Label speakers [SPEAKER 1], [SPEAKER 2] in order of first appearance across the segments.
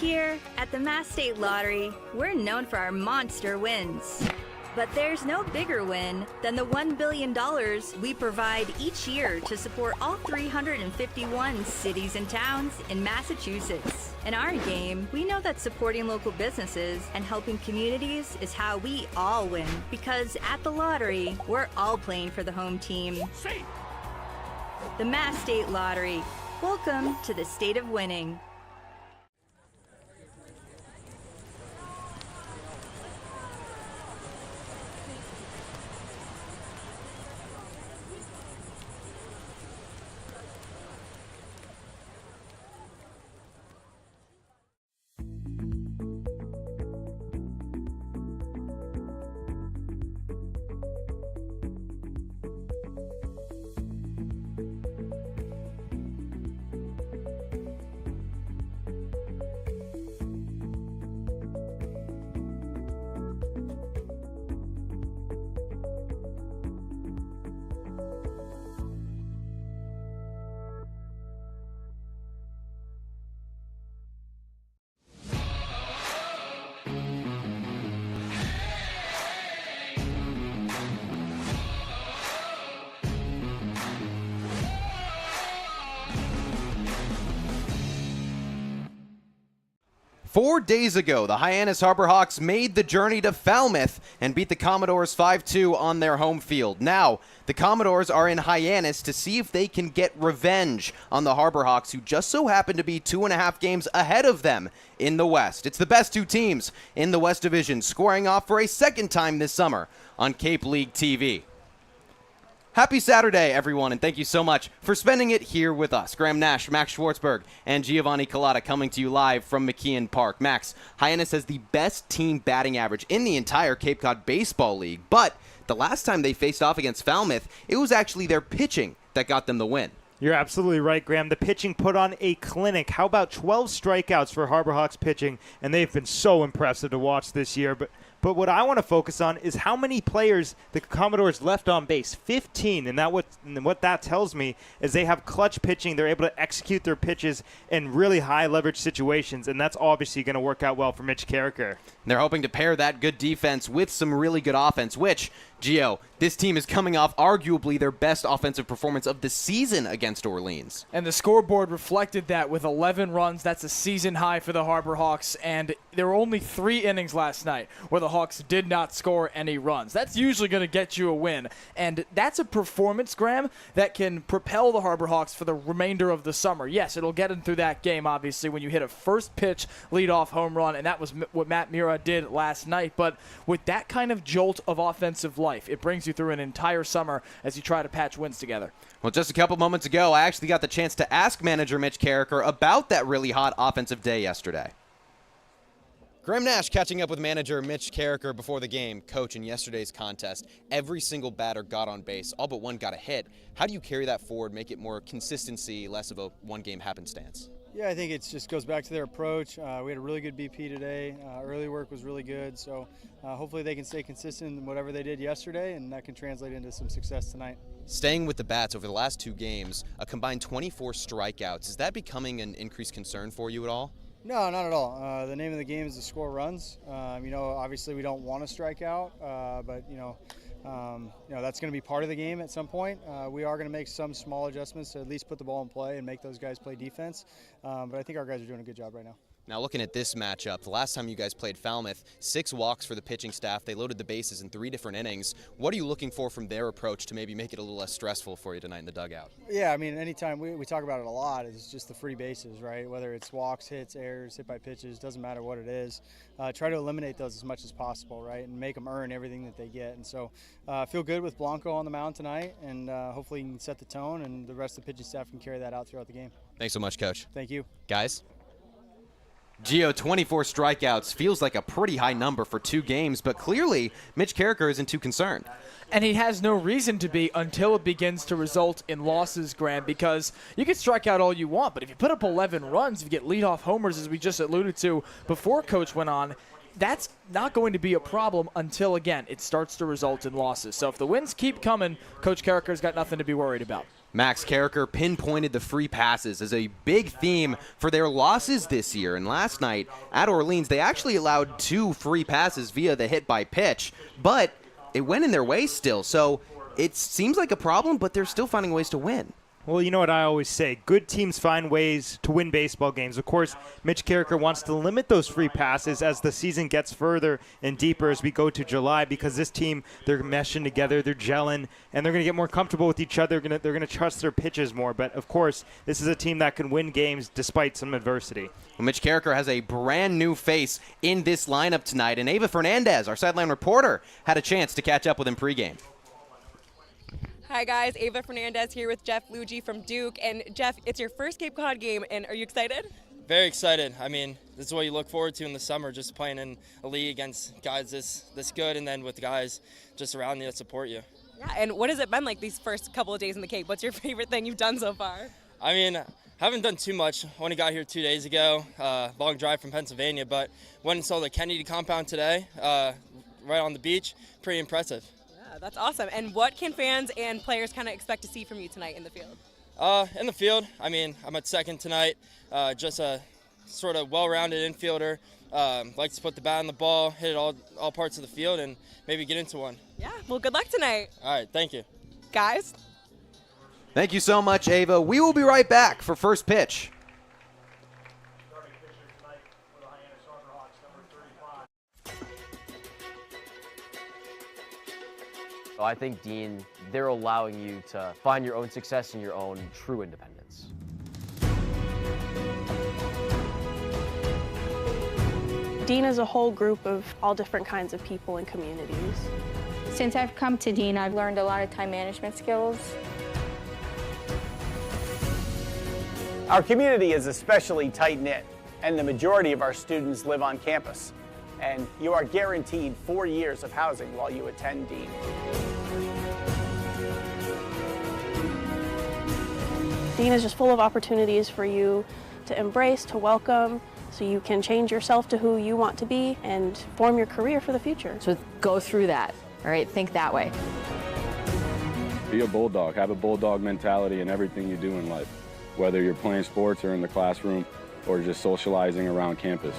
[SPEAKER 1] Here at the Mass State Lottery, we're known for our monster wins. But there's no bigger win than the $1 billion we provide each year to support all 351 cities and towns in Massachusetts. In our game, we know that supporting local businesses and helping communities is how we all win. Because at the lottery, we're all playing for the home team. The Mass State Lottery. Welcome to the state of winning.
[SPEAKER 2] Four days ago, the Hyannis Harbor Hawks made the journey to Falmouth and beat the Commodores 5-2 on their home field. Now, the Commodores are in Hyannis to see if they can get revenge on the Harbor Hawks, who just so happen to be 2.5 games ahead of them in the West. It's the best two teams in the West Division, squaring off for a second time this summer on Cape League TV. Happy Saturday, everyone, and thank you so much for spending it here with us. Graham Nash, Max Schwartzberg, and Giovanni Collada coming to you live from McKeon Park. Max, Hyannis has the best team batting average in the entire Cape Cod Baseball League, but the last time they faced off against Falmouth, it was actually their pitching that got them the win.
[SPEAKER 3] You're absolutely right, Graham. The pitching put on a clinic. How about 12 strikeouts for Harbor Hawks pitching? And they've been so impressive to watch this year. But what I want to focus on is how many players the Commodores left on base. 15. And what that tells me is they have clutch pitching. They're able to execute their pitches in really high leverage situations. And that's obviously going to work out well for Mitch Carricker.
[SPEAKER 2] They're hoping to pair that good defense with some really good offense, which, Gio, this team is coming off arguably their best offensive performance of the season against Orleans.
[SPEAKER 4] And the scoreboard reflected that with 11 runs. That's a season high for the Harbor Hawks. And there were only 3 innings last night where the Hawks did not score any runs. That's usually going to get you a win. And that's a performance, Graham, that can propel the Harbor Hawks for the remainder of the summer. Yes, it'll get them through that game, obviously, when you hit a first pitch leadoff home run. And that was what Matt Mira did last night. But with that kind of jolt of offensive life, it brings you through an entire summer as you try to patch wins together.
[SPEAKER 2] Well, just a couple moments ago, I actually got the chance to ask manager Mitch Carricker about that really hot offensive day yesterday. Graham Nash catching up with manager Mitch Carricker before the game. Coach, in yesterday's contest, every single batter got on base, all but one got a hit. How do you carry that forward, make it more consistency, less of a one-game happenstance?
[SPEAKER 5] Yeah, I think it just goes back to their approach. We had a really good BP today. Early work was really good, so hopefully they can stay consistent in whatever they did yesterday, and that can translate into some success tonight.
[SPEAKER 2] Staying with the bats over the last 2 games, a combined 24 strikeouts. Is that becoming an increased concern for you at all?
[SPEAKER 5] No, not at all. The name of the game is to score runs. Obviously we don't want to strike out, but that's going to be part of the game at some point. We are going to make some small adjustments to at least put the ball in play and make those guys play defense. But I think our guys are doing a good job right now.
[SPEAKER 2] Now, looking at this matchup, the last time you guys played Falmouth, 6 walks for the pitching staff. They loaded the bases in 3 different innings. What are you looking for from their approach to maybe make it a little less stressful for you tonight in the dugout?
[SPEAKER 5] Yeah, I mean, anytime we talk about it a lot, it's just the free bases, right? Whether it's walks, hits, errors, hit by pitches, doesn't matter what it is. Try to eliminate those as much as possible, right? And make them earn everything that they get. And so feel good with Blanco on the mound tonight, and hopefully he can set the tone, and the rest of the pitching staff can carry that out throughout the game.
[SPEAKER 2] Thanks so much, Coach.
[SPEAKER 5] Thank you.
[SPEAKER 2] Guys? Gio, 24 strikeouts feels like a pretty high number for 2 games, but clearly Mitch Carricker isn't too concerned.
[SPEAKER 4] And he has no reason to be until it begins to result in losses, Graham, because you can strike out all you want, but if you put up 11 runs, if you get leadoff homers, as we just alluded to before Coach went on, that's not going to be a problem until, again, it starts to result in losses. So if the wins keep coming, Coach Carricker's got nothing to be worried about.
[SPEAKER 2] Max Carricker pinpointed the free passes as a big theme for their losses this year. And last night at Orleans, they actually allowed 2 free passes via the hit by pitch, but it went in their way still. So it seems like a problem, but they're still finding ways to win.
[SPEAKER 3] Well, you know what I always say, good teams find ways to win baseball games. Of course, Mitch Carricker wants to limit those free passes as the season gets further and deeper as we go to July, because this team, they're meshing together, they're gelling, and they're going to get more comfortable with each other. They're going to trust their pitches more. But, of course, this is a team that can win games despite some adversity.
[SPEAKER 2] Well, Mitch Carricker has a brand new face in this lineup tonight, and Ava Fernandez, our sideline reporter, had a chance to catch up with him pregame.
[SPEAKER 6] Hi guys, Ava Fernandez here with Jeff Luigi from Duke. And Jeff, it's your first Cape Cod game, and are you excited?
[SPEAKER 7] Very excited. I mean, this is what you look forward to in the summer, just playing in a league against guys this good, and then with guys just around you that support you.
[SPEAKER 6] Yeah, and what has it been like these first couple of days in the Cape? What's your favorite thing you've done so far?
[SPEAKER 7] I mean, haven't done too much. Only got here 2 days ago, long drive from Pennsylvania, but went and saw the Kennedy compound today, right on the beach. Pretty impressive.
[SPEAKER 6] That's awesome. And what can fans and players kind of expect to see from you tonight in the field?
[SPEAKER 7] In the field, I mean, I'm at second tonight. Just a sort of well-rounded infielder. Likes to put the bat on the ball, hit it all parts of the field, and maybe get into one.
[SPEAKER 6] Yeah, well, good luck tonight.
[SPEAKER 7] All right, thank you.
[SPEAKER 6] Guys?
[SPEAKER 2] Thank you so much, Ava. We will be right back for first pitch.
[SPEAKER 8] I think, Dean, they're allowing you to find your own success and your own true independence.
[SPEAKER 9] Dean is a whole group of all different kinds of people and communities.
[SPEAKER 10] Since I've come to Dean, I've learned a lot of time management skills.
[SPEAKER 11] Our community is especially tight-knit, and the majority of our students live on campus. And you are guaranteed 4 years of housing while you attend Dean.
[SPEAKER 9] Dean is just full of opportunities for you to embrace, to welcome, so you can change yourself to who you want to be and form your career for the future.
[SPEAKER 12] So go through that, all right? Think that way.
[SPEAKER 13] Be a bulldog. Have a bulldog mentality in everything you do in life, whether you're playing sports or in the classroom or just socializing around campus.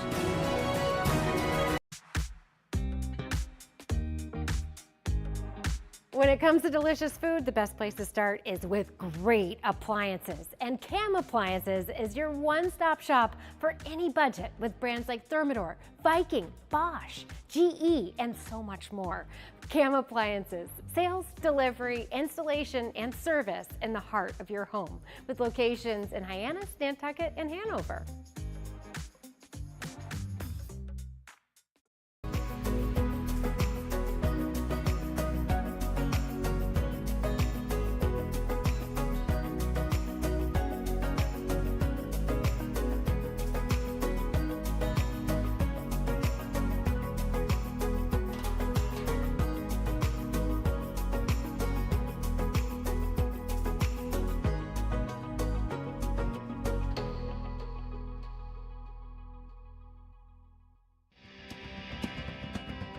[SPEAKER 14] When it comes to delicious food, the best place to start is with great appliances. And Cam Appliances is your one-stop shop for any budget with brands like Thermador, Viking, Bosch, GE, and so much more. Cam Appliances, sales, delivery, installation, and service in the heart of your home with locations in Hyannis, Nantucket, and Hanover.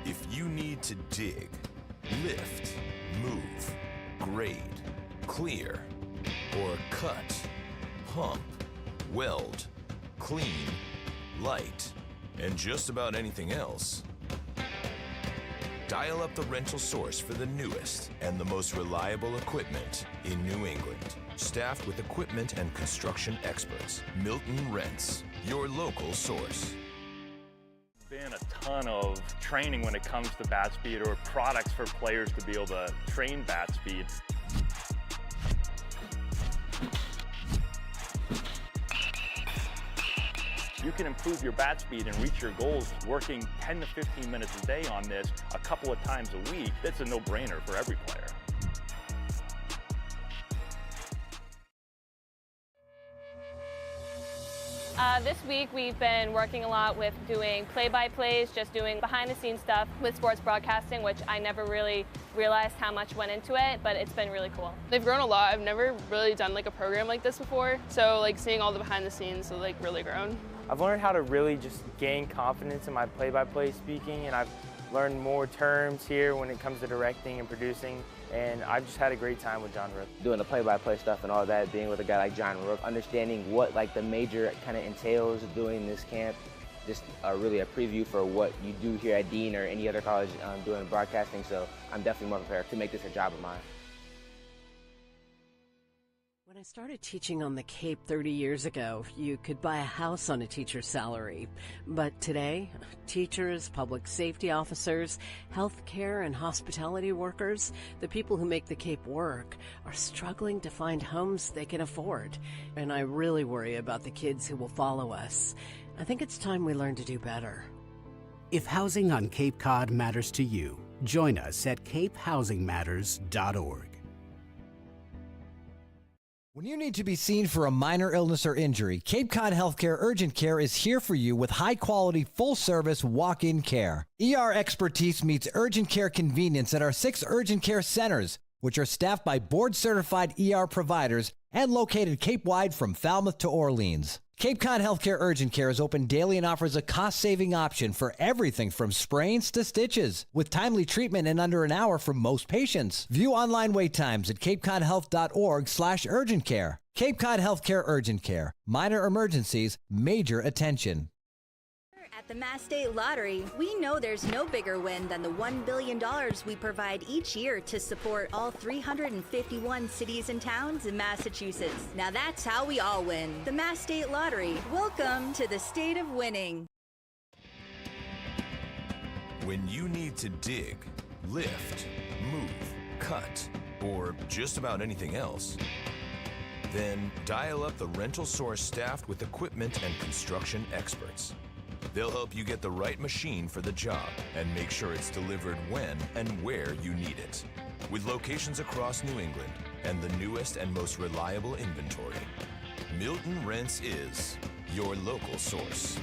[SPEAKER 15] If you need to dig, lift, move, grade, clear, or cut, pump, weld, clean, light, and just about anything else, dial up the rental source for the newest and the most reliable equipment in New England. Staffed with equipment and construction experts, Milton Rents, your local source.
[SPEAKER 16] Been a ton of training when it comes to bat speed or products for players to be able to train bat speed. You can improve your bat speed and reach your goals working 10 to 15 minutes a day on this a couple of times a week. That's a no-brainer for every player.
[SPEAKER 17] This week we've been working a lot with doing play-by-plays, just doing behind-the-scenes stuff with sports broadcasting, which I never really realized how much went into it, but it's been really cool.
[SPEAKER 18] They've grown a lot. I've never really done like a program like this before, so like seeing all the behind-the-scenes has like really grown.
[SPEAKER 19] I've learned how to really just gain confidence in my play-by-play speaking, and I've learned more terms here when it comes to directing and producing, and I've just had a great time with John Rook.
[SPEAKER 8] Doing the play-by-play stuff and all that, being with a guy like John Rook, understanding what like the major kind of entails doing this camp, just really a preview for what you do here at Dean or any other college doing broadcasting, so I'm definitely more prepared to make this a job of mine.
[SPEAKER 20] When I started teaching on the Cape 30 years ago, you could buy a house on a teacher's salary. But today, teachers, public safety officers, healthcare and hospitality workers, the people who make the Cape work, are struggling to find homes they can afford. And I really worry about the kids who will follow us. I think it's time we learn to do better.
[SPEAKER 21] If housing on Cape Cod matters to you, join us at capehousingmatters.org.
[SPEAKER 22] When you need to be seen for a minor illness or injury, Cape Cod Healthcare Urgent Care is here for you with high-quality, full-service walk-in care. ER expertise meets urgent care convenience at our 6 urgent care centers, which are staffed by board-certified ER providers and located Cape-wide from Falmouth to Orleans. Cape Cod Healthcare Urgent Care is open daily and offers a cost-saving option for everything from sprains to stitches, with timely treatment in under an hour for most patients. View online wait times at capecodhealth.org/urgent care. Cape Cod Healthcare Urgent Care. Minor emergencies, major attention.
[SPEAKER 1] At the Mass State Lottery, we know there's no bigger win than the $1 billion we provide each year to support all 351 cities and towns in Massachusetts. Now that's how we all win. The Mass State Lottery. Welcome to the state of winning.
[SPEAKER 15] When you need to dig, lift, move, cut, or just about anything else, then dial up the rental source staffed with equipment and construction experts. They'll help you get the right machine for the job and make sure it's delivered when and where you need it. With locations across New England and the newest and most reliable inventory, Milton Rents is your local source.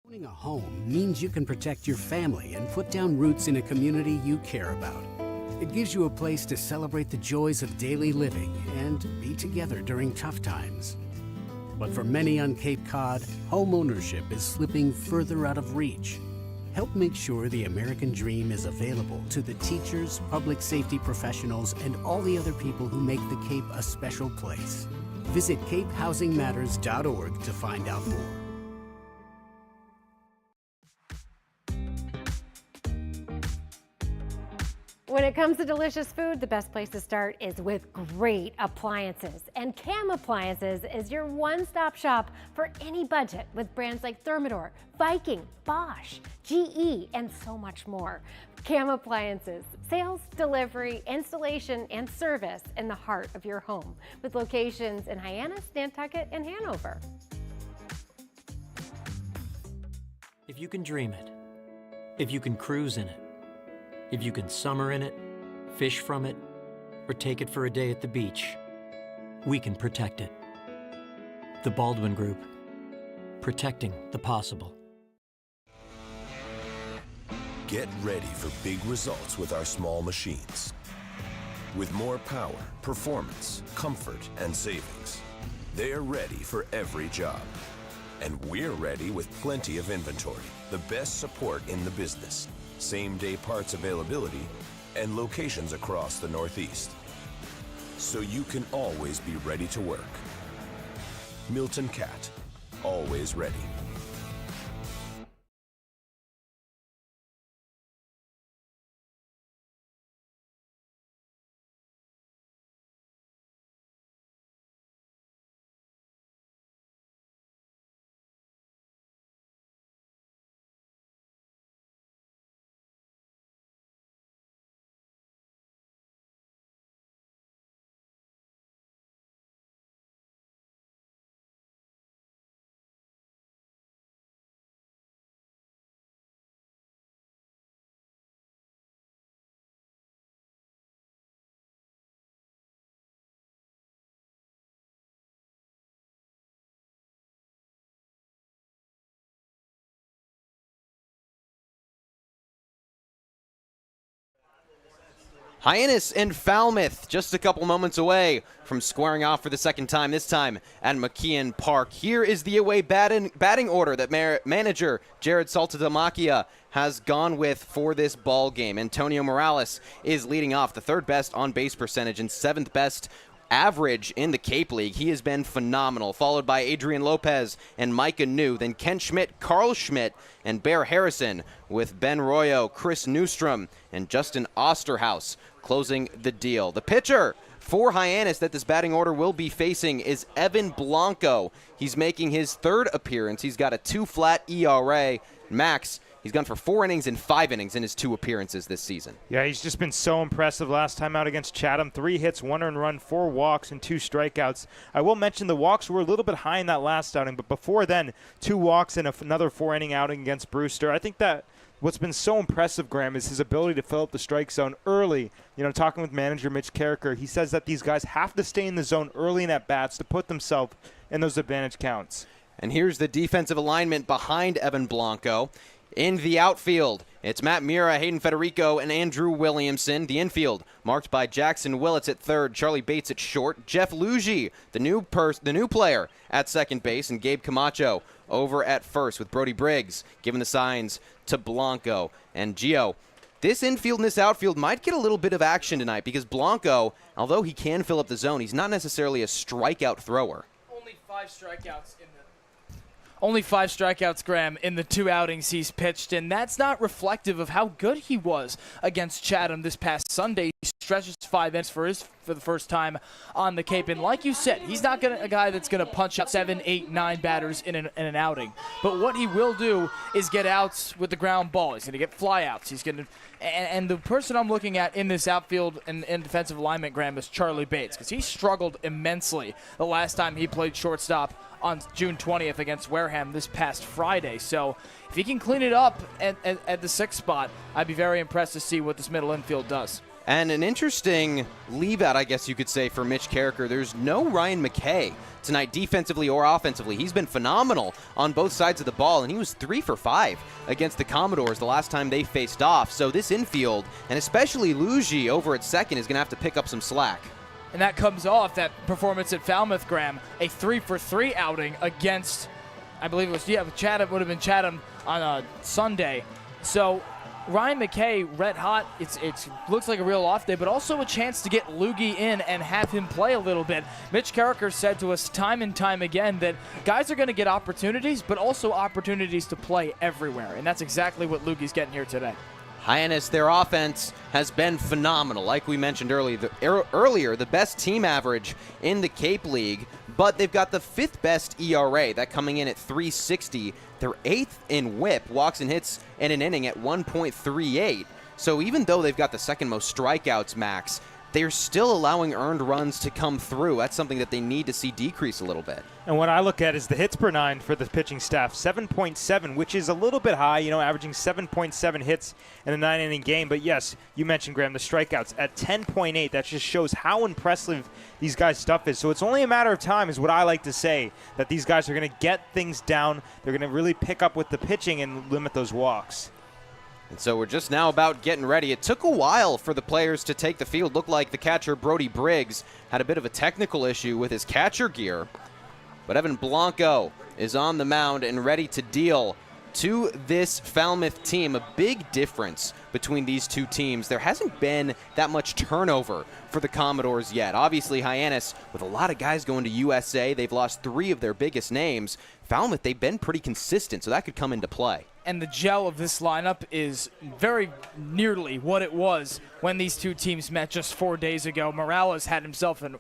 [SPEAKER 21] Owning a home means you can protect your family and put down roots in a community you care about. It gives you a place to celebrate the joys of daily living and be together during tough times. But for many on Cape Cod, home ownership is slipping further out of reach. Help make sure the American dream is available to the teachers, public safety professionals, and all the other people who make the Cape a special place. Visit capehousingmatters.org to find out more.
[SPEAKER 14] When it comes to delicious food, the best place to start is with great appliances. And Cam Appliances is your one-stop shop for any budget with brands like Thermador, Viking, Bosch, GE, and so much more. Cam Appliances, sales, delivery, installation, and service in the heart of your home with locations in Hyannis, Nantucket, and Hanover.
[SPEAKER 23] If you can dream it, if you can cruise in it, if you can summer in it, fish from it, or take it for a day at the beach, we can protect it. The Baldwin Group, protecting the possible.
[SPEAKER 15] Get ready for big results with our small machines. With more power, performance, comfort, and savings, they're ready for every job. And we're ready with plenty of inventory, the best support in the business, same-day parts availability, and locations across the Northeast. So you can always be ready to work. Milton Cat, always ready.
[SPEAKER 2] Hyannis and Falmouth just a couple moments away from squaring off for the second time, this time at McKeon Park. Here is the away batting order that manager Jared Saltalamacchia has gone with for this ball game. Antonio Morales is leading off, the third best on base percentage and seventh best average in the Cape League. He has been phenomenal, followed by Adrian Lopez and Micah New, then Ken Schmidt, Carl Schmidt, and Bear Harrison, with Ben Royo, Chris Newstrom, and Justin Osterhaus closing the deal. The pitcher for Hyannis that this batting order will be facing is Evan Blanco. He's making his third appearance. He's got a 2-flat ERA. Max, he's gone for 4 innings and 5 innings in his 2 appearances this season.
[SPEAKER 3] Yeah, he's just been so impressive last time out against Chatham. 3 hits, 1 earned run, 4 walks, and 2 strikeouts. I will mention the walks were a little bit high in that last outing, but before then, 2 walks and another 4-inning outing against Brewster. I think that what's been so impressive, Graham, is his ability to fill up the strike zone early. You know, talking with manager Mitch Carricker, he says that these guys have to stay in the zone early in at-bats to put themselves in those advantage counts.
[SPEAKER 2] And here's the defensive alignment behind Evan Blanco. In the outfield, it's Matt Mira, Hayden Federico, and Andrew Williamson. The infield, marked by Jackson Willits at third, Charlie Bates at short, Jeff Luigi, the new player, at second base, and Gabe Camacho over at first, with Brody Briggs giving the signs to Blanco. And Gio, this infield and this outfield might get a little bit of action tonight because Blanco, although he can fill up the zone, he's not necessarily a strikeout thrower.
[SPEAKER 4] Only 5 strikeouts, Graham, in the 2 outings he's pitched, and that's not reflective of how good he was against Chatham this past Sunday. He stretches 5 innings for the first time on the Cape, and like you said, he's not a guy that's going to punch out 7, 8, 9 batters in an outing. But what he will do is get outs with the ground ball. He's going to get flyouts. He's going to, and the person I'm looking at in this outfield and defensive alignment, Graham, is Charlie Bates, because he struggled immensely the last time he played shortstop on June 20th against Wareham this past Friday. So if he can clean it up at the 6th spot, I'd be very impressed to see what this middle infield does.
[SPEAKER 2] And an interesting leave-out, I guess you could say, for Mitch Carricker. There's no Ryan McKay tonight, defensively or offensively. He's been phenomenal on both sides of the ball, and he was 3 for 5 against the Commodores the last time they faced off. So this infield, and especially Luigi over at second, is going to have to pick up some slack.
[SPEAKER 4] And that comes off that performance at Falmouth, Graham, a 3 for 3 outing against, I believe it was, Chatham, would have been Chatham on Sunday. So Ryan McKay, red hot. It looks like a real off day, but also a chance to get Loogie in and have him play a little bit. Mitch Carricker said to us time and time again that guys are going to get opportunities, but also opportunities to play everywhere, and that's exactly what Loogie's getting here today.
[SPEAKER 2] Hyannis, their offense has been phenomenal. Like we mentioned earlier, the best team average in the Cape League, but they've got the 5th best ERA, that coming in at 3.60. They're 8th in whip, walks and hits in an inning at 1.38. So even though they've got the 2nd most strikeouts, Max, they're still allowing earned runs to come through. That's something that they need to see decrease a little bit.
[SPEAKER 3] And what I look at is the hits per 9 for the pitching staff, 7.7, which is a little bit high, averaging 7.7 hits in a 9-inning game. But yes, you mentioned, Graham, the strikeouts at 10.8. That just shows how impressive these guys' stuff is. So it's only a matter of time, is what I like to say, that these guys are going to get things down. They're going to really pick up with the pitching and limit those walks.
[SPEAKER 2] And so we're just now about getting ready. It took a while for the players to take the field. Looked like the catcher, Brody Briggs, had a bit of a technical issue with his catcher gear. But Evan Blanco is on the mound and ready to deal to this Falmouth team. A big difference between these two teams. There hasn't been that much turnover for the Commodores yet. Obviously, Hyannis, with a lot of guys going to USA, they've lost 3 of their biggest names. Falmouth, they've been pretty consistent, so that could come into play.
[SPEAKER 4] And the gel of this lineup is very nearly what it was when these two teams met just 4 days ago. Morales had himself a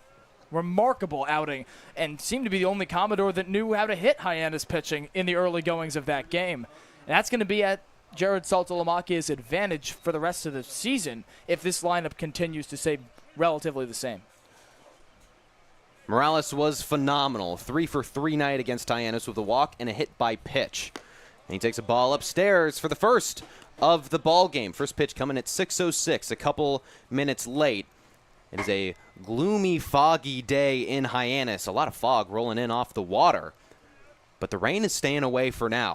[SPEAKER 4] remarkable outing and seemed to be the only Commodore that knew how to hit Hyannis pitching in the early goings of that game. And that's going to be at Jared Saltalamacchia's advantage for the rest of the season if this lineup continues to stay relatively the same.
[SPEAKER 2] Morales was phenomenal. 3 for 3 night against Hyannis with a walk and a hit by pitch. And he takes a ball upstairs for the first of the ball game. First pitch coming at 6:06, a couple minutes late. It is a gloomy, foggy day in Hyannis. A lot of fog rolling in off the water. But the rain is staying away for now.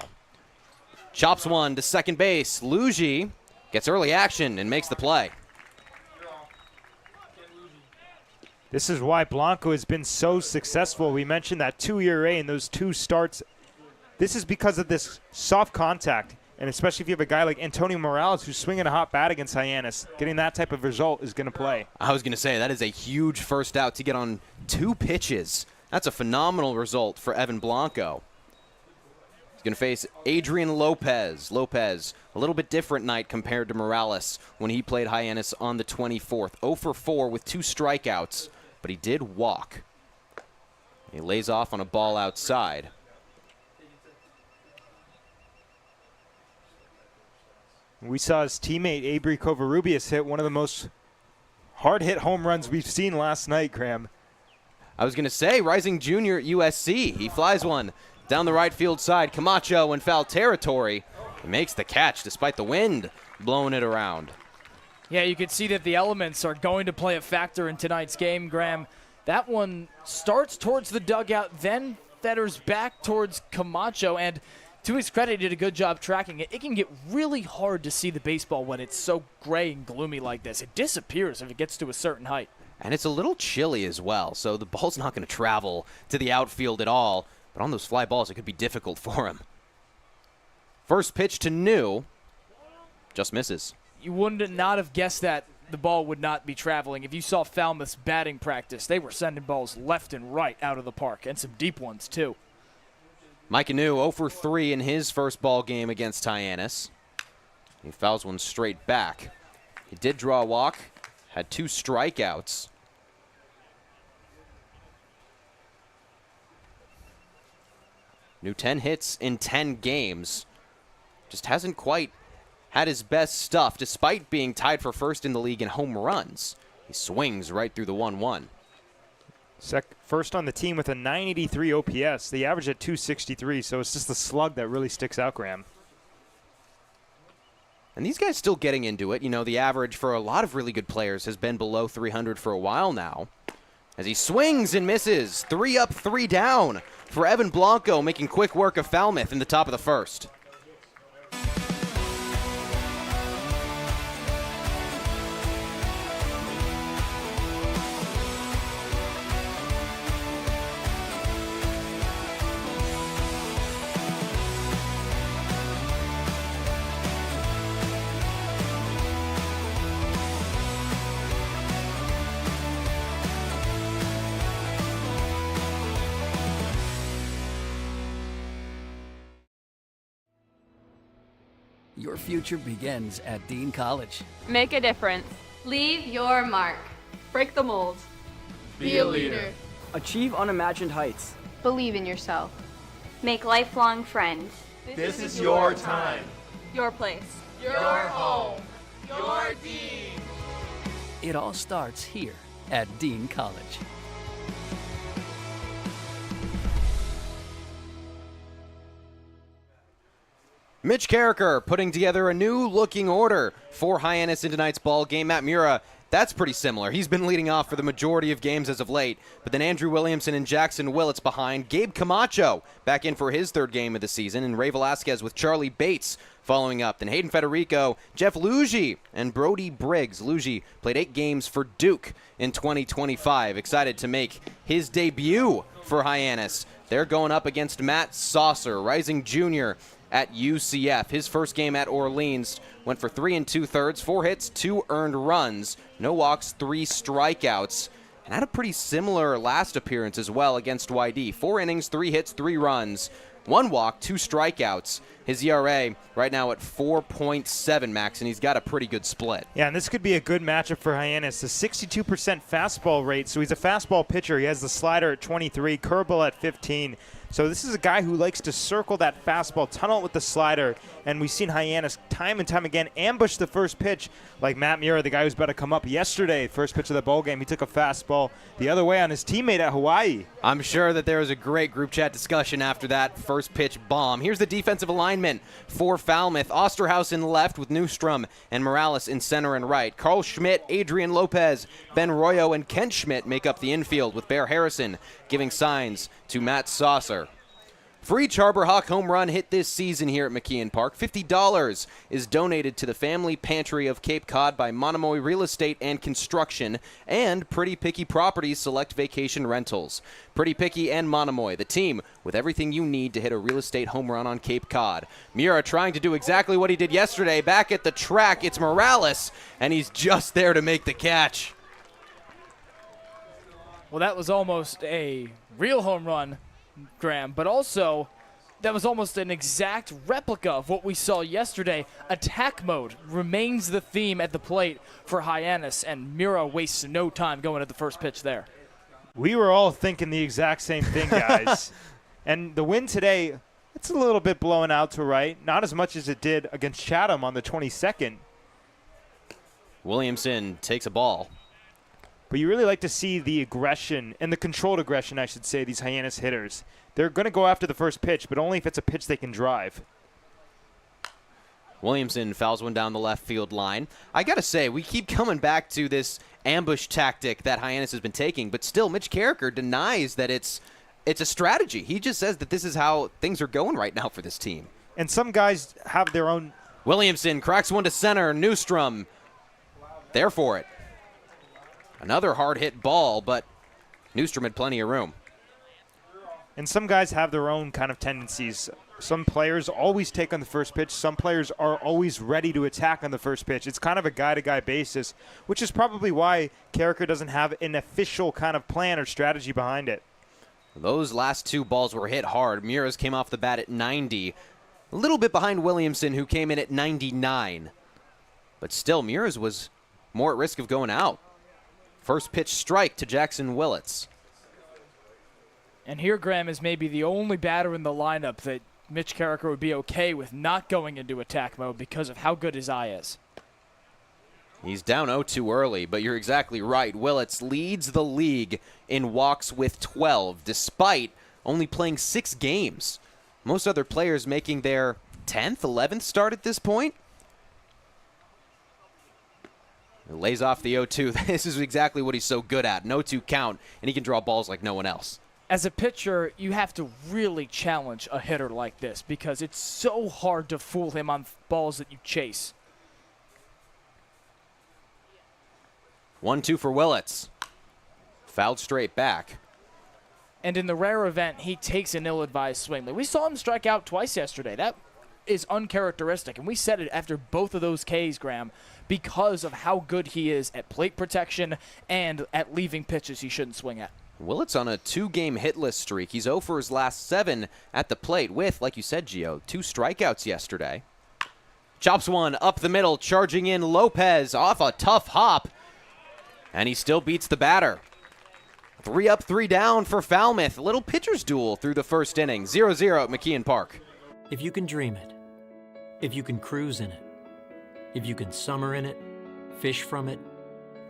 [SPEAKER 2] Chops one to second base. Luigi gets early action and makes the play.
[SPEAKER 3] This is why Blanco has been so successful. We mentioned that 2 ERA in those 2 starts. This is because of this soft contact, and especially if you have a guy like Antonio Morales who's swinging a hot bat against Hyannis, getting that type of result is going to play.
[SPEAKER 2] I was going to say, that is a huge first out to get on 2 pitches. That's a phenomenal result for Evan Blanco. He's going to face Adrian Lopez. Lopez, a little bit different night compared to Morales when he played Hyannis on the 24th. 0 for 4 with 2 strikeouts, but he did walk. He lays off on a ball outside.
[SPEAKER 3] We saw his teammate Abri Covarrubias hit one of the most hard-hit home runs we've seen last night, Graham.
[SPEAKER 2] I was going to say, rising junior at USC. He flies one down the right field side. Camacho in foul territory. He makes the catch despite the wind blowing it around.
[SPEAKER 4] Yeah, you can see that the elements are going to play a factor in tonight's game, Graham. That one starts towards the dugout, then feathers back towards Camacho, and to his credit, he did a good job tracking it. It can get really hard to see the baseball when it's so gray and gloomy like this. It disappears if it gets to a certain height.
[SPEAKER 2] And it's a little chilly as well, so the ball's not going to travel to the outfield at all. But on those fly balls, it could be difficult for him. First pitch to New. Just misses.
[SPEAKER 4] You wouldn't not have guessed that the ball would not be traveling. If you saw Falmouth's batting practice, they were sending balls left and right out of the park, and some deep ones too.
[SPEAKER 2] Mike Anu 0 for 3 in his first ball game against Hyannis. He fouls one straight back. He did draw a walk, had 2 strikeouts. New 10 hits in 10 games. Just hasn't quite had his best stuff, despite being tied for first in the league in home runs. He swings right through the 1-1.
[SPEAKER 3] First on the team with a 983 OPS. The average at 263, so it's just the slug that really sticks out, Graham.
[SPEAKER 2] And these guys still getting into it. You know, the average for a lot of really good players has been below 300 for a while now. As he swings and misses. 3 up, 3 down for Evan Blanco, making quick work of Falmouth in the top of the first.
[SPEAKER 5] Your future begins at Dean College.
[SPEAKER 18] Make a difference.
[SPEAKER 10] Leave your mark.
[SPEAKER 18] Break the mold.
[SPEAKER 10] Be a leader.
[SPEAKER 6] Achieve unimagined heights.
[SPEAKER 10] Believe in yourself.
[SPEAKER 1] Make lifelong friends.
[SPEAKER 7] This is your time.
[SPEAKER 18] Your place.
[SPEAKER 7] Your home. Your Dean.
[SPEAKER 5] It all starts here at Dean College.
[SPEAKER 2] Mitch Carricker putting together a new looking order for Hyannis in tonight's ball game. Matt Mura, that's pretty similar. He's been leading off for the majority of games as of late, but then Andrew Williamson and Jackson Willits behind. Gabe Camacho back in for his 3rd game of the season, and Ray Velasquez with Charlie Bates following up. Then Hayden Federico, Jeff Lugie, and Brody Briggs. Lugie played 8 games for Duke in 2025. Excited to make his debut for Hyannis. They're going up against Matt Saucer, rising junior at UCF. His first game at Orleans went for 3 2/3, 4 hits, 2 earned runs, no walks, 3 strikeouts, and had a pretty similar last appearance as well against YD. 4 innings, 3 hits, 3 runs, 1 walk, 2 strikeouts. His ERA right now at 4.7, Max, and he's got a pretty good split.
[SPEAKER 3] Yeah, and this could be a good matchup for Hyannis. A 62% fastball rate, so he's a fastball pitcher. He has the slider at 23, curveball at 15. So this is a guy who likes to circle that fastball, tunnel it with the slider, and we've seen Hyannis time and time again ambush the first pitch, like Matt Mura, the guy who's about to come up yesterday, first pitch of the bowl game. He took a fastball the other way on his teammate at Hawaii.
[SPEAKER 2] I'm sure that there was a great group chat discussion after that first pitch bomb. Here's the defensive alignment for Falmouth. Osterhaus in left with Newstrom and Morales in center and right. Carl Schmidt, Adrian Lopez, Ben Royo, and Kent Schmidt make up the infield with Bear Harrison giving signs to Matt Saucer. For each Harbor Hawk home run hit this season here at McKeon Park, $50 is donated to the Family Pantry of Cape Cod by Monomoy Real Estate and Construction and Pretty Picky Properties Select Vacation Rentals. Pretty Picky and Monomoy, the team with everything you need to hit a real estate home run on Cape Cod. Mura trying to do exactly what he did yesterday. Back at the track, it's Morales, and he's just there to make the catch.
[SPEAKER 4] Well, that was almost a real home run, Graham, but also that was almost an exact replica of what we saw yesterday. Attack mode remains the theme at the plate for Hyannis, and Mura wastes no time going at the first pitch there.
[SPEAKER 3] We were all thinking the exact same thing, guys. And the win today, it's a little bit blown out to right, not as much as it did against Chatham on the 22nd.
[SPEAKER 2] Williamson takes a ball.
[SPEAKER 3] But you really like to see the aggression, and the controlled aggression, I should say, these Hyannis hitters. They're going to go after the first pitch, but only if it's a pitch they can drive.
[SPEAKER 2] Williamson fouls one down the left field line. I got to say, we keep coming back to this ambush tactic that Hyannis has been taking, but still Mitch Carricker denies that it's a strategy. He just says that this is how things are going right now for this team.
[SPEAKER 3] And some guys have their own.
[SPEAKER 2] Williamson cracks one to center. Newstrom there for it. Another hard-hit ball, but Newstrom had plenty of room.
[SPEAKER 3] And some guys have their own kind of tendencies. Some players always take on the first pitch. Some players are always ready to attack on the first pitch. It's kind of a guy-to-guy basis, which is probably why Carricker doesn't have an official kind of plan or strategy behind it.
[SPEAKER 2] Those last two balls were hit hard. Mures came off the bat at 90. A little bit behind Williamson, who came in at 99. But still, Mures was more at risk of going out. First pitch strike to Jackson Willits.
[SPEAKER 4] And here Graham is maybe the only batter in the lineup that Mitch Carricker would be okay with not going into attack mode because of how good his eye is.
[SPEAKER 2] He's down 0-2 early, but you're exactly right. Willits leads the league in walks with 12, despite only playing 6 games. Most other players making their 10th, 11th start at this point. It lays off the 0-2. This is exactly what he's so good at. An 0-2 count, and he can draw balls like no one else.
[SPEAKER 4] As a pitcher, you have to really challenge a hitter like this because it's so hard to fool him on balls that you chase.
[SPEAKER 2] 1-2 for Willits. Fouled straight back.
[SPEAKER 4] And in the rare event, he takes an ill-advised swing. We saw him strike out twice yesterday. That is uncharacteristic, and we said it after both of those Ks, Graham, because of how good he is at plate protection and at leaving pitches he shouldn't swing at.
[SPEAKER 2] Willits on a 2-game hitless streak. He's 0 for his last 7 at the plate with, like you said, Gio, 2 strikeouts yesterday. Chops one up the middle, charging in Lopez off a tough hop, and he still beats the batter. 3 up, 3 down for Falmouth. A little pitcher's duel through the first inning. 0-0 at McKeon Park.
[SPEAKER 23] If you can dream it, if you can cruise in it, if you can summer in it, fish from it,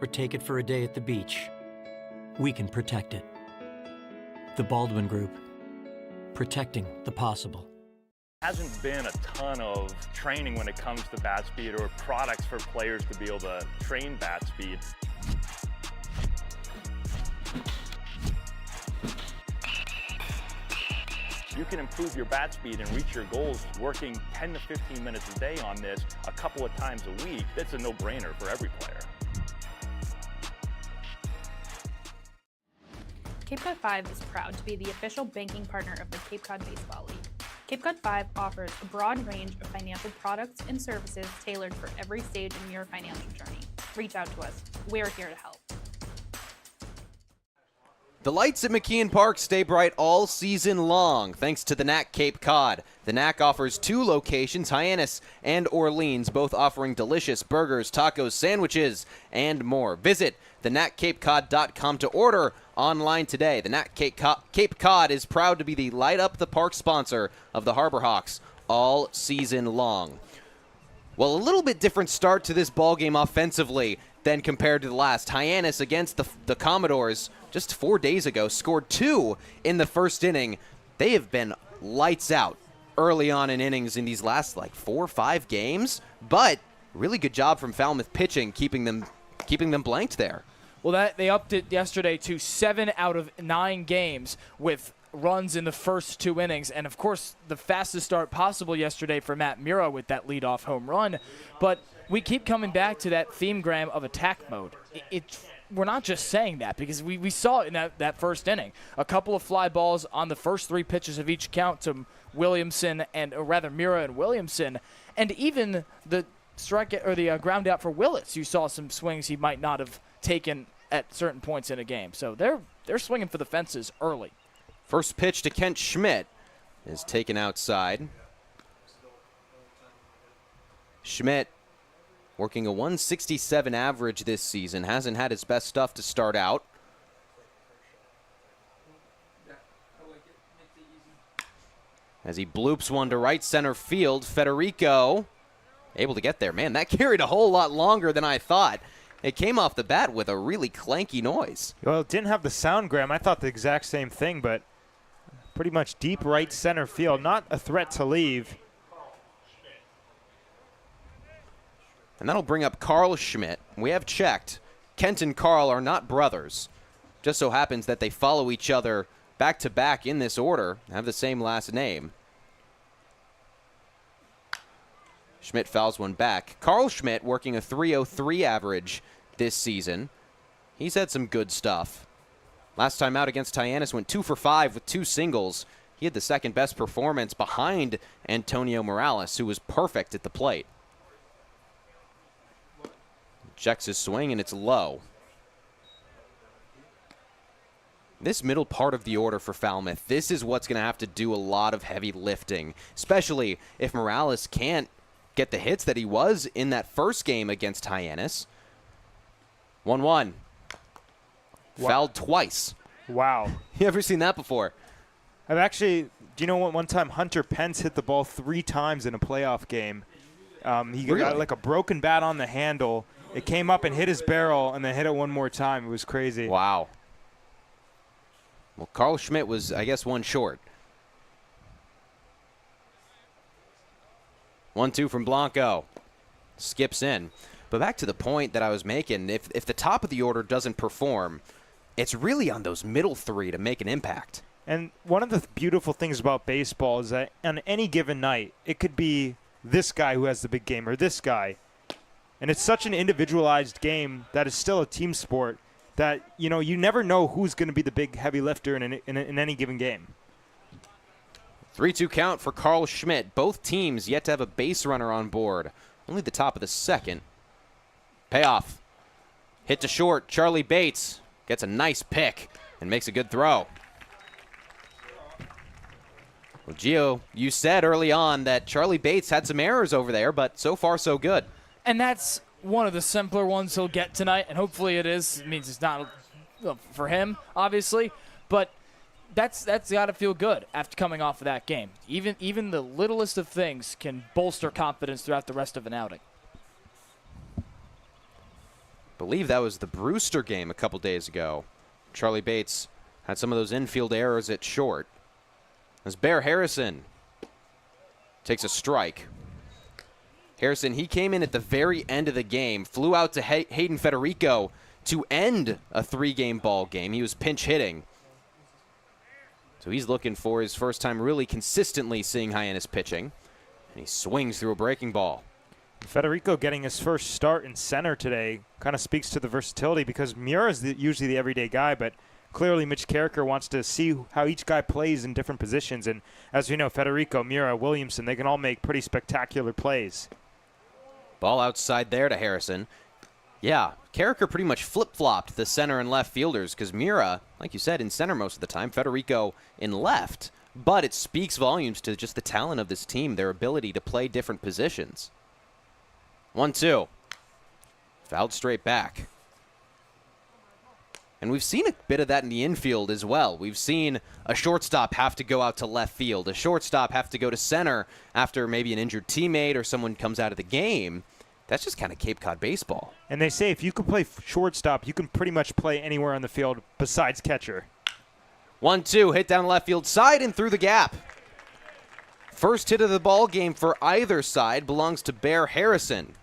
[SPEAKER 23] or take it for a day at the beach, we can protect it. The Baldwin Group, protecting the possible.
[SPEAKER 16] Hasn't been a ton of training when it comes to bat speed or products for players to be able to train bat speed. You can improve your bat speed and reach your goals working 10 to 15 minutes a day on this a couple of times a week. That's a no-brainer for every player.
[SPEAKER 9] Cape Cod 5 is proud to be the official banking partner of the Cape Cod Baseball League. Cape Cod 5 offers a broad range of financial products and services tailored for every stage in your financial journey. Reach out to us. We're here to help.
[SPEAKER 2] The lights at McKeon Park stay bright all season long, thanks to the Knack Cape Cod. The Knack offers 2 locations, Hyannis and Orleans, both offering delicious burgers, tacos, sandwiches, and more. Visit theknackcapecod.com to order online today. The Knack Cape Cod is proud to be the Light Up the Park sponsor of the Harbor Hawks all season long. Well, a little bit different start to this ballgame offensively than compared to the last. Hyannis against the Commodores just 4 days ago scored 2 in the first inning. They have been lights out early on in innings in these last 4 or 5 games, but really good job from Falmouth pitching, keeping them blanked there.
[SPEAKER 4] Well, they upped it yesterday to 7 out of 9 games with runs in the first 2 innings. And, of course, the fastest start possible yesterday for Matt Mura with that leadoff home run. But we keep coming back to that theme, Graham, of attack mode. We're not just saying that because we saw it in that first inning. A couple of fly balls on the first 3 pitches of each count to Williamson or rather Mura and Williamson. And even the strike or the ground out for Willits, you saw some swings he might not have taken at certain points in a game. So they're swinging for the fences early.
[SPEAKER 2] First pitch to Kent Schmidt is taken outside. Schmidt working a 167 average this season. Hasn't had his best stuff to start out. As he bloops one to right center field, Federico able to get there. Man, that carried a whole lot longer than I thought. It came off the bat with a really clanky noise.
[SPEAKER 3] Well, it didn't have the sound, Graham. I thought the exact same thing, but pretty much deep right center field. Not a threat to leave.
[SPEAKER 2] And that'll bring up Carl Schmidt. We have checked. Kent and Carl are not brothers. Just so happens that they follow each other back-to-back in this order, have the same last name. Schmidt fouls one back. Carl Schmidt working a 303 average this season. He's had some good stuff. Last time out against Hyannis went 2 for 5 with 2 singles. He had the second best performance behind Antonio Morales, who was perfect at the plate. Checks his swing, and it's low. This middle part of the order for Falmouth, this is what's going to have to do a lot of heavy lifting, especially if Morales can't get the hits that he was in that first game against Hyannis. 1-1. Fouled twice.
[SPEAKER 3] Wow.
[SPEAKER 2] You ever seen that before?
[SPEAKER 3] I've actually, do you know what, one time Hunter Pence hit the ball 3 times in a playoff game. He got like a broken bat on the handle. It came up and hit his barrel and then hit it one more time. It was crazy.
[SPEAKER 2] Wow. Well, Carl Schmidt was, I guess, one short. 1-2 from Blanco. Skips in. But back to the point that I was making, if the top of the order doesn't perform, it's really on those middle 3 to make an impact.
[SPEAKER 3] And one of the beautiful things about baseball is that on any given night, it could be this guy who has the big game or this guy. And it's such an individualized game that is still a team sport that, you know, you never know who's going to be the big heavy lifter in any given game.
[SPEAKER 2] 3-2 count for Carl Schmidt. Both teams yet to have a base runner on board. Only the top of the second. Payoff. Hit to short. Charlie Bates gets a nice pick and makes a good throw. Well, Gio, you said early on that Charlie Bates had some errors over there, but so far so good.
[SPEAKER 4] And that's one of the simpler ones he'll get tonight, and hopefully it is. It means it's not for him, obviously, but that's got to feel good after coming off of that game. Even the littlest of things can bolster confidence throughout the rest of an outing.
[SPEAKER 2] Believe that was the Brewster game a couple days ago. Charlie Bates had some of those infield errors at short. As Bear Harrison takes a strike. Harrison, he came in at the very end of the game, flew out to Hayden Federico to end a 3-game ball game. He was pinch hitting. So he's looking for his first time really consistently seeing Hyannis pitching. And he swings through a breaking ball.
[SPEAKER 3] Federico getting his first start in center today kind of speaks to the versatility because Mura is usually the everyday guy, but clearly Mitch Carricker wants to see how each guy plays in different positions. And as we know, Federico, Mura, Williamson, they can all make pretty spectacular plays.
[SPEAKER 2] Ball outside there to Harrison. Yeah, Carricker pretty much flip-flopped the center and left fielders because Mura, like you said, in center most of the time, Federico in left. But it speaks volumes to just the talent of this team, their ability to play different positions. 1-2. Fouled straight back. And we've seen a bit of that in the infield as well. We've seen a shortstop have to go out to left field, a shortstop have to go to center after maybe an injured teammate or someone comes out of the game. That's just kind of Cape Cod baseball.
[SPEAKER 3] And they say if you can play shortstop, you can pretty much play anywhere on the field besides catcher.
[SPEAKER 2] 1-2, hit down left field side and through the gap. First hit of the ball game for either side belongs to Bear Harrison.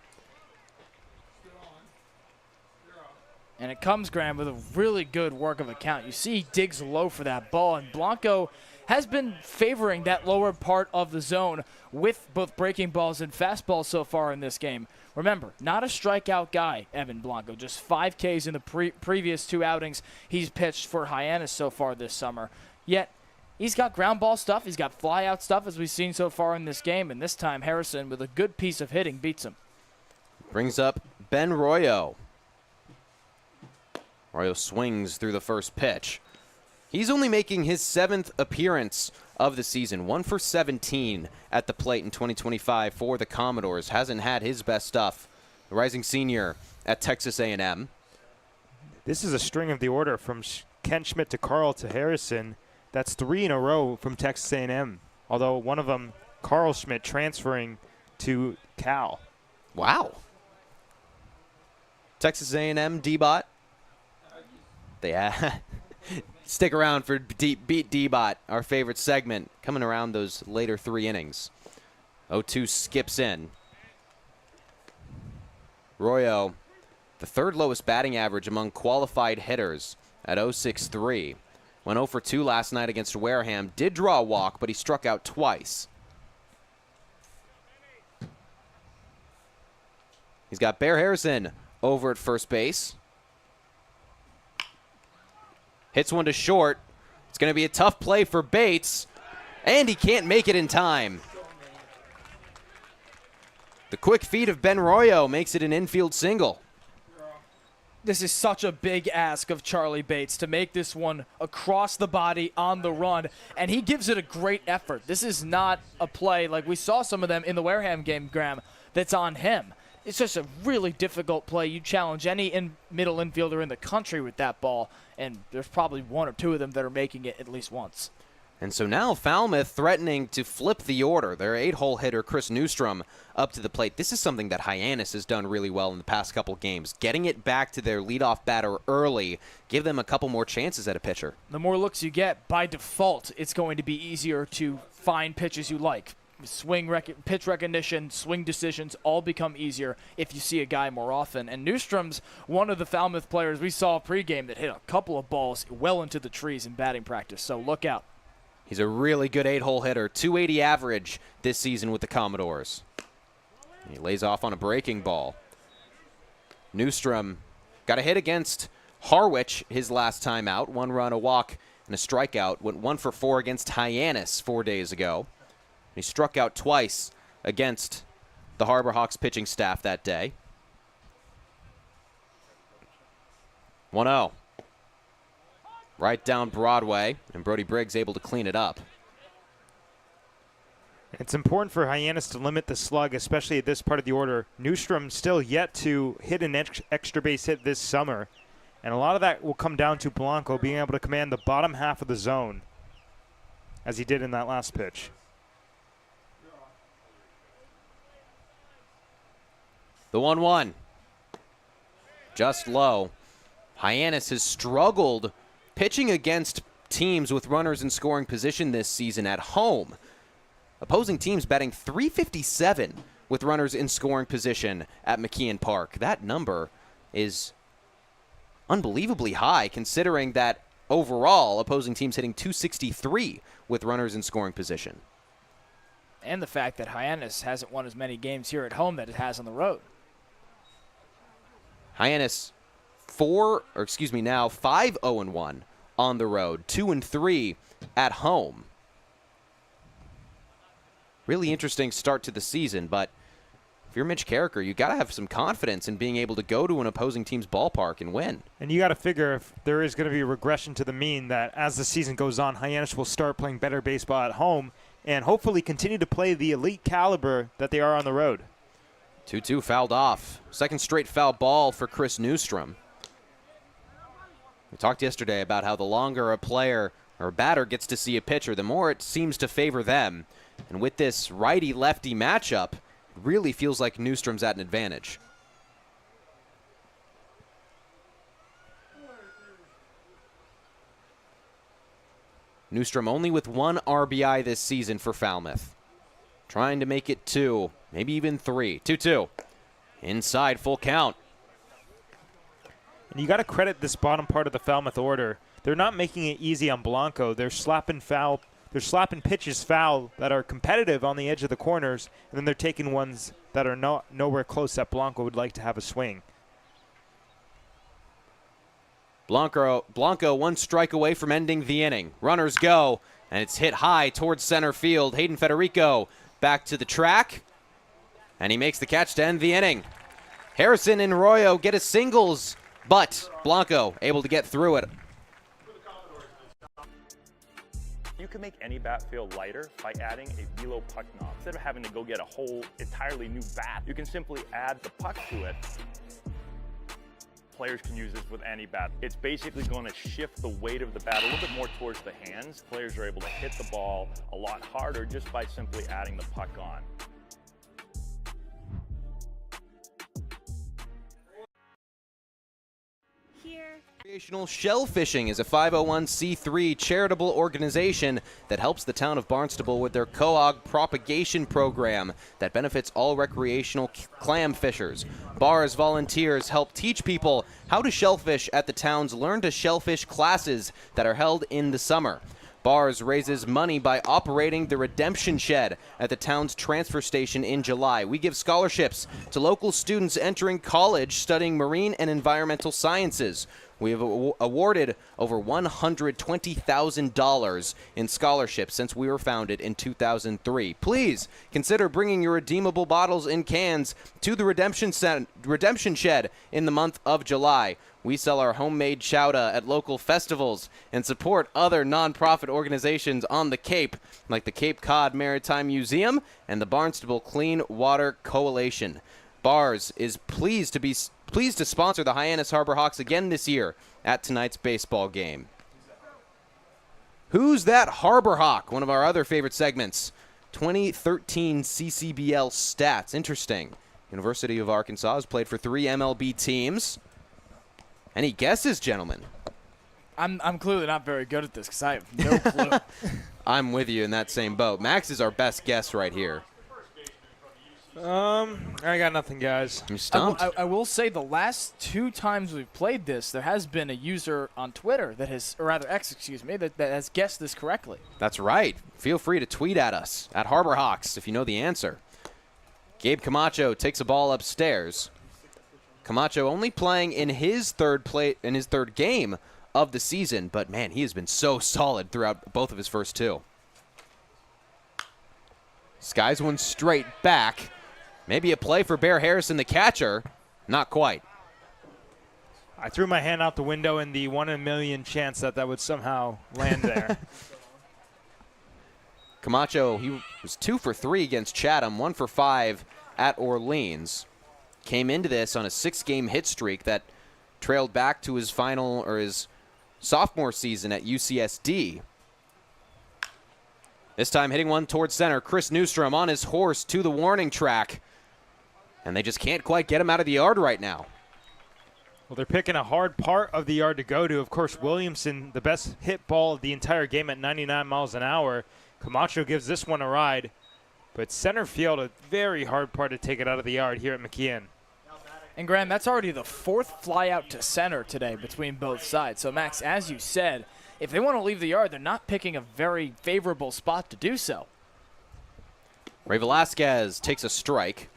[SPEAKER 4] And it comes, Graham, with a really good work of a count. You see he digs low for that ball, and Blanco has been favoring that lower part of the zone with both breaking balls and fastballs so far in this game. Remember, not a strikeout guy, Evan Blanco. Just 5 Ks in the previous 2 outings he's pitched for Hyannis so far this summer. Yet, he's got ground ball stuff. He's got fly-out stuff, as we've seen so far in this game. And this time, Harrison, with a good piece of hitting, beats him.
[SPEAKER 2] Brings up Ben Royo. Royo swings through the first pitch. He's only making his 7th appearance of the season. 1 for 17 at the plate in 2025 for the Commodores. Hasn't had his best stuff. The rising senior at Texas A&M.
[SPEAKER 3] This is a string of the order from Ken Schmidt to Carl to Harrison. That's 3 in a row from Texas A&M. Although one of them, Carl Schmidt, transferring to Cal.
[SPEAKER 2] Wow. Texas A&M D-Bot. They stick around for Beat D-Bot, our favorite segment, coming around those later 3 innings. 0-2 skips in. Royo, the 3rd lowest batting average among qualified hitters at 0.63. Went 0 for 2 last night against Wareham. Did draw a walk, but he struck out twice. He's got Bear Harrison over at first base. Hits one to short. It's going to be a tough play for Bates, and he can't make it in time. The quick feed of Ben Royo makes it an infield single.
[SPEAKER 4] This is such a big ask of Charlie Bates to make this one across the body on the run, and he gives it a great effort. This is not a play like we saw some of them in the Wareham game, Graham, that's on him. It's just a really difficult play. You challenge any middle infielder in the country with that ball, and there's probably 1 or 2 of them that are making it at least once.
[SPEAKER 2] And so now Falmouth threatening to flip the order. Their 8-hole hitter, Chris Newstrom, up to the plate. This is something that Hyannis has done really well in the past couple games. Getting it back to their leadoff batter early, give them a couple more chances at a pitcher.
[SPEAKER 4] The more looks you get, by default, it's going to be easier to find pitches you like. Pitch recognition, swing decisions all become easier if you see a guy more often. And Newstrom's one of the Falmouth players we saw pregame that hit a couple of balls well into the trees in batting practice, so look out.
[SPEAKER 2] He's a really good 8-hole hitter, 280 average this season with the Commodores. He lays off on a breaking ball. Newstrom got a hit against Harwich his last time out. 1 run, a walk, and a strikeout. Went 1 for 4 against Hyannis 4 days ago. He struck out twice against the Harbor Hawks pitching staff that day. 1-0. Right down Broadway, and Brody Briggs able to clean it up.
[SPEAKER 3] It's important for Hyannis to limit the slug, especially at this part of the order. Newstrom still yet to hit an extra base hit this summer, and a lot of that will come down to Blanco being able to command the bottom half of the zone, as he did in that last pitch.
[SPEAKER 2] The 1-1. Just low. Hyannis has struggled pitching against teams with runners in scoring position this season at home. Opposing teams batting .357 with runners in scoring position at McKeon Park. That number is unbelievably high considering that overall opposing teams hitting .263 with runners in scoring position.
[SPEAKER 4] And the fact that Hyannis hasn't won as many games here at home that it has on the road.
[SPEAKER 2] Hyannis 5-0-1 on the road, 2-3 at home. Really interesting start to the season, but if you're Mitch Carricker, you got to have some confidence in being able to go to an opposing team's ballpark and win.
[SPEAKER 3] And you got to figure if there is going to be a regression to the mean that as the season goes on, Hyannis will start playing better baseball at home and hopefully continue to play the elite caliber that they are on the road.
[SPEAKER 2] 2-2 fouled off. Second straight foul ball for Chris Newstrom. We talked yesterday about how the longer a player or a batter gets to see a pitcher, the more it seems to favor them. And with this righty-lefty matchup, it really feels like Newstrom's at an advantage. Newstrom only with 1 RBI this season for Falmouth. Trying to make it 2, maybe even 3. 2-2. Inside, full count.
[SPEAKER 3] And you got to credit this bottom part of the Falmouth order. They're not making it easy on Blanco. They're slapping foul they're slapping pitches foul that are competitive on the edge of the corners, and then they're taking ones that are nowhere close that Blanco would like to have a swing.
[SPEAKER 2] Blanco 1 strike away from ending the inning. Runners go, and it's hit high towards center field. Hayden Federico back to the track, and he makes the catch to end the inning. Harrison and Royo get a singles, but Blanco able to get through it.
[SPEAKER 16] You can make any bat feel lighter by adding a velo puck knob. Instead of having to go get a whole entirely new bat, you can simply add the puck to it. Players can use this with any bat. It's basically going to shift the weight of the bat a little bit more towards the hands. Players are able to hit the ball a lot harder just by simply adding the puck on.
[SPEAKER 2] Recreational Shell Fishing is a 501c3 charitable organization that helps the town of Barnstable with their cohog propagation program that benefits all recreational clam fishers. Bars volunteers help teach people how to shellfish at the town's Learn to Shellfish classes that are held in the summer. Bars raises money by operating the Redemption Shed at the town's transfer station in July. We give scholarships to local students entering college studying marine and environmental sciences. We have awarded over $120,000 in scholarships since we were founded in 2003. Please consider bringing your redeemable bottles and cans to the Redemption Shed in the month of July. We sell our homemade chowder at local festivals and support other nonprofit organizations on the Cape, like the Cape Cod Maritime Museum and the Barnstable Clean Water Coalition. Bars is pleased to sponsor the Hyannis Harbor Hawks again this year at tonight's baseball game. Who's That Harbor Hawk? One of our other favorite segments. 2013 CCBL stats. Interesting. University of Arkansas has played for 3 MLB teams. Any guesses, gentlemen?
[SPEAKER 4] I'm clearly not very good at this because I have no clue.
[SPEAKER 2] I'm with you in that same boat. Max is our best guess right here.
[SPEAKER 3] I got nothing, guys.
[SPEAKER 2] You stumped.
[SPEAKER 4] I will say the last 2 times we've played this, there has been a user on Twitter that has, or rather X, excuse me, that has guessed this correctly.
[SPEAKER 2] That's right. Feel free to tweet at us at Harbor Hawks if you know the answer. Gabe Camacho takes a ball upstairs. Camacho only playing in his third game of the season, but man, he has been so solid throughout both of his first 2. Skies one straight back. Maybe a play for Bear Harrison, the catcher. Not quite.
[SPEAKER 3] I threw my hand out the window in the 1 in a million chance that would somehow land there.
[SPEAKER 2] Camacho, he was 2 for 3 against Chatham, 1 for 5 at Orleans. Came into this on a 6-game hit streak that trailed back to his his sophomore season at UCSD. This time hitting one towards center. Chris Newstrom on his horse to the warning track. And they just can't quite get him out of the yard right now.
[SPEAKER 3] Well, they're picking a hard part of the yard to go to. Of course, Williamson, the best hit ball of the entire game at 99 miles an hour. Camacho gives this one a ride. But center field, a very hard part to take it out of the yard here at McKeon.
[SPEAKER 4] And Graham, that's already the 4th fly out to center today between both sides. So, Max, as you said, if they want to leave the yard, they're not picking a very favorable spot to do so.
[SPEAKER 2] Ray Velasquez takes a strike.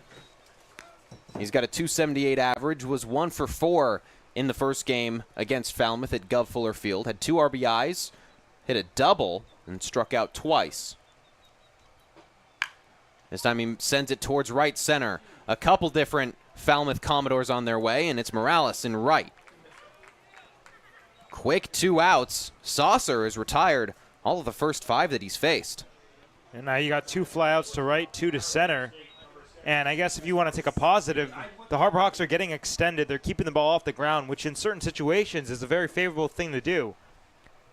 [SPEAKER 2] He's got a .278 average, was 1 for 4 in the first game against Falmouth at Gov Fuller Field. Had 2 RBIs, hit a double, and struck out twice. This time he sends it towards right center. A couple different Falmouth Commodores on their way, and it's Morales in right. Quick 2 outs. Saucer is retired all of the first 5 that he's faced.
[SPEAKER 3] And now you got 2 flyouts to right, 2 to center. And I guess if you want to take a positive, the Harbor Hawks are getting extended. They're keeping the ball off the ground, which in certain situations is a very favorable thing to do.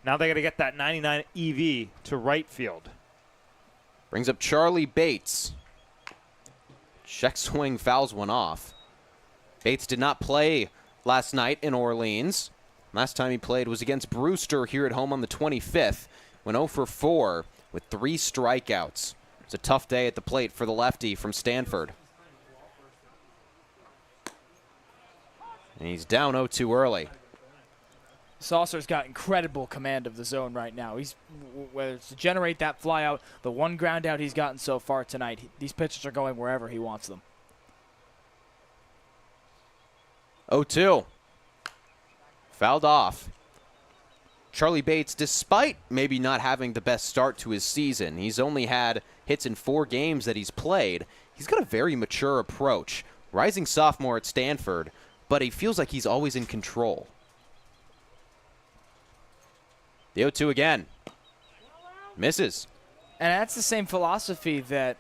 [SPEAKER 3] Now they got to get that 99 EV to right field.
[SPEAKER 2] Brings up Charlie Bates. Check swing, fouls one off. Bates did not play last night in Orleans. Last time he played was against Brewster here at home on the 25th. Went 0 for 4 with 3 strikeouts. It's a tough day at the plate for the lefty from Stanford. And he's down 0-2 early.
[SPEAKER 4] Saucer's got incredible command of the zone right now. Whether it's to generate that fly out, the one ground out he's gotten so far tonight, these pitches are going wherever he wants them.
[SPEAKER 2] 0-2. Fouled off. Charlie Bates, despite maybe not having the best start to his season, he's only had hits in 4 games that he's played. He's got a very mature approach. Rising sophomore at Stanford, but he feels like he's always in control. The 0-2 again. Misses.
[SPEAKER 4] And that's the same philosophy that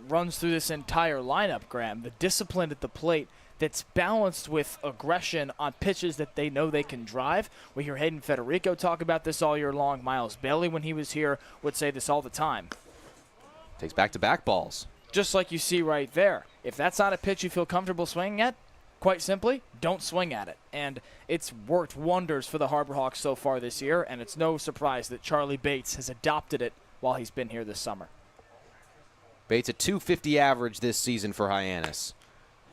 [SPEAKER 4] runs through this entire lineup, Graham. The discipline at the plate that's balanced with aggression on pitches that they know they can drive. We hear Hayden Federico talk about this all year long. Miles Bailey, when he was here, would say this all the time.
[SPEAKER 2] Takes back-to-back balls.
[SPEAKER 4] Just like you see right there. If that's not a pitch you feel comfortable swinging at, quite simply, don't swing at it. And it's worked wonders for the Harbor Hawks so far this year, and it's no surprise that Charlie Bates has adopted it while he's been here this summer.
[SPEAKER 2] Bates a .250 average this season for Hyannis.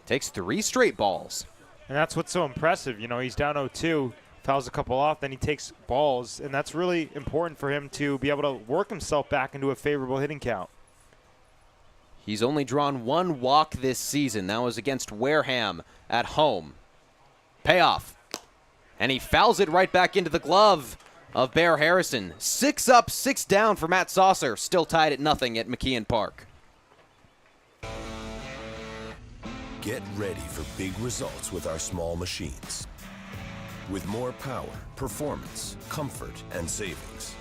[SPEAKER 2] Takes 3 straight balls.
[SPEAKER 3] And that's what's so impressive. You know, he's down 0-2, fouls a couple off, then he takes balls, and that's really important for him to be able to work himself back into a favorable hitting count.
[SPEAKER 2] He's only drawn 1 walk this season. That was against Wareham at home. Payoff. And he fouls it right back into the glove of Bear Harrison. 6 up, 6 down for Matt Saucer. Still tied at 0 at McKeon Park.
[SPEAKER 15] Get ready for big results with our small machines. With more power, performance, comfort, and savings,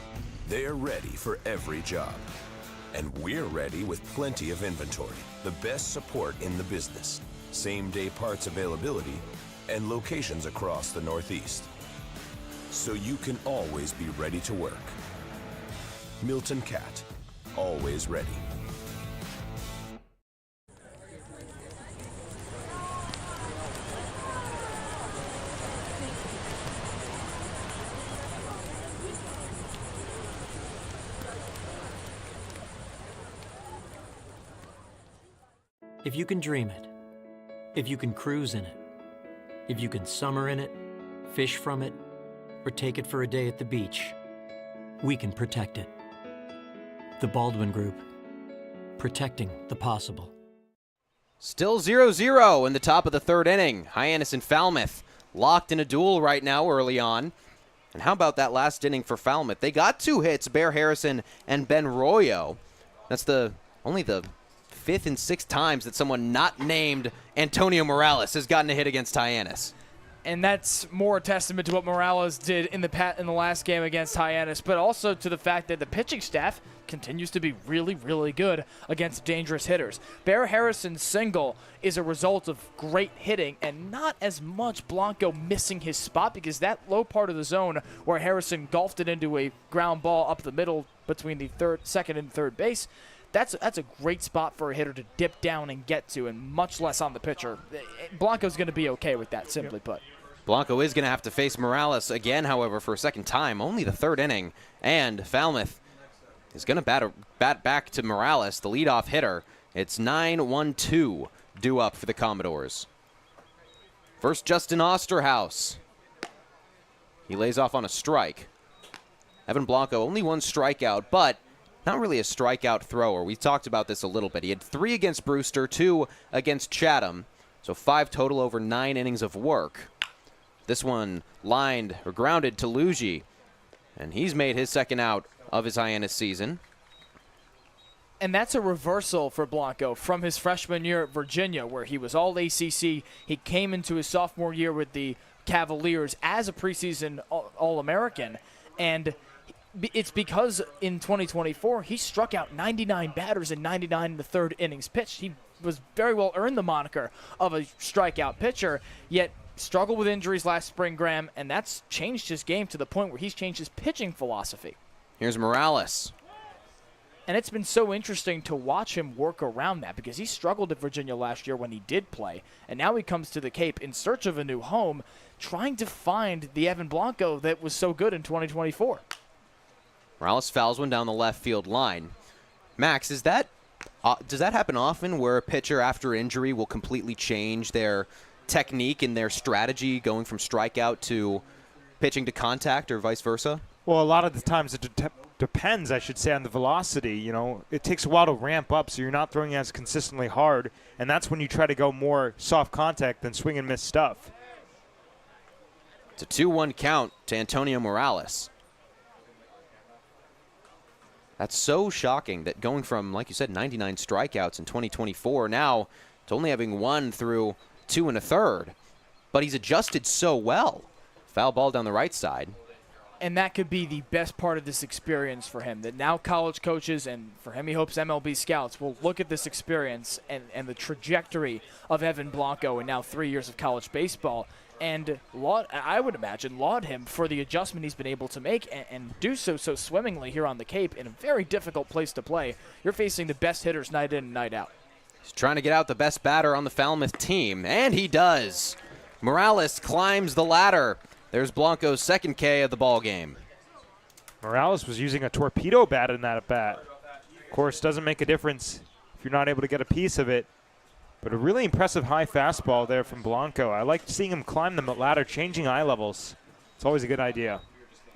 [SPEAKER 15] they're ready for every job. And we're ready with plenty of inventory, the best support in the business, same-day parts availability, and locations across the Northeast. So you can always be ready to work. Milton Cat, always ready.
[SPEAKER 23] If you can dream it, if you can cruise in it, if you can summer in it, fish from it, or take it for a day at the beach, we can protect it. The Baldwin Group, protecting the possible.
[SPEAKER 2] Still 0-0 in the top of the 3rd inning. Hyannis and Falmouth locked in a duel right now early on. And how about that last inning for Falmouth? They got 2 hits, Bear Harrison and Ben Royo. That's only the 5th and 6th times that someone not named Antonio Morales has gotten a hit against Hyannis.
[SPEAKER 4] And that's more a testament to what Morales did in the last game against Hyannis, but also to the fact that the pitching staff continues to be really, really good against dangerous hitters. Bear Harrison's single is a result of great hitting and not as much Blanco missing his spot, because that low part of the zone where Harrison golfed it into a ground ball up the middle between the 2nd and 3rd base, that's a great spot for a hitter to dip down and get to, and much less on the pitcher. Blanco's going to be okay with that, simply put.
[SPEAKER 2] Blanco is going to have to face Morales again, however, for a 2nd time. Only the 3rd inning, and Falmouth is going to bat back to Morales, the leadoff hitter. It's 9-1-2 due up for the Commodores. First, Justin Osterhaus. He lays off on a strike. Evan Blanco, only 1 strikeout, but not really a strikeout thrower. We talked about this a little bit. He had 3 against Brewster, 2 against Chatham, so 5 total over 9 innings of work. This one lined or grounded to Luigi, and he's made his 2nd out of his Hyannis season.
[SPEAKER 4] And that's a reversal for Blanco from his freshman year at Virginia, where he was all ACC. He came into his sophomore year with the Cavaliers as a preseason All-American, and it's because in 2024 he struck out 99 batters and 99 in the 3rd innings pitched. He was very well earned the moniker of a strikeout pitcher, yet struggled with injuries last spring, Graham, and that's changed his game to the point where he's changed his pitching philosophy.
[SPEAKER 2] Here's Morales.
[SPEAKER 4] And it's been so interesting to watch him work around that, because he struggled at Virginia last year when he did play, and now he comes to the Cape in search of a new home, trying to find the Evan Blanco that was so good in 2024.
[SPEAKER 2] Morales fouls one down the left field line. Max, does that happen often, where a pitcher after injury will completely change their technique and their strategy, going from strikeout to pitching to contact or vice versa?
[SPEAKER 3] Well, a lot of the times it depends, I should say, on the velocity. You know, it takes a while to ramp up, so you're not throwing as consistently hard, and that's when you try to go more soft contact than swing and miss stuff.
[SPEAKER 2] It's a 2-1 count to Antonio Morales. That's so shocking that going from, like you said, 99 strikeouts in 2024 now to only having 1 through 2 1/3. But he's adjusted so well. Foul ball down the right side.
[SPEAKER 4] And that could be the best part of this experience for him, that now college coaches, and for him he hopes MLB scouts, will look at this experience and the trajectory of Evan Blanco in now 3 years of college baseball, and I would imagine laud him for the adjustment he's been able to make and do so swimmingly here on the Cape in a very difficult place to play. You're facing the best hitters night in and night out.
[SPEAKER 2] He's trying to get out the best batter on the Falmouth team, and he does. Morales climbs the ladder. There's Blanco's second K of the ball game.
[SPEAKER 3] Morales was using a torpedo bat in that at bat. Of course, doesn't make a difference if you're not able to get a piece of it. But a really impressive high fastball there from Blanco. I like seeing him climb the ladder, changing eye levels. It's always a good idea.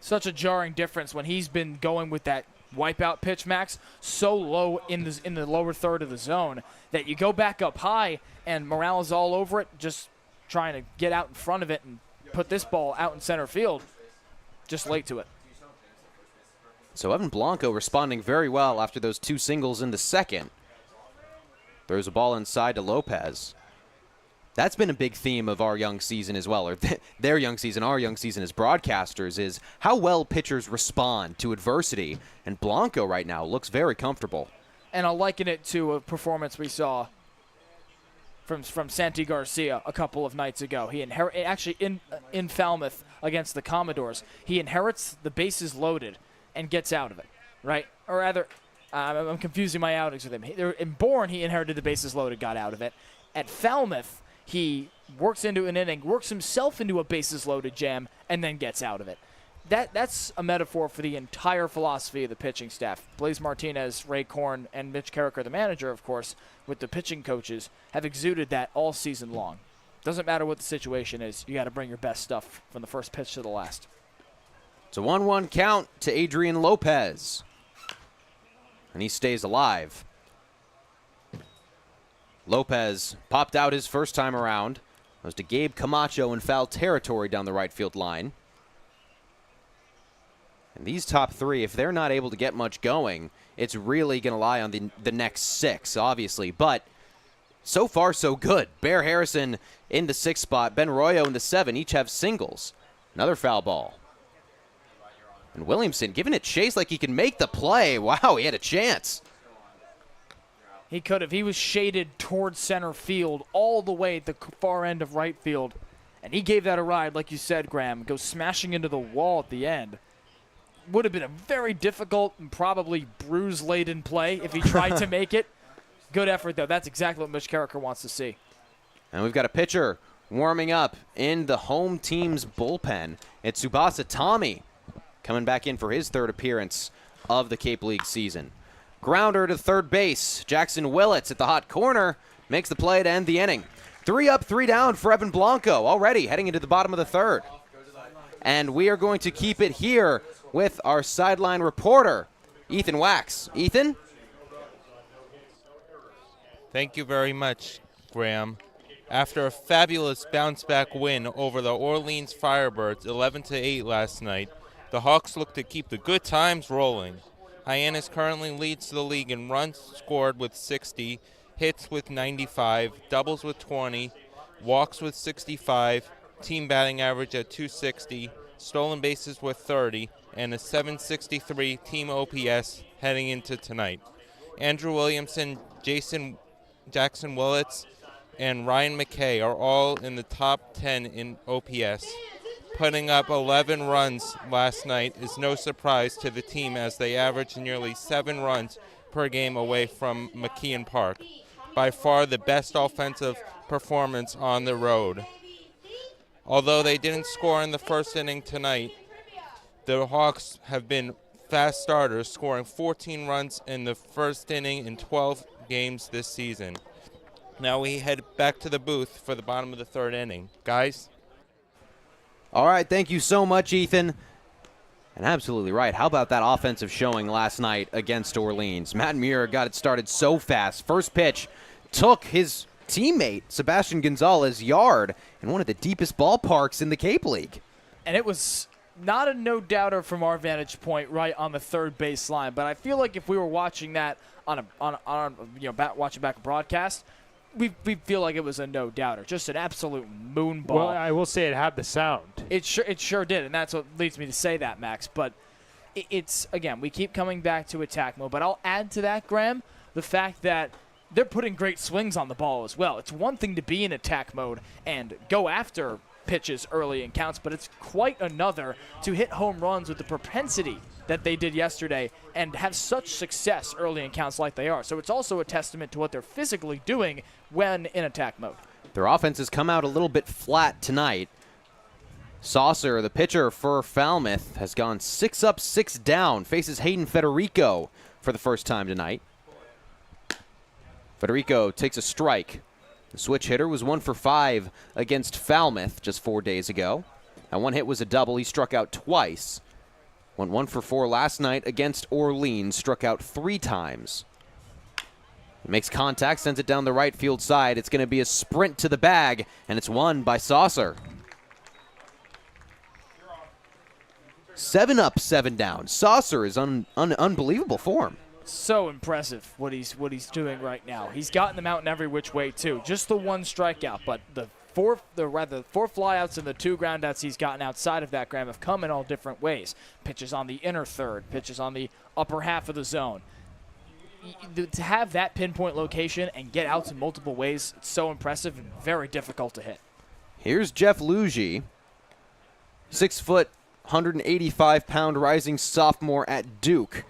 [SPEAKER 4] Such a jarring difference when he's been going with that wipeout pitch, Max, so low in the lower third of the zone that you go back up high and Morales all over it, just trying to get out in front of it and put this ball out in center field, just late to it.
[SPEAKER 2] So Evan Blanco responding very well after those 2 singles in the second. Throws a ball inside to Lopez. That's been a big theme of our young season as well, or their young season, our young season as broadcasters, is how well pitchers respond to adversity. And Blanco right now looks very comfortable.
[SPEAKER 4] And I'll liken it to a performance we saw from Santi Garcia a couple of nights ago. He actually in Falmouth against the Commodores. He inherits the bases loaded and gets out of it, right? Or rather, I'm confusing my outings with him. In Bourne, he inherited the bases loaded, got out of it. At Falmouth, he works into an inning, works himself into a bases loaded jam, and then gets out of it. That's a metaphor for the entire philosophy of the pitching staff. Blaze Martinez, Ray Korn, and Mitch Carricker, the manager, of course, with the pitching coaches, have exuded that all season long. Doesn't matter what the situation is, you got to bring your best stuff from the first pitch to the last.
[SPEAKER 2] It's a 1-1 count to Adrian Lopez. And he stays alive. Lopez popped out his first time around. Goes to Gabe Camacho in foul territory down the right field line. And these top 3, if they're not able to get much going, it's really going to lie on the next 6, obviously. But so far, so good. Bear Harrison in the 6th spot. Ben Royo in the 7. Each have singles. Another foul ball. And Williamson giving it chase like he can make the play. Wow, he had a chance.
[SPEAKER 4] He could have. He was shaded towards center field all the way at the far end of right field. And he gave that a ride, like you said, Graham. Goes smashing into the wall at the end. Would have been a very difficult and probably bruise-laden play if he tried to make it. Good effort, though. That's exactly what Mitch Carricker wants to see.
[SPEAKER 2] And we've got a pitcher warming up in the home team's bullpen. It's Tsubasa Tommy coming back in for his 3rd appearance of the Cape League season. Grounder to third base. Jackson Willits at the hot corner makes the play to end the inning. 3 up, 3 down for Evan Blanco already heading into the bottom of the 3rd. And we are going to keep it here with our sideline reporter, Ethan Wax. Ethan?
[SPEAKER 11] Thank you very much, Graham. After a fabulous bounce-back win over the Orleans Firebirds 11-8 last night, the Hawks look to keep the good times rolling. Hyannis currently leads the league in runs scored with 60, hits with 95, doubles with 20, walks with 65, team batting average at 260, stolen bases with 30, and a 763 team OPS heading into tonight. Andrew Williamson, Jackson Willits, and Ryan McKay are all in the top 10 in OPS. Putting up 11 runs last night is no surprise to the team as they average nearly 7 runs per game away from McKeon Park. By far the best offensive performance on the road. Although they didn't score in the first inning tonight, the Hawks have been fast starters, scoring 14 runs in the first inning in 12 games this season. Now we head back to the booth for the bottom of the 3rd inning. Guys?
[SPEAKER 2] All right, thank you so much, Ethan. And absolutely right. How about that offensive showing last night against Orleans? Matt Muir got it started so fast. First pitch took his teammate, Sebastian Gonzalez, yard in one of the deepest ballparks in the Cape League.
[SPEAKER 4] And it was not a no-doubter from our vantage point right on the third base line. But I feel like if we were watching that watching back a broadcast, we feel like it was a no-doubter. Just an absolute moon ball.
[SPEAKER 3] Well, I will say it had the sound.
[SPEAKER 4] It sure did, and that's what leads me to say that, Max. But it's, again, we keep coming back to attack mode. But I'll add to that, Graham, the fact that they're putting great swings on the ball as well. It's one thing to be in attack mode and go after pitches early in counts, but it's quite another to hit home runs with the propensity that they did yesterday and have such success early in counts like they are. So it's also a testament to what they're physically doing when in attack mode.
[SPEAKER 2] Their offense has come out a little bit flat tonight. Saucer, the pitcher for Falmouth, has gone 6 up, 6 down, faces Hayden Federico for the first time tonight. Federico takes a strike. The switch hitter was 1 for 5 against Falmouth just 4 days ago. That one hit was a double. He struck out twice. Went 1 for 4 last night against Orleans, struck out 3 times. He makes contact, sends it down the right field side. It's going to be a sprint to the bag, and it's won by Saucer. 7 up, 7 down. Saucer is unbelievable form.
[SPEAKER 4] So impressive what he's doing right now. He's gotten them out in every which way too. Just the 1 strikeout, but the 4 flyouts and the 2 groundouts he's gotten outside of that, Graham, have come in all different ways. Pitches on the inner third, pitches on the upper half of the zone. To have that pinpoint location and get outs in multiple ways, it's so impressive and very difficult to hit.
[SPEAKER 2] Here's Jeff Lugie, 6 foot, 185-pound rising sophomore at Duke.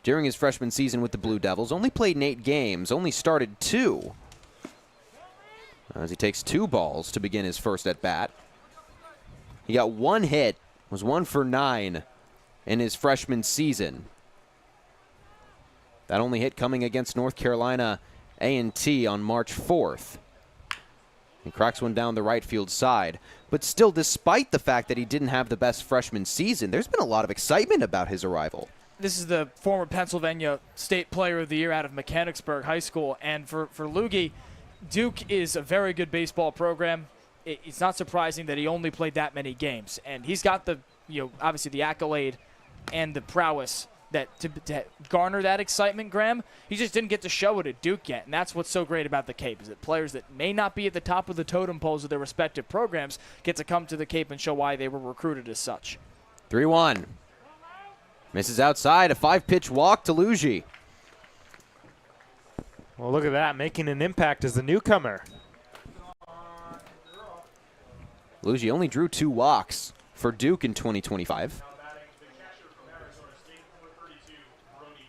[SPEAKER 2] During his freshman season with the Blue Devils, only played in 8 games, only started 2. As he takes 2 balls to begin his first at-bat. He got 1 hit, was 1 for 9 in his freshman season. That only hit coming against North Carolina A&T on March 4th. He cracks one down the right field side. But still, despite the fact that he didn't have the best freshman season, there's been a lot of excitement about his arrival.
[SPEAKER 4] This is the former Pennsylvania State Player of the Year out of Mechanicsburg High School. And for Lugie, Duke is a very good baseball program. It's not surprising that he only played that many games. And he's got the, obviously the accolade and the prowess that to garner that excitement, Graham. He just didn't get to show it at Duke yet. And that's what's so great about the Cape, is that players that may not be at the top of the totem poles of their respective programs get to come to the Cape and show why they were recruited as such.
[SPEAKER 2] 3-1. Misses outside, a 5-pitch walk to Lugie.
[SPEAKER 3] Well, look at that, making an impact as the newcomer.
[SPEAKER 2] Lugie only drew 2 walks for Duke in 2025.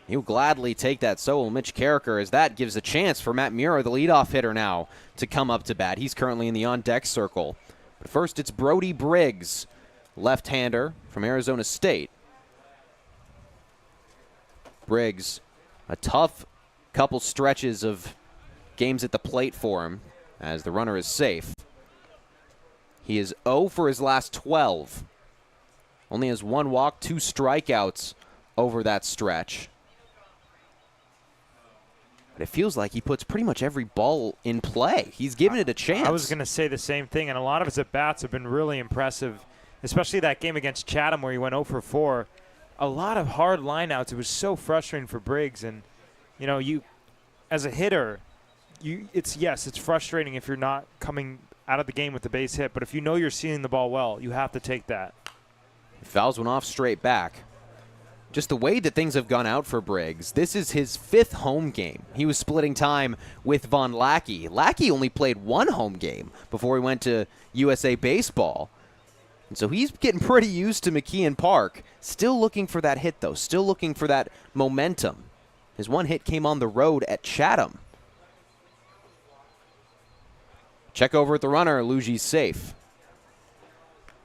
[SPEAKER 2] He'll gladly take that, so will Mitch Carricker, as that gives a chance for Matt Muir, the leadoff hitter now, to come up to bat. He's currently in the on-deck circle. But first, it's Brody Briggs, left-hander from Arizona State. Briggs, a tough couple stretches of games at the plate for him, as the runner is safe. He is 0 for his last 12. Only has 1 walk, 2 strikeouts over that stretch. But it feels like he puts pretty much every ball in play. He's given it a chance.
[SPEAKER 3] I was going to say the same thing, and a lot of his at-bats have been really impressive, especially that game against Chatham where he went 0 for 4. A lot of hard lineouts. It was so frustrating for Briggs. And, you as a hitter, it's frustrating if you're not coming out of the game with the base hit. But if you know you're seeing the ball well, you have to take that.
[SPEAKER 2] He fouls one off straight back. Just the way that things have gone out for Briggs, this is his 5th home game. He was splitting time with Von Lackey. Lackey only played 1 home game before he went to USA Baseball. And so he's getting pretty used to McKeon Park. Still looking for that hit, though. Still looking for that momentum. His 1 hit came on the road at Chatham. Check over at the runner. Lugie's safe.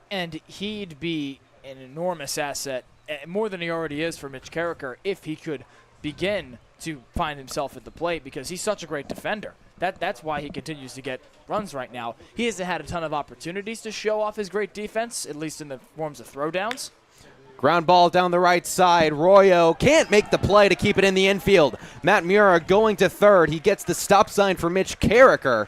[SPEAKER 4] And he'd be an enormous asset, more than he already is for Mitch Carricker, if he could begin to find himself at the plate, because he's such a great defender. That's why he continues to get runs right now. He hasn't had a ton of opportunities to show off his great defense, at least in the forms of throwdowns.
[SPEAKER 2] Ground ball down the right side. Royo can't make the play to keep it in the infield. Matt Mura going to third. He gets the stop sign for Mitch Carricker.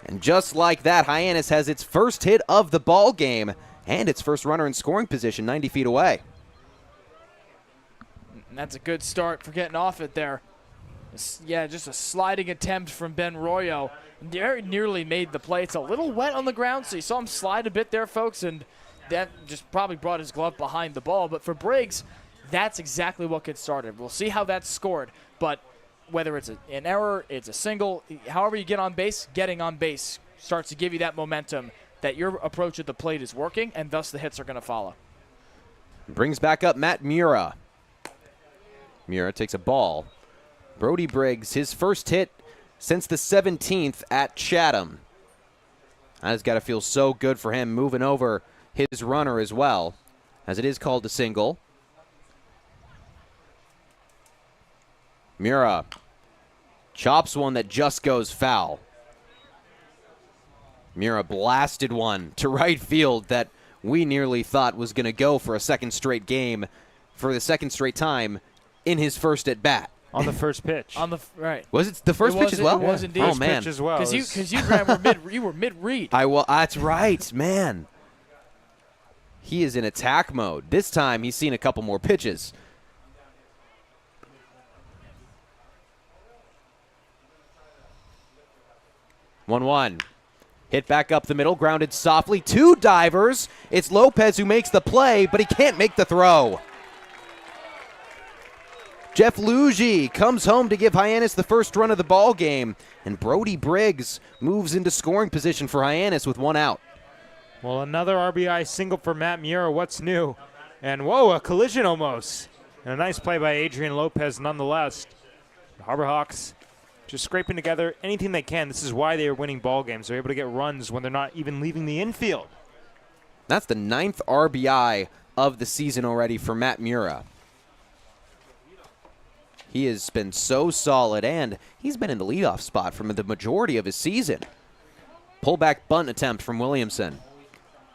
[SPEAKER 2] And just like that, Hyannis has its first hit of the ball game and its first runner in scoring position 90 feet away.
[SPEAKER 4] And that's a good start for getting off it there. Yeah, just a sliding attempt from Ben Royo. Nearly made the play. It's a little wet on the ground, so you saw him slide a bit there, folks, and that just probably brought his glove behind the ball. But for Briggs, that's exactly what gets started. We'll see how that's scored, but whether it's an error, it's a single, however you get on base, getting on base starts to give you that momentum that your approach at the plate is working, and thus the hits are going to follow.
[SPEAKER 2] Brings back up Matt Mura. Mura takes a ball. Brody Briggs, his first hit since the 17th at Chatham. That's got to feel so good for him moving over his runner as well, as it is called a single. Mura chops one that just goes foul. Mura blasted one to right field that we nearly thought was going to go for a second straight game for the second straight time in his first at bat.
[SPEAKER 3] On the first pitch.
[SPEAKER 4] Right.
[SPEAKER 2] Was it the first pitch as well?
[SPEAKER 4] It was indeed.
[SPEAKER 2] Oh, man.
[SPEAKER 3] Pitch as well.
[SPEAKER 4] Because you, Graham, you were mid-read.
[SPEAKER 2] That's right, man. He is in attack mode. This time, he's seen a couple more pitches. One. Hit back up the middle, grounded softly. Two divers. It's Lopez who makes the play, but he can't make the throw. Jeff Luigi comes home to give Hyannis the first run of the ball game, and Brody Briggs moves into scoring position for Hyannis with one out.
[SPEAKER 3] Well, another RBI single for Matt Mura. What's new? And whoa, a collision almost. And a nice play by Adrian Lopez nonetheless. The Harbor Hawks just scraping together anything they can. This is why they are winning ball games. They're able to get runs when they're not even leaving the infield.
[SPEAKER 2] That's the 9th RBI of the season already for Matt Mura. He has been so solid, and he's been in the leadoff spot from the majority of his season. Pullback bunt attempt from Williamson.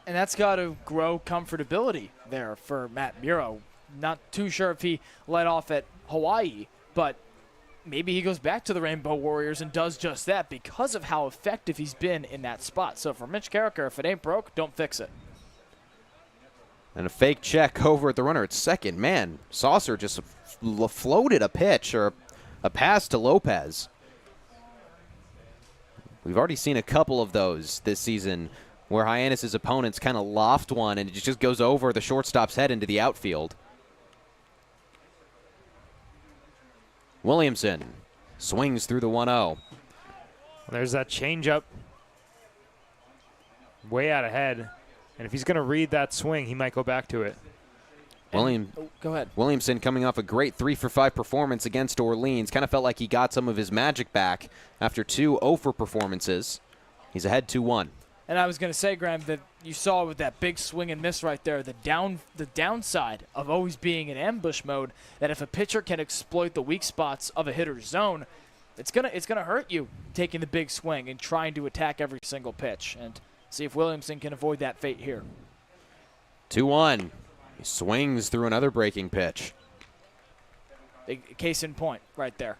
[SPEAKER 4] And that's got to grow comfortability there for Matt Mura. Not too sure if he let off at Hawaii, but maybe he goes back to the Rainbow Warriors and does just that because of how effective he's been in that spot. So for Mitch Carricker, if it ain't broke, don't fix it.
[SPEAKER 2] And a fake check over at the runner at second. Man, Saucer just floated a pitch or a pass to Lopez. We've already seen a couple of those this season where Hyannis' opponents kind of loft one and it just goes over the shortstop's head into the outfield. Williamson swings through the 1-0.
[SPEAKER 3] There's that changeup way out ahead. And if he's going to read that swing, he might go back to it.
[SPEAKER 4] Go ahead.
[SPEAKER 2] Williamson coming off a great 3-for-5 performance against Orleans. Kind of felt like he got some of his magic back after 2 0-for performances. He's ahead 2-1.
[SPEAKER 4] And I was going to say, Graham, that you saw with that big swing and miss right there, the downside of always being in ambush mode, that if a pitcher can exploit the weak spots of a hitter's zone, it's gonna hurt you taking the big swing and trying to attack every single pitch. And see if Williamson can avoid that fate here.
[SPEAKER 2] 2-1. He swings through another breaking pitch.
[SPEAKER 4] Big case in point right there.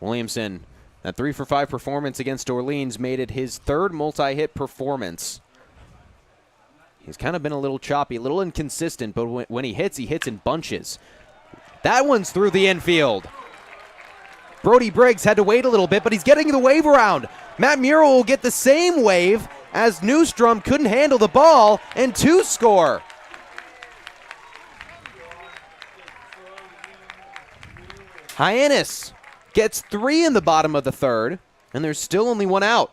[SPEAKER 2] Williamson, that 3-for-5 performance against Orleans made it his 3rd multi-hit performance. He's kind of been a little choppy, a little inconsistent, but when he hits in bunches. That one's through the infield. Brody Briggs had to wait a little bit, but he's getting the wave around. Matt Mura will get the same wave as Newstrom couldn't handle the ball, and 2 score. Hyannis gets 3 in the bottom of the 3rd, and there's still only 1 out.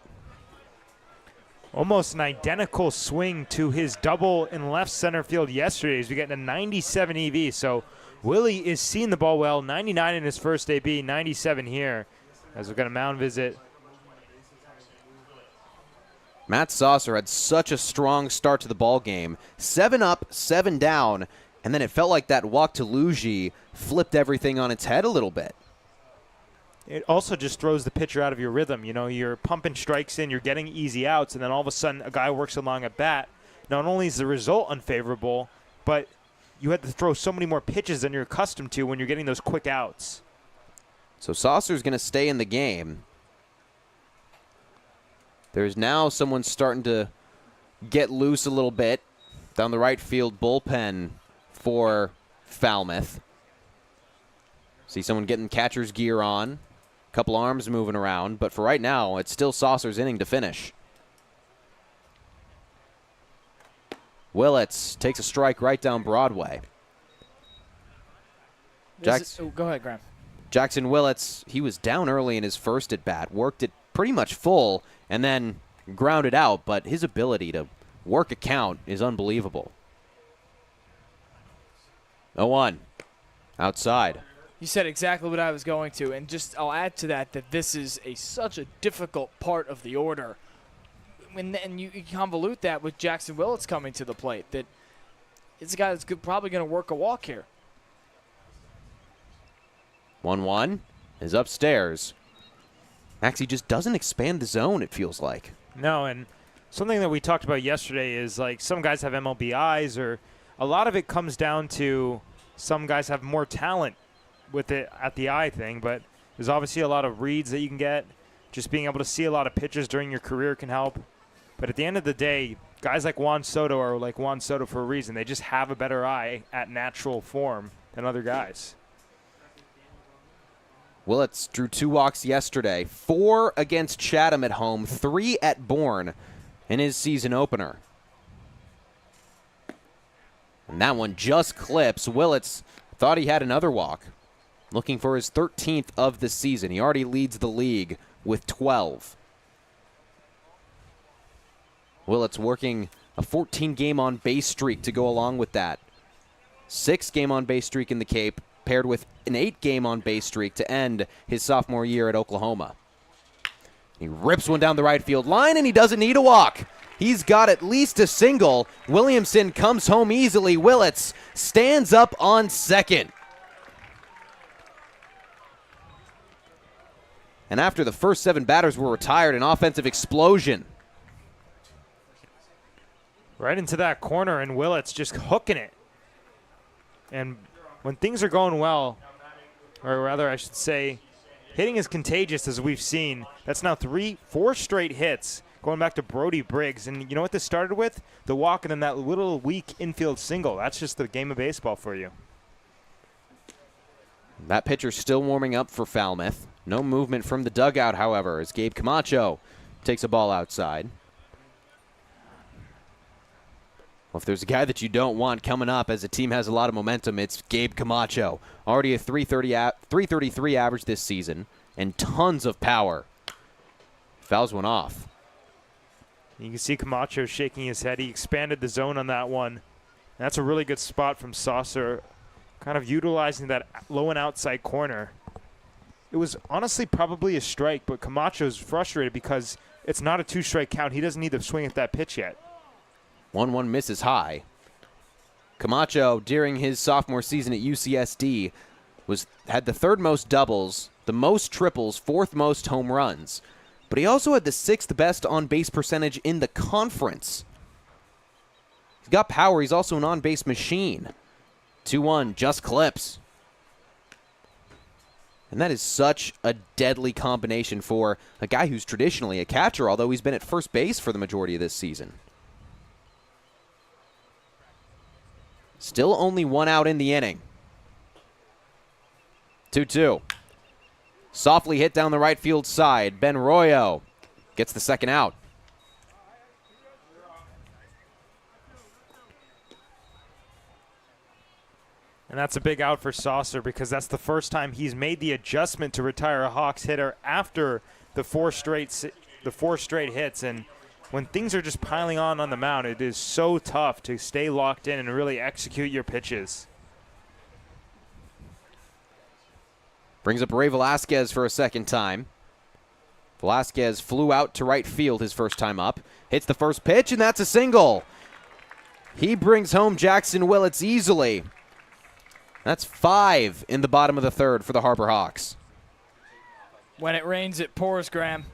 [SPEAKER 3] Almost an identical swing to his double in left center field yesterday as we get a 97 EV. So Willie is seeing the ball well. 99 in his first AB, 97 here as we've got a mound visit.
[SPEAKER 2] Matt Saucer had such a strong start to the ball game. 7 up, 7 down, and then it felt like that walk to Luigi flipped everything on its head a little bit.
[SPEAKER 3] it also just throws the pitcher out of your rhythm. You know, you're pumping strikes in, you're getting easy outs, and then all of a sudden a guy works along at bat. Not only is the result unfavorable, but you had to throw so many more pitches than you're accustomed to when you're getting those quick outs.
[SPEAKER 2] So Saucer's going to stay in the game. There's now someone starting to get loose a little bit down the right field bullpen for Falmouth. See someone getting catcher's gear on. Couple arms moving around. But for right now, it's still Saucer's inning to finish. Willets takes a strike right down Broadway.
[SPEAKER 4] Go ahead, Graham.
[SPEAKER 2] Jackson Willets, he was down early in his first at-bat, worked it pretty much full, and then grounded out, but his ability to work a count is unbelievable. 0-1. Outside.
[SPEAKER 4] You said exactly what I was going to, and just I'll add to that this is such a difficult part of the order. And you convolute that with Jackson Willets coming to the plate, that it's a guy that's probably going to work a walk here.
[SPEAKER 2] 1-1 is upstairs. Maxie just doesn't expand the zone, it feels like.
[SPEAKER 3] No, and something that we talked about yesterday is like some guys have MLB eyes, or a lot of it comes down to some guys have more talent with it at the eye thing, but there's obviously a lot of reads that you can get. Just being able to see a lot of pitches during your career can help. But at the end of the day, guys like Juan Soto are like Juan Soto for a reason. They just have a better eye at natural form than other guys.
[SPEAKER 2] Willets drew 2 walks yesterday, 4 against Chatham at home, 3 at Bourne in his season opener. And that one just clips. Willets thought he had another walk, looking for his 13th of the season. He already leads the league with 12. Willets working a 14-game on-base streak to go along with that. 6-game on-base streak in the Cape, paired with an 8-game on-base streak to end his sophomore year at Oklahoma. He rips one down the right field line, and he doesn't need a walk. He's got at least a single. Williamson comes home easily. Willets stands up on second. And after the first 7 batters were retired, an offensive explosion.
[SPEAKER 3] Right into that corner, and Willets just hooking it. And when things are going well, or rather I should say, hitting is contagious, as we've seen. That's now 4 straight hits, going back to Brody Briggs. And you know what this started with? The walk and then that little weak infield single. That's just the game of baseball for you.
[SPEAKER 2] That pitcher still warming up for Falmouth. No movement from the dugout, however, as Gabe Camacho takes a ball outside. Well, if there's a guy that you don't want coming up as a team has a lot of momentum, it's Gabe Camacho. Already a 333 average this season and tons of power. Fouls one off.
[SPEAKER 3] You can see Camacho shaking his head. He expanded the zone on that one. That's a really good spot from Saucer, kind of utilizing that low and outside corner. It was honestly probably a strike, but Camacho's frustrated because it's not a 2-strike count. He doesn't need to swing at that pitch yet.
[SPEAKER 2] 1-1 misses high. Camacho, during his sophomore season at UCSD, had the 3rd most doubles, the most triples, 4th most home runs. But he also had the 6th best on-base percentage in the conference. He's got power. He's also an on-base machine. 2-1, just clips. And that is such a deadly combination for a guy who's traditionally a catcher, although he's been at first base for the majority of this season. Still only 1 out in the inning. 2-2. Softly hit down the right field side. Ben Royo gets the 2nd out.
[SPEAKER 3] And that's a big out for Saucer because that's the first time he's made the adjustment to retire a Hawks hitter after the 4 straight hits. And when things are just piling on the mound, it is so tough to stay locked in and really execute your pitches.
[SPEAKER 2] Brings up Ray Velasquez for a 2nd time. Velasquez flew out to right field his first time up. Hits the first pitch, and that's a single. He brings home Jackson Willets easily. That's 5 in the bottom of the 3rd for the Harbor Hawks.
[SPEAKER 4] When it rains, it pours, Graham.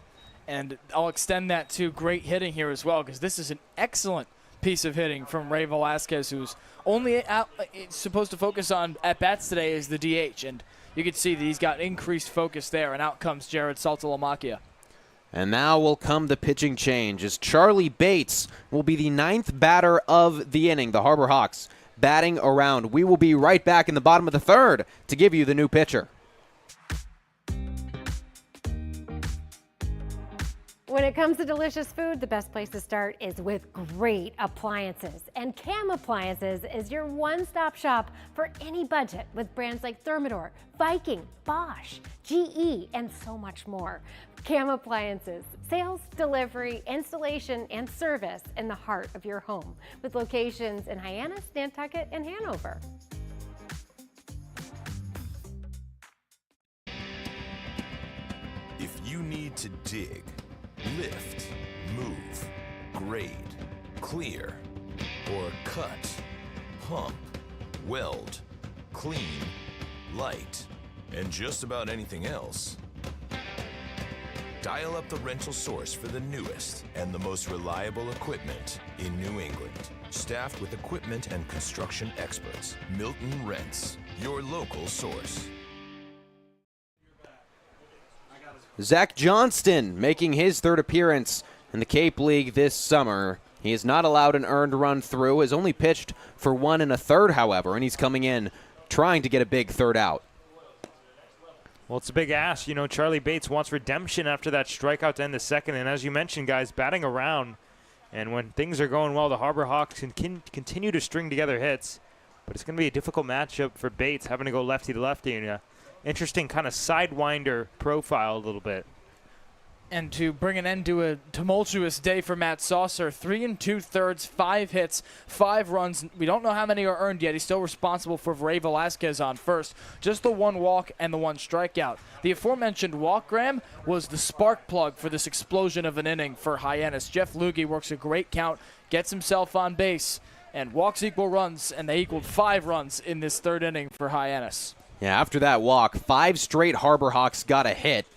[SPEAKER 4] And I'll extend that to great hitting here as well, because this is an excellent piece of hitting from Ray Velasquez, who's only supposed to focus on at-bats today as the DH. And you can see that he's got increased focus there, and out comes Jared Saltalamacchia.
[SPEAKER 2] And now will come the pitching change as Charlie Bates will be the 9th batter of the inning. The Harbor Hawks batting around. We will be right back in the bottom of the 3rd to give you the new pitcher.
[SPEAKER 14] When it comes to delicious food, the best place to start is with great appliances. And Cam Appliances is your one-stop shop for any budget with brands like Thermador, Viking, Bosch, GE, and so much more. Cam Appliances, sales, delivery, installation, and service in the heart of your home with locations in Hyannis, Nantucket, and Hanover.
[SPEAKER 15] If you need to dig, lift, move, grade, clear, or cut, pump, weld, clean, light, and just about anything else, dial up the rental source for the newest and the most reliable equipment in New England. Staffed with equipment and construction experts, Milton Rents, your local source.
[SPEAKER 2] Zach Johnston making his 3rd appearance in the Cape League this summer. He has not allowed an earned run through, has only pitched for 1 1/3, however, and he's coming in trying to get a big 3rd out.
[SPEAKER 3] Well, it's a big ask. You know, Charlie Bates wants redemption after that strikeout to end the 2nd, and as you mentioned, guys, batting around. And when things are going well, the Harbor Hawks can continue to string together hits, but it's going to be a difficult matchup for Bates, having to go lefty to lefty, and interesting kind of sidewinder profile a little bit.
[SPEAKER 4] And to bring an end to a tumultuous day for Matt Saucer, 3 2/3, 5 hits, 5 runs. We don't know how many are earned yet. He's still responsible for Ray Velasquez on first. Just the 1 walk and the 1 strikeout. The aforementioned walk, Graham, was the spark plug for this explosion of an inning for Hyannis. Jeff Lugge works a great count, gets himself on base, and walks equal runs, and they equaled 5 runs in this 3rd inning for Hyannis.
[SPEAKER 2] Yeah, after that walk, 5 straight Harbor Hawks got a hit,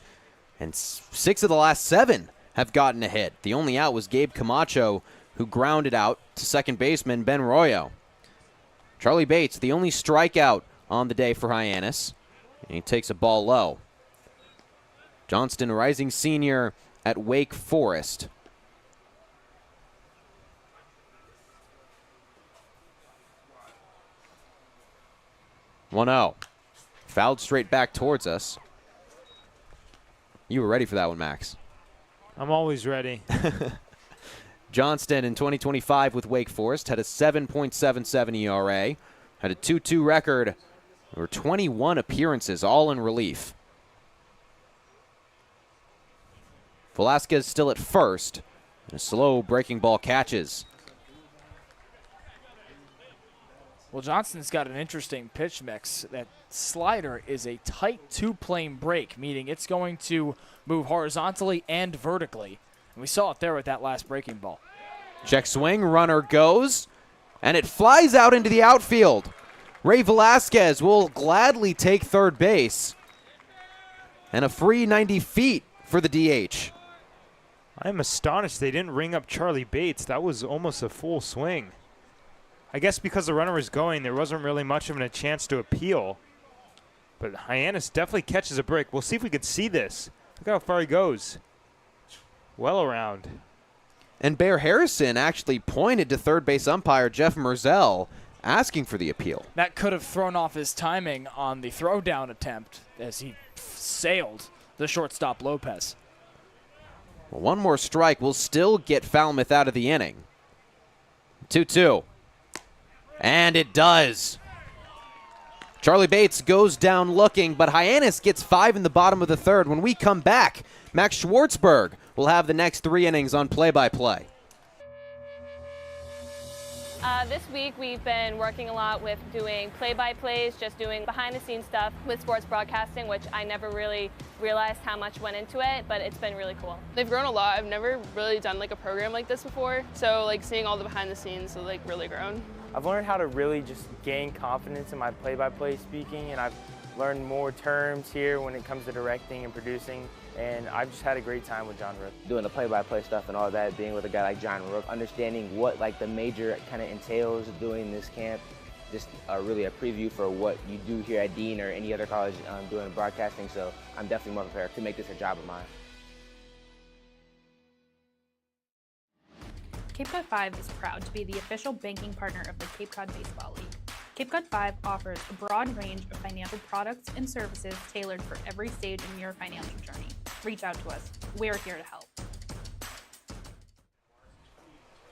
[SPEAKER 2] and 6 of the last 7 have gotten a hit. The only out was Gabe Camacho, who grounded out to second baseman Ben Royo. Charlie Bates, the only strikeout on the day for Hyannis, and he takes a ball low. Johnston, rising senior at Wake Forest. "1-0. Fouled straight back towards us. You were ready for that one, Max.
[SPEAKER 3] I'm always ready.
[SPEAKER 2] Johnston in 2025 with Wake Forest had a 7.77 ERA, had a 2-2 record, or 21 appearances, all in relief. Velasquez still at first, and a slow breaking ball catches.
[SPEAKER 4] Well, Johnston's got an interesting pitch mix. That slider is a tight 2-plane break, meaning it's going to move horizontally and vertically. And we saw it there with that last breaking ball.
[SPEAKER 2] Check swing, runner goes, and it flies out into the outfield. Ray Velasquez will gladly take 3rd base. And a free 90 feet for the DH.
[SPEAKER 3] I'm astonished they didn't ring up Charlie Bates. That was almost a full swing. I guess because the runner was going, there wasn't really much of a chance to appeal. But Hyannis definitely catches a break. We'll see if we can see this. Look how far he goes. Well around.
[SPEAKER 2] And Bear Harrison actually pointed to 3rd base umpire Jeff Merzel, asking for the appeal.
[SPEAKER 4] That could have thrown off his timing on the throwdown attempt as he sailed the shortstop Lopez.
[SPEAKER 2] Well, 1 more strike will still get Falmouth out of the inning. 2-2. And it does. Charlie Bates goes down looking, but Hyannis gets 5 in the bottom of the 3rd. When we come back, Max Schwartzberg will have the next 3 innings on play-by-play.
[SPEAKER 18] This week we've been working a lot with doing play-by-plays, just doing behind-the-scenes stuff with sports broadcasting, which I never really realized how much went into it, but it's been really cool.
[SPEAKER 12] They've grown a lot. I've never really done like a program like this before, so like seeing all the behind-the-scenes has like really grown.
[SPEAKER 19] I've learned how to really just gain confidence in my play-by-play speaking, and I've learned more terms here when it comes to directing and producing, and I've just had a great time with John Rook.
[SPEAKER 8] Doing the play-by-play stuff and all that, being with a guy like John Rook, understanding what the major kind of entails doing this camp, just really a preview for what you do here at Dean or any other college doing broadcasting, so I'm definitely more prepared to make this a job of mine.
[SPEAKER 9] Cape Cod 5 is proud to be the official banking partner of the Cape Cod Baseball League. Cape Cod 5 offers a broad range of financial products and services tailored for every stage in your financial journey. Reach out to us. We're here to help.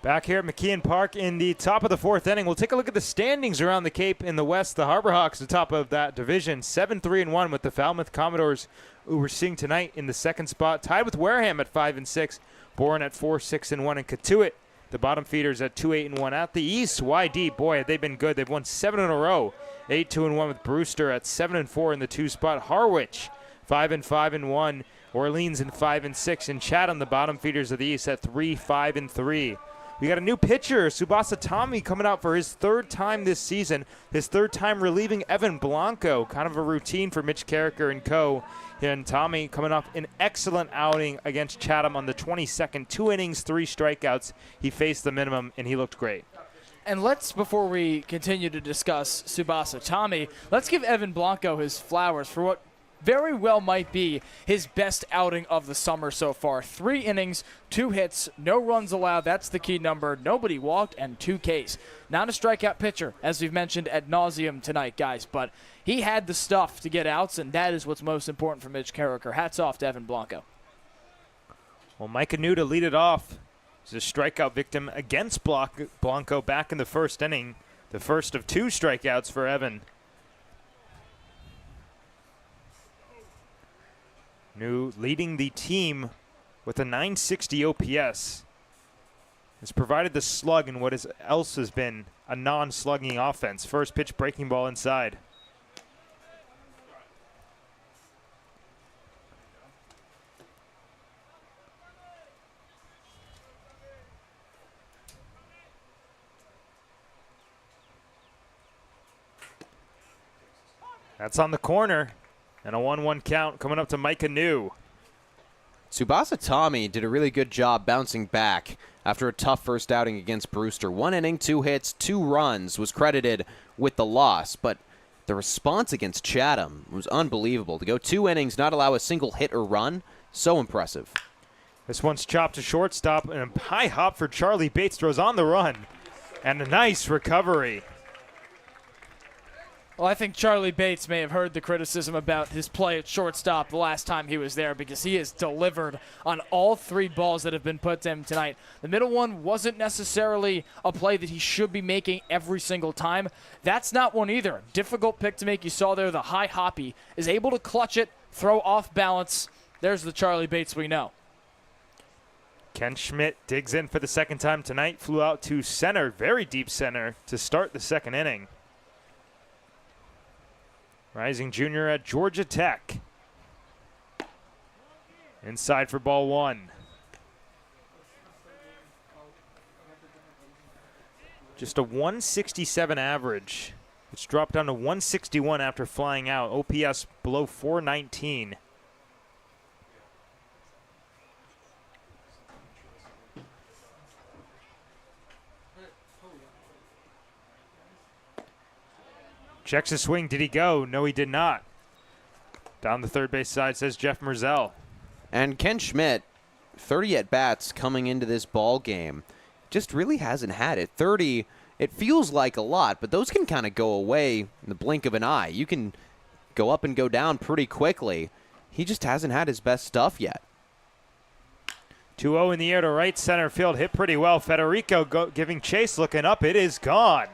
[SPEAKER 3] Back here at McKeon Park in the top of the fourth inning, we'll take a look at the standings around the Cape in the West. The Harbor Hawks, the top of that division, 7-3-1 with the Falmouth Commodores, who we're seeing tonight in the second spot, tied with Wareham at 5-6, Bourne at 4-6-1, and Katuitt, the bottom feeders, at 2-8-1. At the East, YD, boy, they've been good. They've won 7 in a row, 8-2-1 with Brewster at 7-4 in the 2 spot. Harwich, 5-5-1. Orleans in 5-6, and Chatham, the bottom feeders of the East, at 3-5-3. We got a new pitcher, Tsubasa Tommy, coming out for his third time this season, his third time relieving Evan Blanco. Kind of a routine for Mitch Carricker and co. And Tommy coming off an excellent outing against Chatham on the 22nd. 2 innings, 3 strikeouts. He faced the minimum, and he looked great.
[SPEAKER 4] And let's, before we continue to discuss Tsubasa Tommy, let's give Evan Blanco his flowers for what very well might be his best outing of the summer so far. 3 innings, 2 hits, no runs allowed. That's the key number. Nobody walked, and 2 Ks. Not a strikeout pitcher, as we've mentioned ad nauseum tonight, guys, but he had the stuff to get outs, and that is what's most important for Mitch Carricker. Hats off to Evan Blanco.
[SPEAKER 3] Well, Micah New to lead it off. He's a strikeout victim against Blanco back in the first inning. The first of 2 strikeouts for Evan. New leading the team with a 960 OPS. Has provided the slug in what else has been a non-slugging offense. First pitch, breaking ball inside. That's on the corner. And a 1-1 count coming up to Micah New.
[SPEAKER 2] Tsubasa Tommy did a really good job bouncing back after a tough first outing against Brewster. 1 inning, 2 hits, 2 runs, was credited with the loss, but the response against Chatham was unbelievable. To go 2 innings, not allow a single hit or run, so impressive.
[SPEAKER 3] This one's chopped to shortstop, and a high hop for Charlie Bates, throws on the run, and a nice recovery.
[SPEAKER 4] Well, I think Charlie Bates may have heard the criticism about his play at shortstop the last time he was there, because he has delivered on all 3 balls that have been put to him tonight. The middle one wasn't necessarily a play that he should be making every single time. That's not one either. Difficult pick to make. You saw there the high hoppy is able to clutch it, throw off balance. There's the Charlie Bates we know.
[SPEAKER 3] Ken Schmidt digs in for the second time tonight. Flew out to center, very deep center, to start the second inning. Rising junior at Georgia Tech. Inside for ball 1. Just a 167 average. It's dropped down to 161 after flying out. OPS below 419. Checks his swing. Did he go? No, he did not. Down the third base side, says Jeff Merzell.
[SPEAKER 2] And Ken Schmidt, 30 at-bats coming into this ball game, just really hasn't had it. 30, it feels like a lot, but those can kind of go away in the blink of an eye. You can go up and go down pretty quickly. He just hasn't had his best stuff yet.
[SPEAKER 3] 2-0 in the air to right center field. Hit pretty well. Federico giving chase, looking up. It is gone.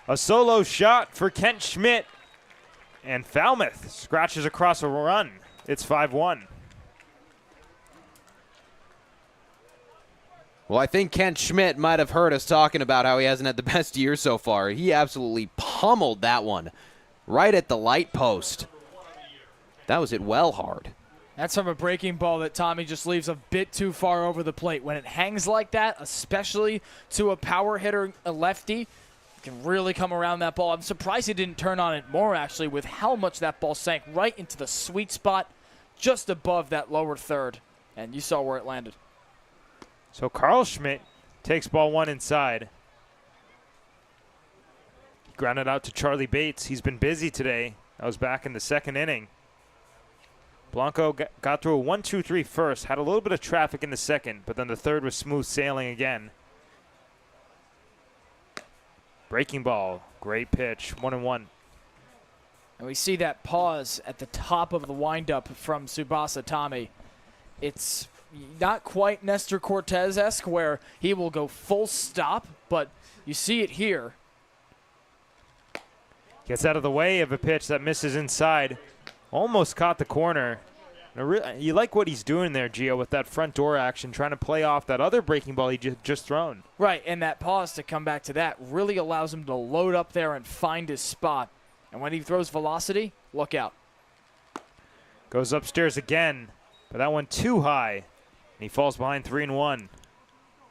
[SPEAKER 3] A solo shot for Kent Schmidt. And Falmouth scratches across a run. It's 5-1.
[SPEAKER 2] Well, I think Kent Schmidt might have heard us talking about how he hasn't had the best year so far. He absolutely pummeled that one right at the light post. That was hit well hard.
[SPEAKER 4] That's from a breaking ball that Tommy just leaves a bit too far over the plate. When it hangs like that, especially to a power hitter, a lefty, Can really come around that ball. I'm surprised he didn't turn on it more, actually, with how much that ball sank right into the sweet spot just above that lower third. And you saw where it landed.
[SPEAKER 3] So Carl Schmidt takes ball 1 inside. He grounded out to Charlie Bates. He's been busy today. That was back in the 2nd inning. Blanco got through a 1-2-3 first, had a little bit of traffic in the 2nd, but then the 3rd was smooth sailing again. Breaking ball, great pitch, 1-1.
[SPEAKER 4] And we see that pause at the top of the windup from Tsubasa Tommy. It's not quite Nestor Cortez-esque where he will go full stop, but you see it here.
[SPEAKER 3] Gets out of the way of a pitch that misses inside. Almost caught the corner. You like what he's doing there, Gio, with that front door action, trying to play off that other breaking ball he just thrown.
[SPEAKER 4] Right, and that pause to come back to that really allows him to load up there and find his spot. And when he throws velocity, look out.
[SPEAKER 3] Goes upstairs again, but that one too high. And he falls behind 3-1.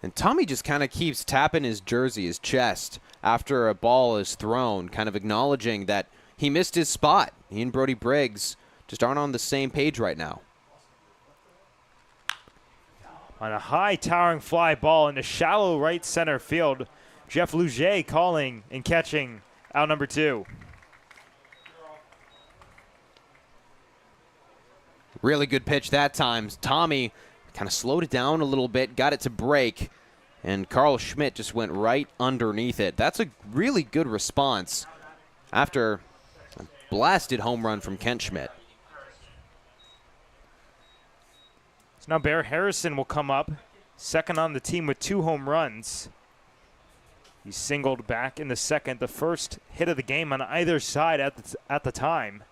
[SPEAKER 2] And Tommy just kind of keeps tapping his jersey, his chest, after a ball is thrown, kind of acknowledging that he missed his spot. He and Brody Briggs just aren't on the same page right now.
[SPEAKER 3] On a high towering fly ball into shallow right center field, Jeff Luget calling and catching out number 2.
[SPEAKER 2] Really good pitch that time. Tommy kind of slowed it down a little bit, got it to break, and Carl Schmidt just went right underneath it. That's a really good response after a blasted home run from Kent Schmidt.
[SPEAKER 3] So now Bear Harrison will come up, second on the team with 2 home runs. He singled back in the 2nd, the first hit of the game on either side at the time.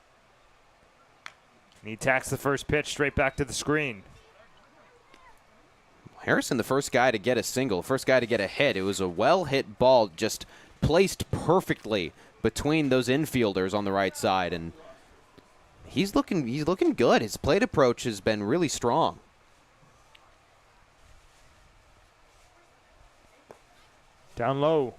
[SPEAKER 3] And he tacks the first pitch straight back to the screen.
[SPEAKER 2] Harrison, the first guy to get a single, first guy to get a hit. It was a well-hit ball, just placed perfectly between those infielders on the right side, and he's looking good. His plate approach has been really strong.
[SPEAKER 3] Down low.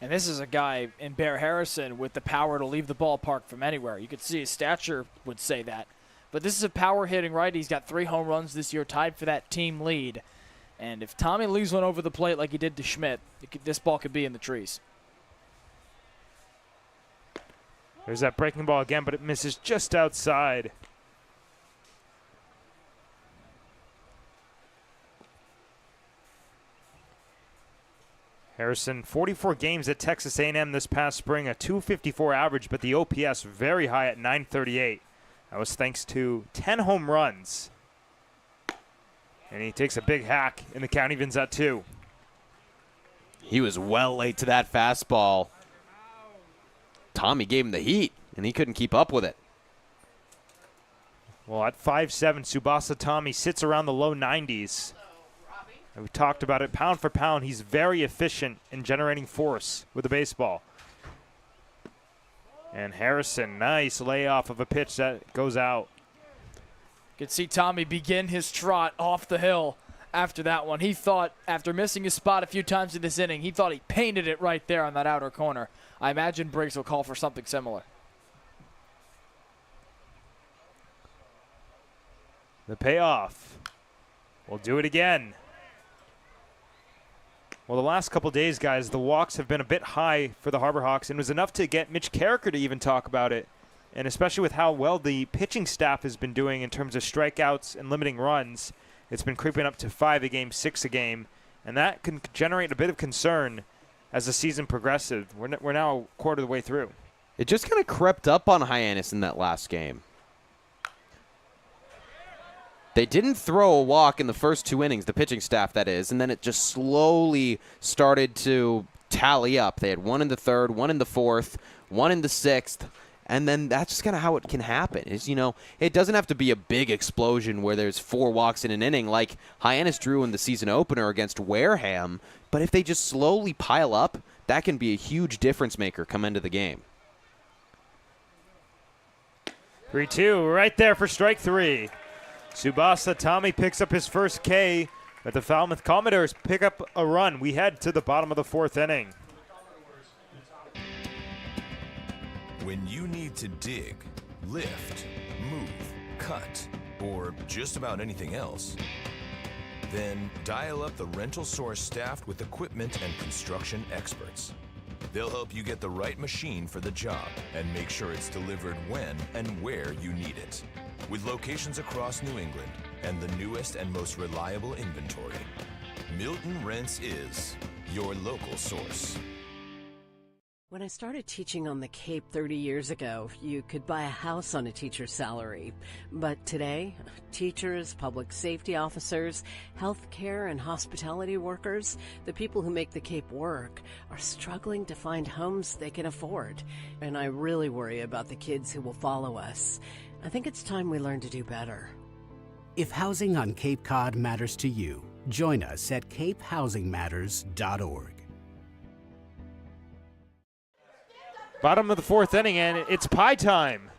[SPEAKER 4] And this is a guy in Bear Harrison with the power to leave the ballpark from anywhere. You could see his stature would say that. But this is a power-hitting righty. He's got 3 home runs this year, tied for that team lead. And if Tommy leaves one over the plate like he did to Schmidt, this ball could be in the trees.
[SPEAKER 3] There's that breaking ball again, but it misses just outside. Harrison, 44 games at Texas A&M this past spring, a .254 average, but the OPS very high at .938. That was thanks to 10 home runs. And he takes a big hack, and the count evens at 2.
[SPEAKER 2] He was well late to that fastball. Tommy gave him the heat, and he couldn't keep up with it.
[SPEAKER 3] Well, at 5'7", Tsubasa Tommy sits around the low 90s. And we talked about it. Pound for pound, he's very efficient in generating force with the baseball. And Harrison, nice layoff of a pitch that goes out.
[SPEAKER 4] You can see Tommy begin his trot off the hill after that one. He thought, after missing his spot a few times in this inning, he thought he painted it right there on that outer corner. I imagine Briggs will call for something similar.
[SPEAKER 3] The payoff. We'll do it again. Well, the last couple days, guys, the walks have been a bit high for the Harbor Hawks, and it was enough to get Mitch Carricker to even talk about it. And especially with how well the pitching staff has been doing in terms of strikeouts and limiting runs, it's been creeping up to 5 a game, 6 a game, and that can generate a bit of concern as the season progresses. We're now a quarter of the way through.
[SPEAKER 2] It just kind of crept up on Hyannis in that last game. They didn't throw a walk in the first 2 innings, the pitching staff that is, and then it just slowly started to tally up. They had 1 in the 3rd, 1 in the 4th, 1 in the 6th, and then that's just kind of how it can happen. Is, you know, it doesn't have to be a big explosion where there's 4 walks in an inning like Hyannis drew in the season opener against Wareham, but if they just slowly pile up, that can be a huge difference maker come into the game.
[SPEAKER 3] 3-2 right there for strike 3. Tsubasa Tommy picks up his first K, but the Falmouth Commodores pick up a run. We head to the bottom of the 4th inning.
[SPEAKER 15] When you need to dig, lift, move, cut, or just about anything else, then dial up the rental source staffed with equipment and construction experts. They'll help you get the right machine for the job and make sure it's delivered when and where you need it. With locations across New England and the newest and most reliable inventory, Milton Rents is your local source.
[SPEAKER 13] When I started teaching on the Cape 30 years ago, you could buy a house on a teacher's salary. But today, teachers, public safety officers, healthcare and hospitality workers, the people who make the Cape work, are struggling to find homes they can afford. And I really worry about the kids who will follow us. I think it's time we learn to do better.
[SPEAKER 21] If housing on Cape Cod matters to you, join us at capehousingmatters.org.
[SPEAKER 3] Bottom of the fourth inning, and it's pie time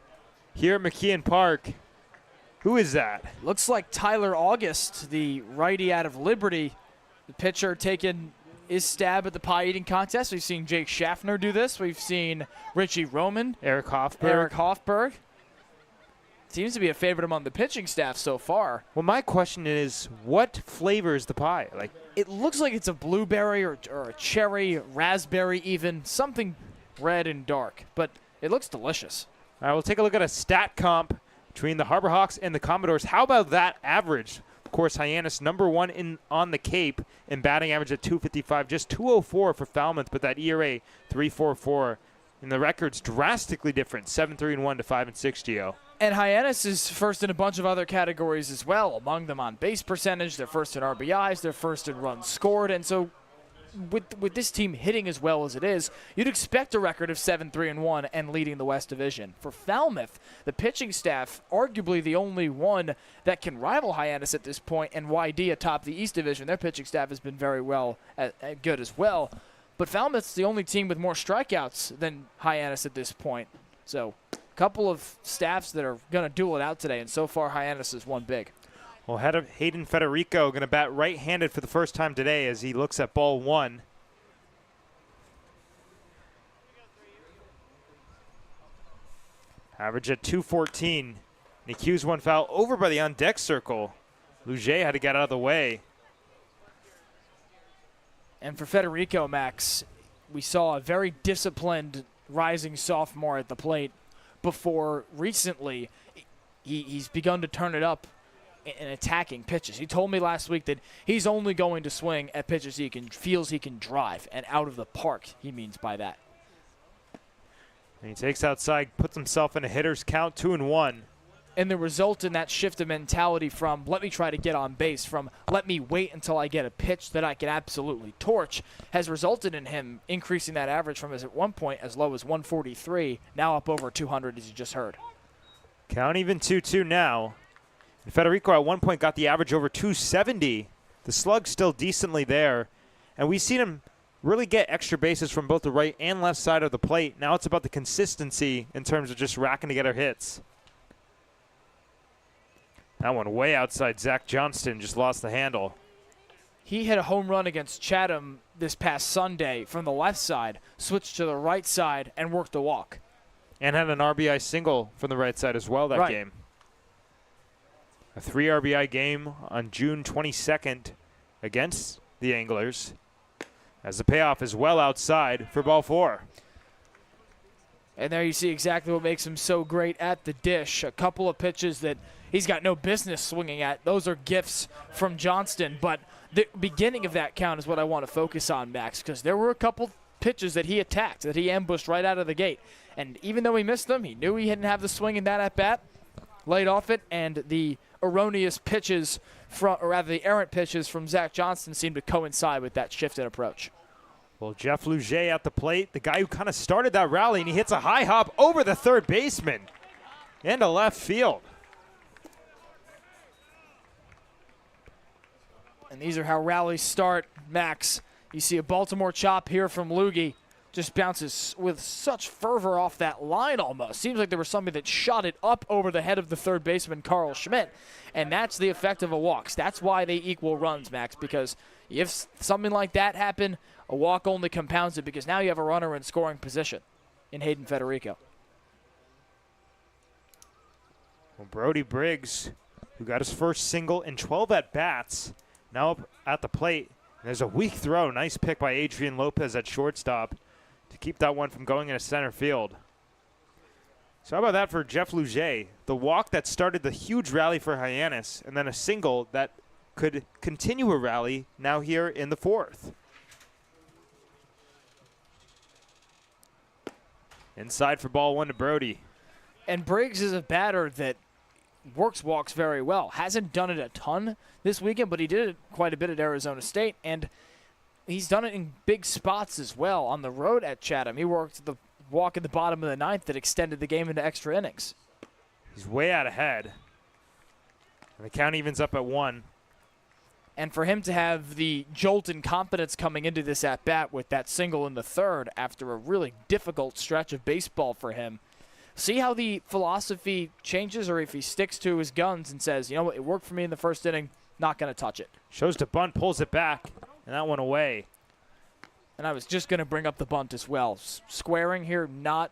[SPEAKER 3] here at McKeon Park. Who is that?
[SPEAKER 4] Looks like Tyler August, the righty out of Liberty. The pitcher taking his stab at the pie eating contest. We've seen Jake Schaffner do this. We've seen Richie Roman.
[SPEAKER 3] Eric Hoffberg.
[SPEAKER 4] Seems to be a favorite among the pitching staff so far.
[SPEAKER 3] Well, my question is, what flavor is the pie? Like,
[SPEAKER 4] it looks like it's a blueberry or a cherry, raspberry even, something red and dark, but it looks delicious.
[SPEAKER 3] All right, we'll take a look at a stat comp between the Harbor Hawks and the Commodores. How about that average? Of course, Hyannis number one on the Cape in batting average at .255, just .204 for Falmouth, but that ERA .344. And the record's drastically different, 7-3-1 to 5-6, Gio.
[SPEAKER 4] And Hyannis is first in a bunch of other categories as well, among them on base percentage. They're first in RBIs, they're first in runs scored, and so with this team hitting as well as it is, you'd expect a record of 7-3-1 and leading the West Division. For Falmouth, the pitching staff, arguably the only one that can rival Hyannis at this point, and YD atop the East Division, their pitching staff has been very good as well. But Falmouth's the only team with more strikeouts than Hyannis at this point. So a couple of staffs that are going to duel it out today, and so far Hyannis has won big.
[SPEAKER 3] Well, Hayden Federico going to bat right-handed for the first time today as he looks at ball one. Average at .214. And he cues one foul over by the on-deck circle. Luget had to get out of the way.
[SPEAKER 4] And for Federico, Max, we saw a very disciplined rising sophomore at the plate before recently he's begun to turn it up in attacking pitches. He told me last week that he's only going to swing at pitches he feels he can drive, and out of the park, he means by that.
[SPEAKER 3] And he takes outside, puts himself in a hitter's count, 2-1.
[SPEAKER 4] And the result in that shift of mentality from let me try to get on base, from let me wait until I get a pitch that I can absolutely torch, has resulted in him increasing that average from at one point as low as 143, now up over 200 as you just heard.
[SPEAKER 3] Count even 2-2 now. And Federico at one point got the average over 270. The slug's still decently there. And we've seen him really get extra bases from both the right and left side of the plate. Now it's about the consistency in terms of just racking together hits. That one way outside. Zach Johnston just lost the handle.
[SPEAKER 4] He hit a home run against Chatham this past Sunday from the left side, switched to the right side, and worked the walk.
[SPEAKER 3] And had an RBI single from the right side as well that game. A 3 RBI game on June 22nd against the Anglers, as the payoff is well outside for ball 4.
[SPEAKER 4] And there you see exactly what makes him so great at the dish. A couple of pitches that he's got no business swinging at. Those are gifts from Johnston. But the beginning of that count is what I want to focus on, Max, because there were a couple pitches that he attacked, that he ambushed right out of the gate. And even though he missed them, he knew he didn't have the swing in that at-bat, laid off it, and the erroneous pitches, the errant pitches from Zach Johnston seemed to coincide with that shift in approach.
[SPEAKER 3] Well, Jeff Luget at the plate, the guy who kind of started that rally, and he hits a high hop over the third baseman into left field.
[SPEAKER 4] And these are how rallies start, Max. You see a Baltimore chop here from Loogie. Just bounces with such fervor off that line almost. Seems like there was somebody that shot it up over the head of the third baseman, Carl Schmidt. And that's the effect of a walk. That's why they equal runs, Max, because if something like that happened, a walk only compounds it because now you have a runner in scoring position in Hayden Federico.
[SPEAKER 3] Well, Brody Briggs, who got his first single in 12 at-bats, now up at the plate. There's a weak throw. Nice pick by Adrian Lopez at shortstop to keep that one from going into center field. So how about that for Jeff Luget? The walk that started the huge rally for Hyannis, and then a single that could continue a rally now here in the fourth. Inside for ball one to Brody.
[SPEAKER 4] And Briggs is a batter that works walks very well. Hasn't done it a ton this weekend, but he did it quite a bit at Arizona State, and he's done it in big spots as well. On the road at Chatham, he worked the walk in the bottom of the ninth that extended the game into extra innings.
[SPEAKER 3] He's way out ahead. And the count evens up at 1.
[SPEAKER 4] And for him to have the jolt and confidence coming into this at-bat with that single in the third after a really difficult stretch of baseball for him, see how the philosophy changes, or if he sticks to his guns and says, you know what, it worked for me in the first inning, not going to touch it.
[SPEAKER 3] Shows to bunt, pulls it back, and that one away.
[SPEAKER 4] And I was just going to bring up the bunt as well. Squaring here, not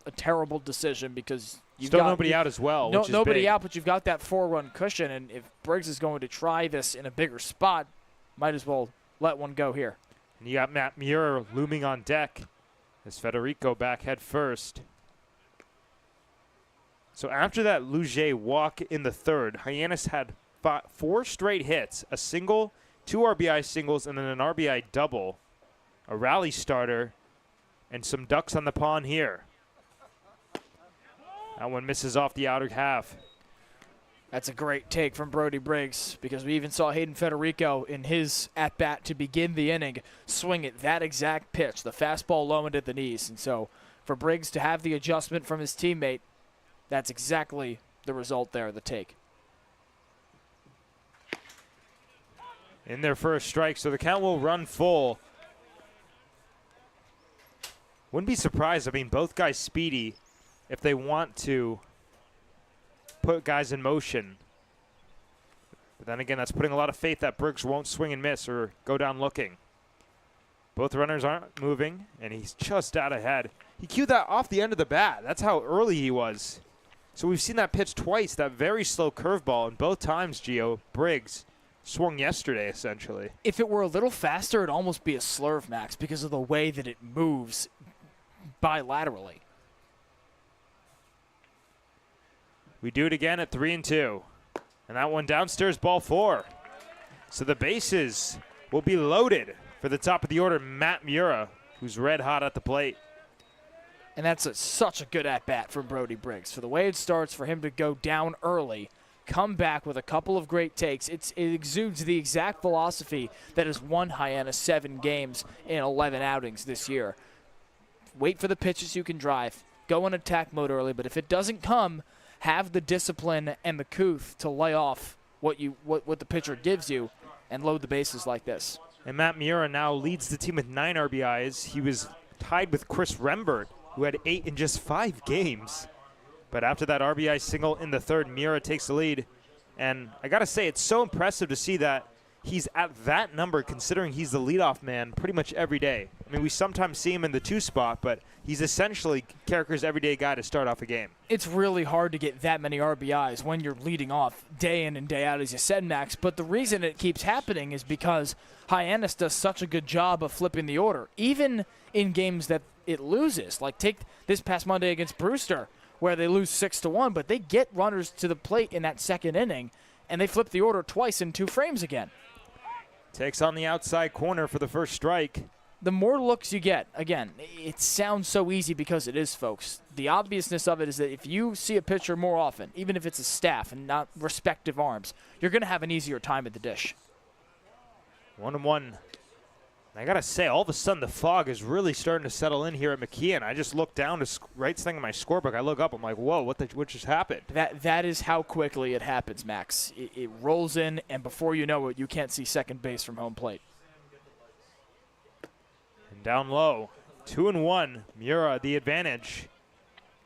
[SPEAKER 4] a terrible decision because you've
[SPEAKER 3] Still
[SPEAKER 4] got
[SPEAKER 3] nobody out as well, which is
[SPEAKER 4] nobody
[SPEAKER 3] big.
[SPEAKER 4] out, but you've got that 4-run cushion, and if Briggs is going to try this in a bigger spot, might as well let one go here.
[SPEAKER 3] And you got Matt Muir looming on deck as Federico back head first. So after that Luget walk in the third, Hyannis had 4 straight hits, a single, 2 RBI singles, and then an RBI double, a rally starter, and some ducks on the pond here. That one misses off the outer half.
[SPEAKER 4] That's a great take from Brody Briggs because we even saw Hayden Federico in his at-bat to begin the inning swing at that exact pitch, the fastball low into the knees. And so for Briggs to have the adjustment from his teammate, that's exactly the result there, the take.
[SPEAKER 3] In their first strike, so the count will run full. Wouldn't be surprised. I mean, both guys speedy if they want to put guys in motion. But then again, that's putting a lot of faith that Briggs won't swing and miss or go down looking. Both runners aren't moving, and he's just out ahead. He cued that off the end of the bat. That's how early he was. So we've seen that pitch twice, that very slow curveball, and both times, Gio, Briggs swung yesterday, essentially.
[SPEAKER 4] If it were a little faster, it'd almost be a slurve, Max, because of the way that it moves bilaterally.
[SPEAKER 3] We do it again at 3-2. And that one downstairs, ball 4. So the bases will be loaded for the top of the order, Matt Mura, who's red hot at the plate.
[SPEAKER 4] And that's such a good at-bat from Brody Briggs. For the way it starts, for him to go down early, come back with a couple of great takes, it exudes the exact philosophy that has won Hyannis 7 games in 11 outings this year. Wait for the pitches you can drive. Go in attack mode early, but if it doesn't come, have the discipline and the couth to lay off what the pitcher gives you and load the bases like this.
[SPEAKER 3] And Matt Miura now leads the team with 9 RBIs. He was tied with Chris Rembert, who had 8 in just 5 games. But after that RBI single in the third, Miura takes the lead. And I got to say, it's so impressive to see that he's at that number, considering he's the leadoff man pretty much every day. I mean, we sometimes see him in the 2 spot, but he's essentially Carricker's everyday guy to start off a game.
[SPEAKER 4] It's really hard to get that many RBIs when you're leading off day in and day out, as you said, Max. But the reason it keeps happening is because Hyannis does such a good job of flipping the order, even in games that it loses. Like take this past Monday against Brewster, where they lose 6-1, but they get runners to the plate in that second inning, and they flip the order twice in 2 frames again.
[SPEAKER 3] Takes on the outside corner for the first strike.
[SPEAKER 4] The more looks you get, again, it sounds so easy because it is, folks. The obviousness of it is that if you see a pitcher more often, even if it's a staff and not respective arms, you're going to have an easier time at the dish.
[SPEAKER 3] 1-1. I got to say, all of a sudden the fog is really starting to settle in here at McKeon. I just look down to right thing in my scorebook. I look up, I'm like, whoa, what just happened?
[SPEAKER 4] That is how quickly it happens, Max. It rolls in, and before you know it, you can't see second base from home plate.
[SPEAKER 3] And down low, 2-1, Mura the advantage.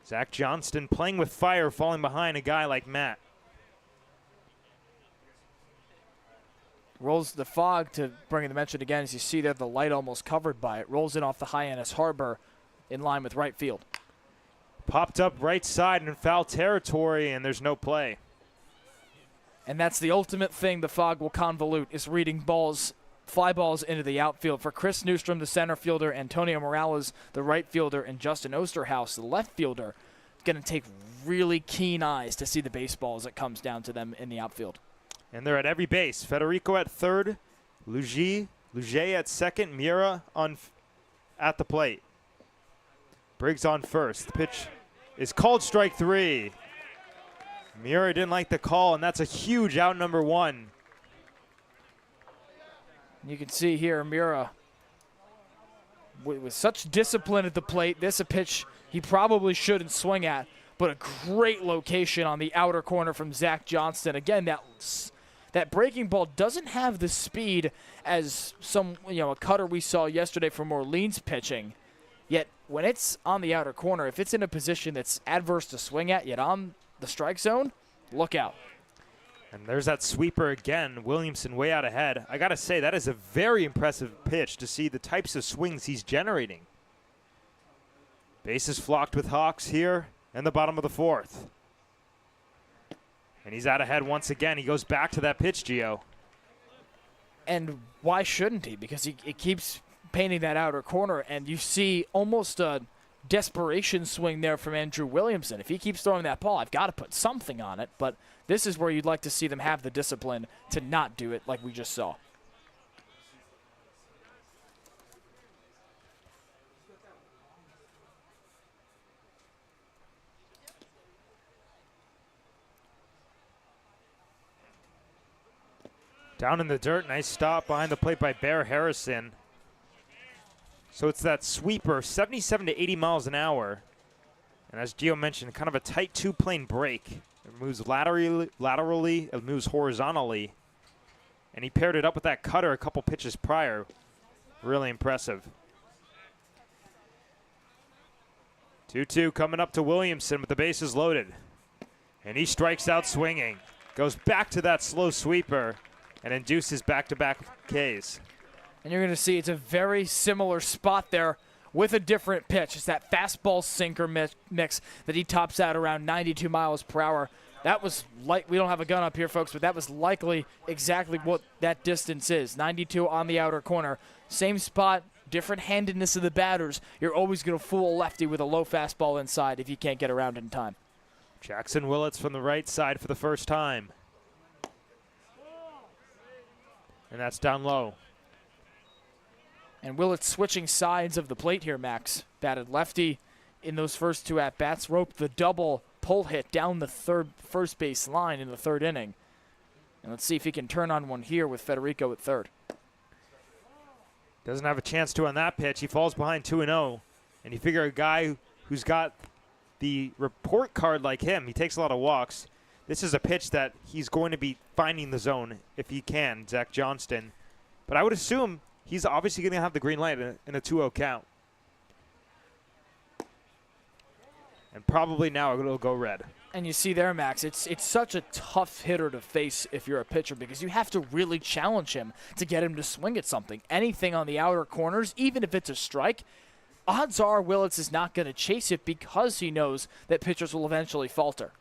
[SPEAKER 3] Zach Johnston playing with fire, falling behind a guy like Matt.
[SPEAKER 4] Rolls the fog, to bring the mention again, as you see there, the light almost covered by it. Rolls in off the Hyannis Harbor in line with right field.
[SPEAKER 3] Popped up right side in foul territory, and there's no play.
[SPEAKER 4] And that's the ultimate thing the fog will convolute, is reading balls, fly balls into the outfield. For Chris Newstrom, the center fielder, Antonio Morales, the right fielder, and Justin Osterhaus, the left fielder, going to take really keen eyes to see the baseball as it comes down to them in the outfield.
[SPEAKER 3] And they're at every base. Federico at third, Lugie at second, Mira at the plate. Briggs on first. The pitch is called strike 3. Mira didn't like the call, and that's a huge out, number 1.
[SPEAKER 4] You can see here Mira with such discipline at the plate. This a pitch he probably shouldn't swing at, but a great location on the outer corner from Zach Johnston. Again, that breaking ball doesn't have the speed as a cutter we saw yesterday from Orleans pitching. Yet when it's on the outer corner, if it's in a position that's adverse to swing at, yet on the strike zone, look out.
[SPEAKER 3] And there's that sweeper again. Williamson way out ahead. I got to say, that is a very impressive pitch to see the types of swings he's generating. Bases flocked with Hawks here in the bottom of the 4th. And he's out ahead once again. He goes back to that pitch, Gio.
[SPEAKER 4] And why shouldn't he? Because it keeps painting that outer corner, and you see almost a desperation swing there from Andrew Williamson. If he keeps throwing that ball, I've got to put something on it, but this is where you'd like to see them have the discipline to not do it like we just saw.
[SPEAKER 3] Down in the dirt, nice stop behind the plate by Bear Harrison. So it's that sweeper, 77 to 80 miles an hour. And as Gio mentioned, kind of a tight two-plane break. It moves laterally, it moves horizontally. And he paired it up with that cutter a couple pitches prior. Really impressive. 2-2 coming up to Williamson with the bases loaded. And he strikes out swinging. Goes back to that slow sweeper and induces back-to-back Ks.
[SPEAKER 4] And you're going to see it's a very similar spot there with a different pitch. It's that fastball sinker mix that he tops out around 92 miles per hour. That was we don't have a gun up here, folks, but that was likely exactly what that distance is. 92 on the outer corner. Same spot, different handedness of the batters. You're always going to fool a lefty with a low fastball inside if you can't get around in time.
[SPEAKER 3] Jackson Willits from the right side for the first time. And that's down low.
[SPEAKER 4] And Willits switching sides of the plate here, Max. Batted lefty in those first 2 at-bats. Roped the double pull hit down the first base line in the 3rd inning. And let's see if he can turn on one here with Federico at 3rd.
[SPEAKER 3] Doesn't have a chance to on that pitch. He falls behind 2-0. And you figure a guy who's got the report card like him, he takes a lot of walks. This is a pitch that he's going to be finding the zone if he can, Zach Johnston. But I would assume he's obviously going to have the green light in a 2-0 count. And probably now it'll go red.
[SPEAKER 4] And you see there, Max, it's such a tough hitter to face if you're a pitcher because you have to really challenge him to get him to swing at something. Anything on the outer corners, even if it's a strike, odds are Willits is not going to chase it because he knows that pitchers will eventually falter.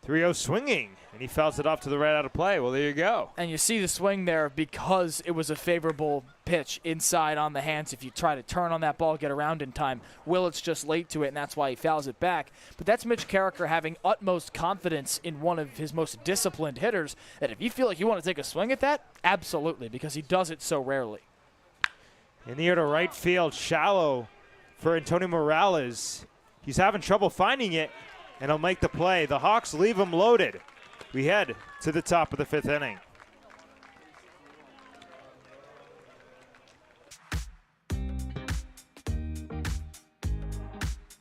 [SPEAKER 3] 3-0 swinging, and he fouls it off to the right out of play. Well, there you go.
[SPEAKER 4] And you see the swing there because it was a favorable pitch inside on the hands. If you try to turn on that ball, get around in time, Willits just late to it, and that's why he fouls it back. But that's Mitch Carricker having utmost confidence in one of his most disciplined hitters, that if you feel like you want to take a swing at that, absolutely, because he does it so rarely.
[SPEAKER 3] In the air to right field, shallow for Antonio Morales. He's having trouble finding it. And he'll make the play. The Hawks leave him loaded. We head to the top of the 5th inning.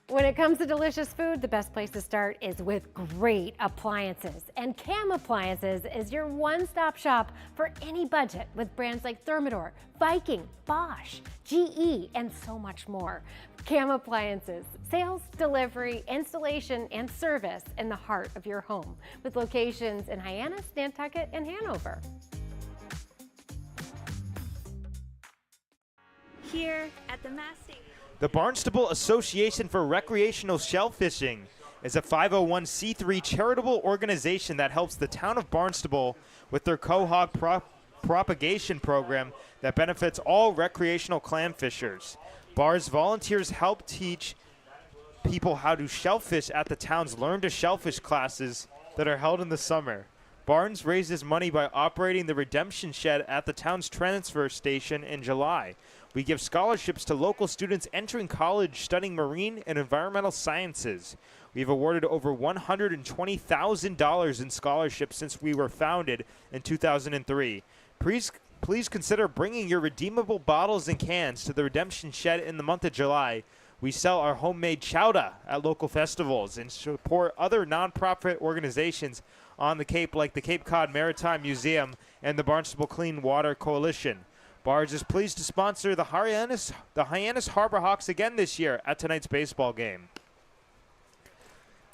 [SPEAKER 14] When it comes to delicious food, the best place to start is with great appliances. And Cam Appliances is your one-stop shop for any budget with brands like Thermador, Viking, Bosch, GE, and so much more. Cam Appliances, sales, delivery, installation, and service in the heart of your home with locations in Hyannis, Nantucket, and Hanover.
[SPEAKER 1] Here at the Mass Stadium.
[SPEAKER 3] The Barnstable Association for Recreational Shellfishing is a 501c3 charitable organization that helps the town of Barnstable with their quahog propagation program that benefits all recreational clam fishers. BAR's volunteers help teach people how to shellfish at the town's Learn to Shellfish classes that are held in the summer. Barnes raises money by operating the redemption shed at the town's transfer station in July. We give scholarships to local students entering college studying marine and environmental sciences. We've awarded over $120,000 in scholarships since we were founded in 2003. Please consider bringing your redeemable bottles and cans to the redemption shed in the month of July. We sell our homemade chowder at local festivals and support other nonprofit organizations on the Cape like the Cape Cod Maritime Museum and the Barnstable Clean Water Coalition. Barnes is pleased to sponsor the Hyannis Harbor Hawks again this year at tonight's baseball game.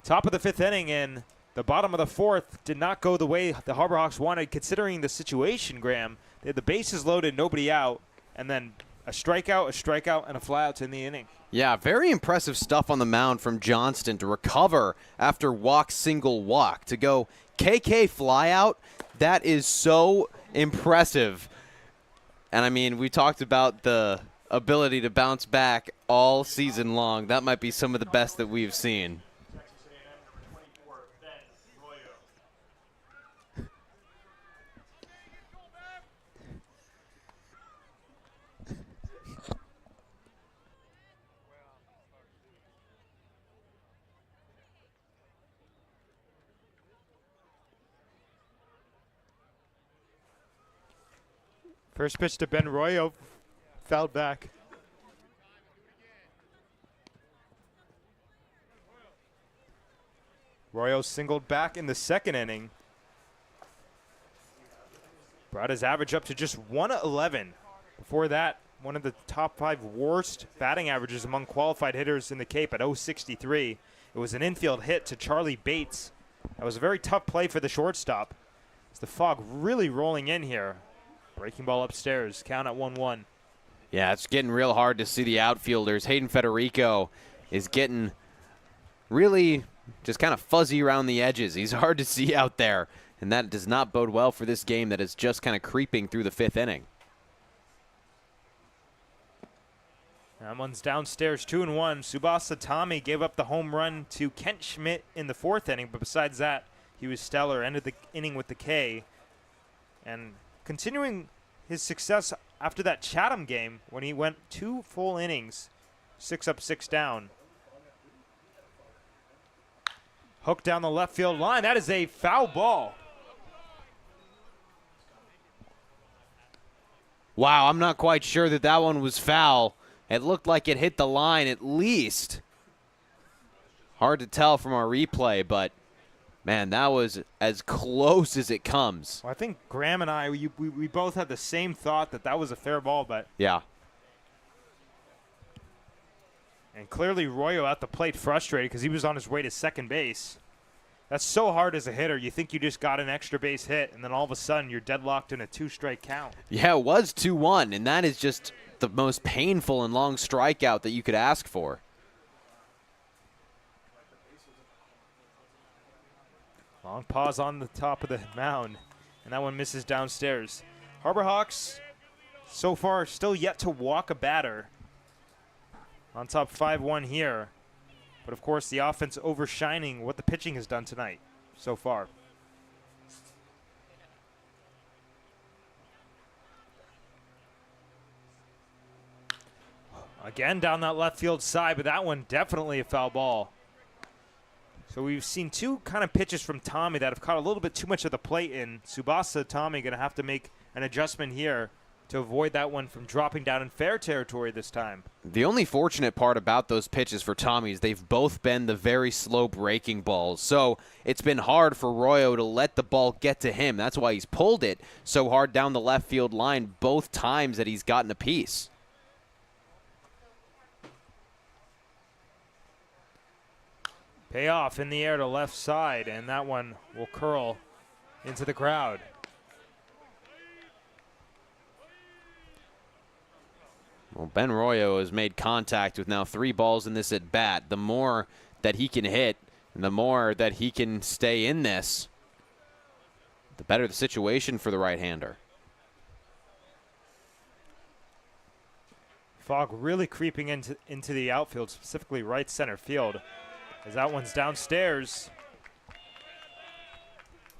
[SPEAKER 3] Top of the 5th inning and the bottom of the 4th did not go the way the Harbor Hawks wanted considering the situation, Graham. They had the bases loaded, nobody out, and then a strikeout, and a flyout to end the inning.
[SPEAKER 2] Yeah, very impressive stuff on the mound from Johnston to recover after single walk. To go KK flyout, that is so impressive. And, I mean, we talked about the ability to bounce back all season long. That might be some of the best that we've seen.
[SPEAKER 3] First pitch to Ben Royo, fouled back. Royo singled back in the 2nd inning. Brought his average up to just 111. Before that, one of the top 5 worst batting averages among qualified hitters in the Cape at .063. It was an infield hit to Charlie Bates. That was a very tough play for the shortstop. It's the fog really rolling in here. Breaking ball upstairs, count at 1-1.
[SPEAKER 2] Yeah, it's getting real hard to see the outfielders. Hayden Federico is getting really just kind of fuzzy around the edges. He's hard to see out there, and that does not bode well for this game that is just kind of creeping through the 5th inning.
[SPEAKER 3] That one's downstairs, 2-1. Tsubasa Tommy gave up the home run to Kent Schmidt in the 4th inning, but besides that, he was stellar. Ended the inning with the K. And continuing his success after that Chatham game when he went 2 full innings, 6 up, 6 down. Hook down the left field line. That is a foul ball.
[SPEAKER 2] Wow, I'm not quite sure that that one was foul. It looked like it hit the line at least. Hard to tell from our replay, but man, that was as close as it comes.
[SPEAKER 3] Well, I think Graham and I, we both had the same thought that was a fair ball, but.
[SPEAKER 2] Yeah.
[SPEAKER 3] And clearly Royo at the plate frustrated because he was on his way to second base. That's so hard as a hitter. You think you just got an extra base hit, and then all of a sudden you're deadlocked in a 2-strike count.
[SPEAKER 2] Yeah, it was 2-1, and that is just the most painful and long strikeout that you could ask for.
[SPEAKER 3] Long pause on the top of the mound, and that one misses downstairs. Harbor Hawks, so far, still yet to walk a batter. On top 5-1 here. But, of course, the offense overshining what the pitching has done tonight so far. Again, down that left field side, but that one definitely a foul ball. So we've seen 2 kind of pitches from Tommy that have caught a little bit too much of the plate in. Tsubasa Tommy going to have to make an adjustment here to avoid that one from dropping down in fair territory this time.
[SPEAKER 2] The only fortunate part about those pitches for Tommy is they've both been the very slow breaking balls. So it's been hard for Royo to let the ball get to him. That's why he's pulled it so hard down the left field line both times that he's gotten a piece.
[SPEAKER 3] Payoff in the air to left side, and that one will curl into the crowd.
[SPEAKER 2] Well, Ben Royo has made contact with now 3 balls in this at bat. The more that he can hit and the more that he can stay in this, the better the situation for the right-hander.
[SPEAKER 3] Fog really creeping into the outfield, specifically right center field, as that one's downstairs.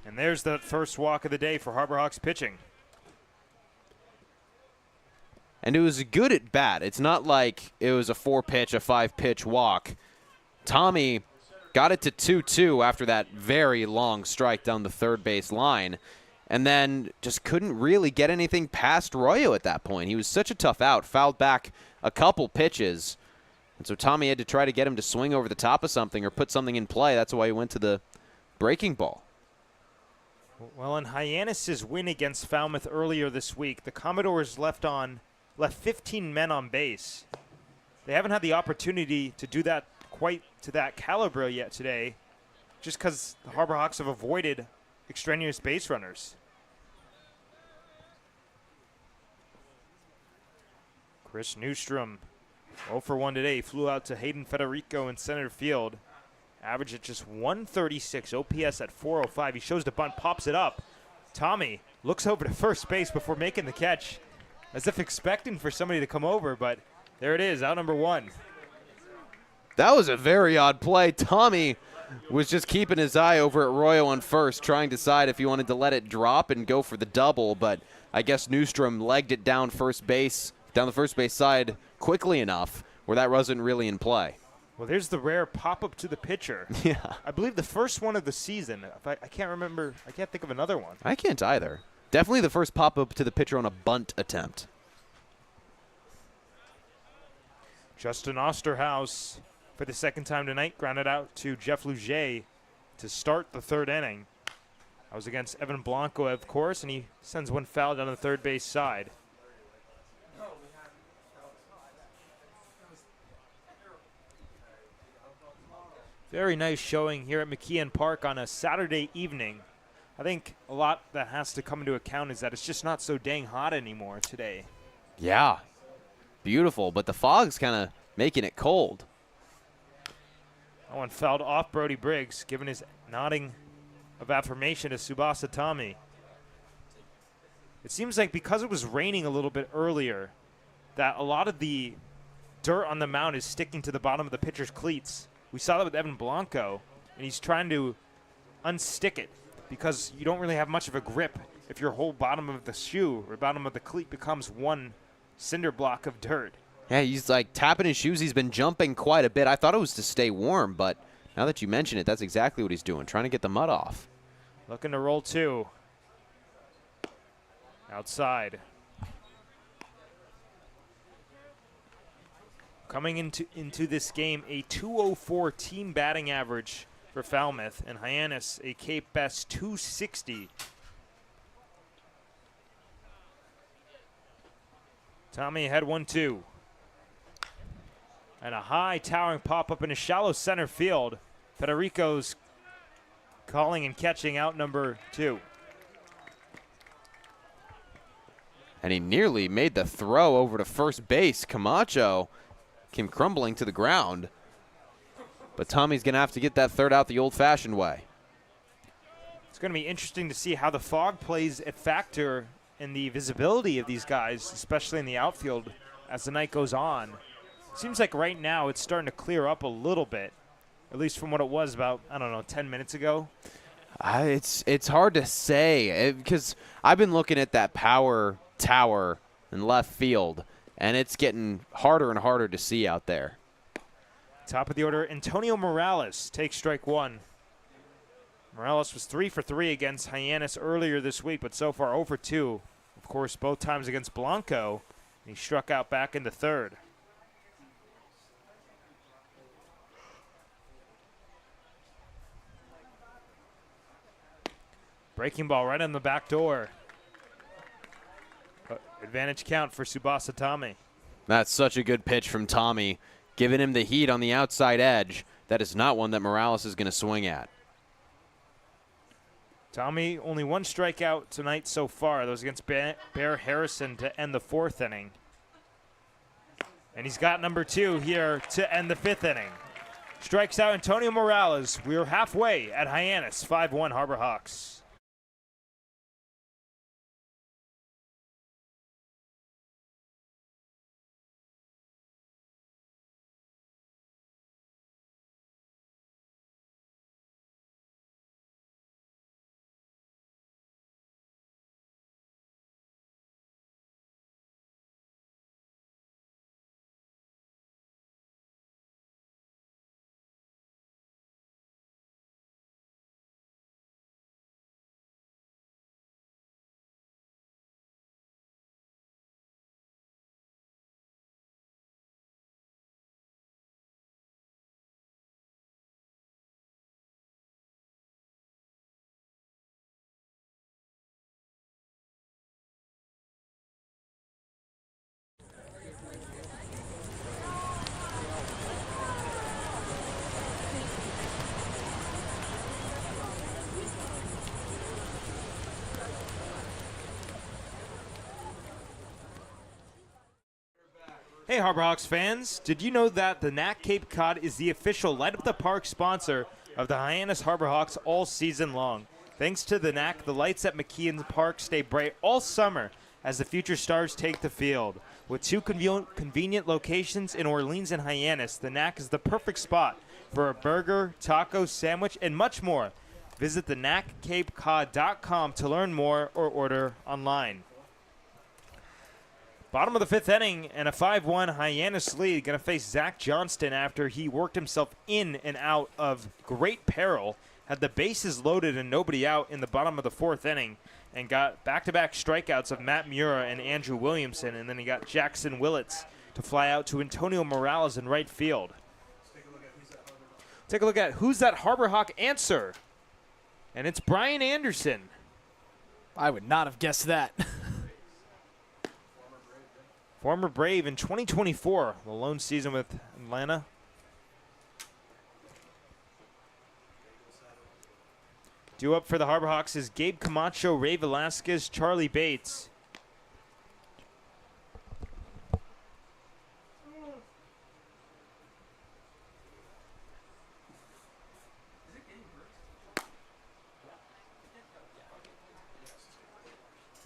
[SPEAKER 3] And there's the first walk of the day for Harbor Hawks pitching.
[SPEAKER 2] And it was a good at bat. It's not like it was a 4-pitch, a 5-pitch walk. Tommy got it to 2-2 after that very long strike down the third base line, and then just couldn't really get anything past Royo at that point. He was such a tough out, fouled back a couple pitches, and so Tommy had to try to get him to swing over the top of something or put something in play. That's why he went to the breaking ball.
[SPEAKER 3] Well, in Hyannis' win against Falmouth earlier this week, the Commodores left 15 men on base. They haven't had the opportunity to do that quite to that caliber yet today, just because the Harbor Hawks have avoided extraneous base runners. Chris Newstrom, 0 for 1 today, flew out to Hayden Federico in center field. Average at just 136, OPS at 405. He shows the bunt, pops it up. Tommy looks over to first base before making the catch, as if expecting for somebody to come over, but there it is, out number 1.
[SPEAKER 2] That was a very odd play. Tommy was just keeping his eye over at Royo on first, trying to decide if he wanted to let it drop and go for the double, but I guess Newstrom legged it down the first base side quickly enough where that wasn't really in play.
[SPEAKER 3] Well, there's the rare pop-up to the pitcher.
[SPEAKER 2] Yeah.
[SPEAKER 3] I believe the first one of the season. I can't remember. I can't think of another one.
[SPEAKER 2] I can't either. Definitely the first pop-up to the pitcher on a bunt attempt.
[SPEAKER 3] Justin Osterhaus, for the second time tonight, grounded out to Jeff Luget to start the third inning. That was against Evan Blanco, of course, and he sends one foul down the third base side. Very nice showing here at McKeon Park on a Saturday evening. I think a lot that has to come into account is that it's just not so dang hot anymore today.
[SPEAKER 2] Yeah, beautiful, but the fog's kind of making it cold.
[SPEAKER 3] That one fouled off Brody Briggs, giving his nodding of affirmation to Tsubasa Tommy. It seems like because it was raining a little bit earlier, that a lot of the dirt on the mound is sticking to the bottom of the pitcher's cleats. We saw that with Evan Blanco, and he's trying to unstick it because you don't really have much of a grip if your whole bottom of the shoe or bottom of the cleat becomes one cinder block of dirt.
[SPEAKER 2] Yeah, he's like tapping his shoes. He's been jumping quite a bit. I thought it was to stay warm, but now that you mention it, that's exactly what he's doing, trying to get the mud off.
[SPEAKER 3] Looking to roll 2. Outside. Coming into this game, a 204 team batting average for Falmouth, and Hyannis a Cape best 260. Tommy ahead 1-2. And a high towering pop-up in a shallow center field. Federico's calling and catching out number 2.
[SPEAKER 2] And he nearly made the throw over to first base. Camacho came crumbling to the ground. But Tommy's going to have to get that third out the old-fashioned way.
[SPEAKER 3] It's going to be interesting to see how the fog plays a factor in the visibility of these guys, especially in the outfield, as the night goes on. Seems like right now it's starting to clear up a little bit, at least from what it was about, 10 minutes ago.
[SPEAKER 2] It's hard to say because I've been looking at that power tower in left field, and it's getting harder and harder to see out there.
[SPEAKER 3] Top of the order, Antonio Morales takes strike 1. Morales was 3 for 3 against Hyannis earlier this week, but so far 0 for 2. Of course, both times against Blanco. He struck out back in the third. Breaking ball right on the back door. Advantage count for Tsubasa Tommy.
[SPEAKER 2] That's such a good pitch from Tommy, giving him the heat on the outside edge. That is not one that Morales is going to swing at.
[SPEAKER 3] Tommy, only 1 strikeout tonight so far. That was against Bear Harrison to end the 4th inning. And he's got number 2 here to end the 5th inning. Strikes out Antonio Morales. We are halfway at Hyannis, 5-1 Harbor Hawks. Hey Harbor Hawks fans, did you know that the NAC Cape Cod is the official Light Up the Park sponsor of the Hyannis Harbor Hawks all season long? Thanks to the NAC, the lights at McKeon Park stay bright all summer as the future stars take the field. With 2 convenient locations in Orleans and Hyannis, the NAC is the perfect spot for a burger, taco, sandwich, and much more. Visit the NACCapeCod.com to learn more or order online. Bottom of the 5th inning and a 5-1 Hyannis lead. Going to face Zach Johnston after he worked himself in and out of great peril. Had the bases loaded and nobody out in the bottom of the 4th inning and got back-to-back strikeouts of Matt Mura and Andrew Williamson. And then he got Jackson Willits to fly out to Antonio Morales in right field. Take a look at who's that Harbor Hawk answer. And it's Brian Anderson.
[SPEAKER 4] I would not have guessed that.
[SPEAKER 3] Former Brave in 2024, the lone season with Atlanta. Due up for the Harbor Hawks is Gabe Camacho, Ray Velasquez, Charlie Bates.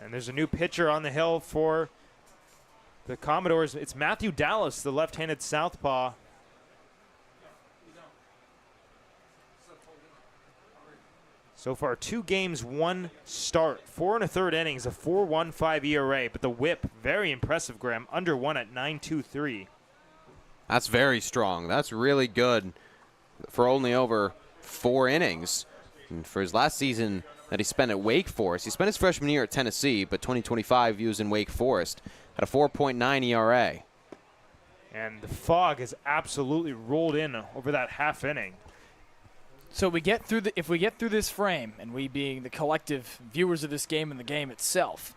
[SPEAKER 3] And there's a new pitcher on the hill for the Commodores. It's Matthew Dallas, the left-handed southpaw. So far, 2 games, 1 start, 4 1/3 innings, a 4.15 ERA. But the whip, very impressive, Graham, under 1 at 9.23.
[SPEAKER 2] That's very strong. That's really good for only over 4 innings. And for his last season that he spent at Wake Forest, he spent his freshman year at Tennessee, but 2025 he was in Wake Forest. Had a 4.9 ERA.
[SPEAKER 3] And the fog has absolutely rolled in over that half inning.
[SPEAKER 4] So we get through if we get through this frame, and we being the collective viewers of this game and the game itself,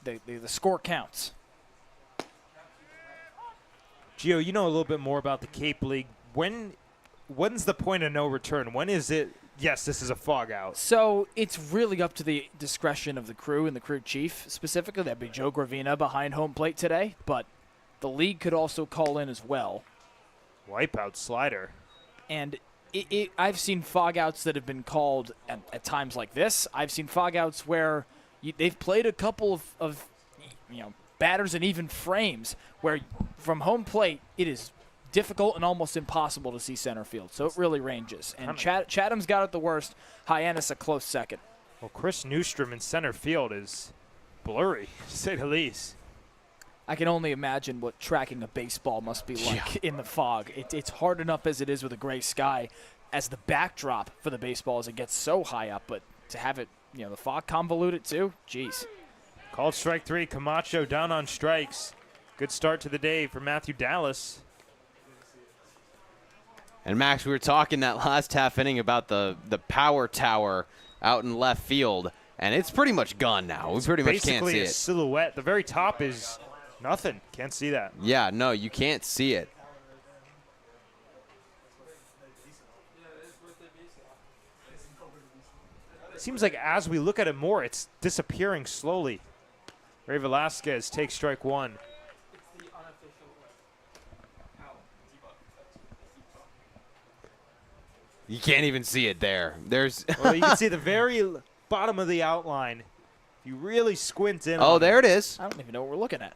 [SPEAKER 4] the score counts.
[SPEAKER 3] Gio, you know a little bit more about the Cape League. When's the point of no return? When is it, yes, this is a fog out?
[SPEAKER 4] So it's really up to the discretion of the crew and the crew chief specifically. That'd be Joe Gravina behind home plate today, but the league could also call in as well.
[SPEAKER 3] Wipeout slider.
[SPEAKER 4] And I've seen fog outs that have been called at times like this. I've seen fog outs where they've played a couple of batters and even frames where from home plate it is difficult and almost impossible to see center field. So it really ranges. And Chatham's got it the worst. Hyannis a close second.
[SPEAKER 3] Well, Chris Newstrom in center field is blurry, to say the least.
[SPEAKER 4] I can only imagine what tracking a baseball must be like in the fog. It's hard enough as it is with a gray sky as the backdrop for the baseball as it gets so high up, but to have it, the fog convoluted too, geez.
[SPEAKER 3] Called strike 3, Camacho down on strikes. Good start to the day for Matthew Dallas.
[SPEAKER 2] And Max, we were talking that last half inning about the power tower out in left field, and it's pretty much gone now. We pretty much can't see it.
[SPEAKER 3] Basically a silhouette. The very top is nothing. Can't see that.
[SPEAKER 2] Yeah, no, you can't see it.
[SPEAKER 3] It seems like as we look at it more, it's disappearing slowly. Ray Velasquez takes strike 1.
[SPEAKER 2] You can't even see it there. There's
[SPEAKER 3] well, you can see the very bottom of the outline. If you really squint in.
[SPEAKER 2] Oh, there it is.
[SPEAKER 4] I don't even know what we're looking at.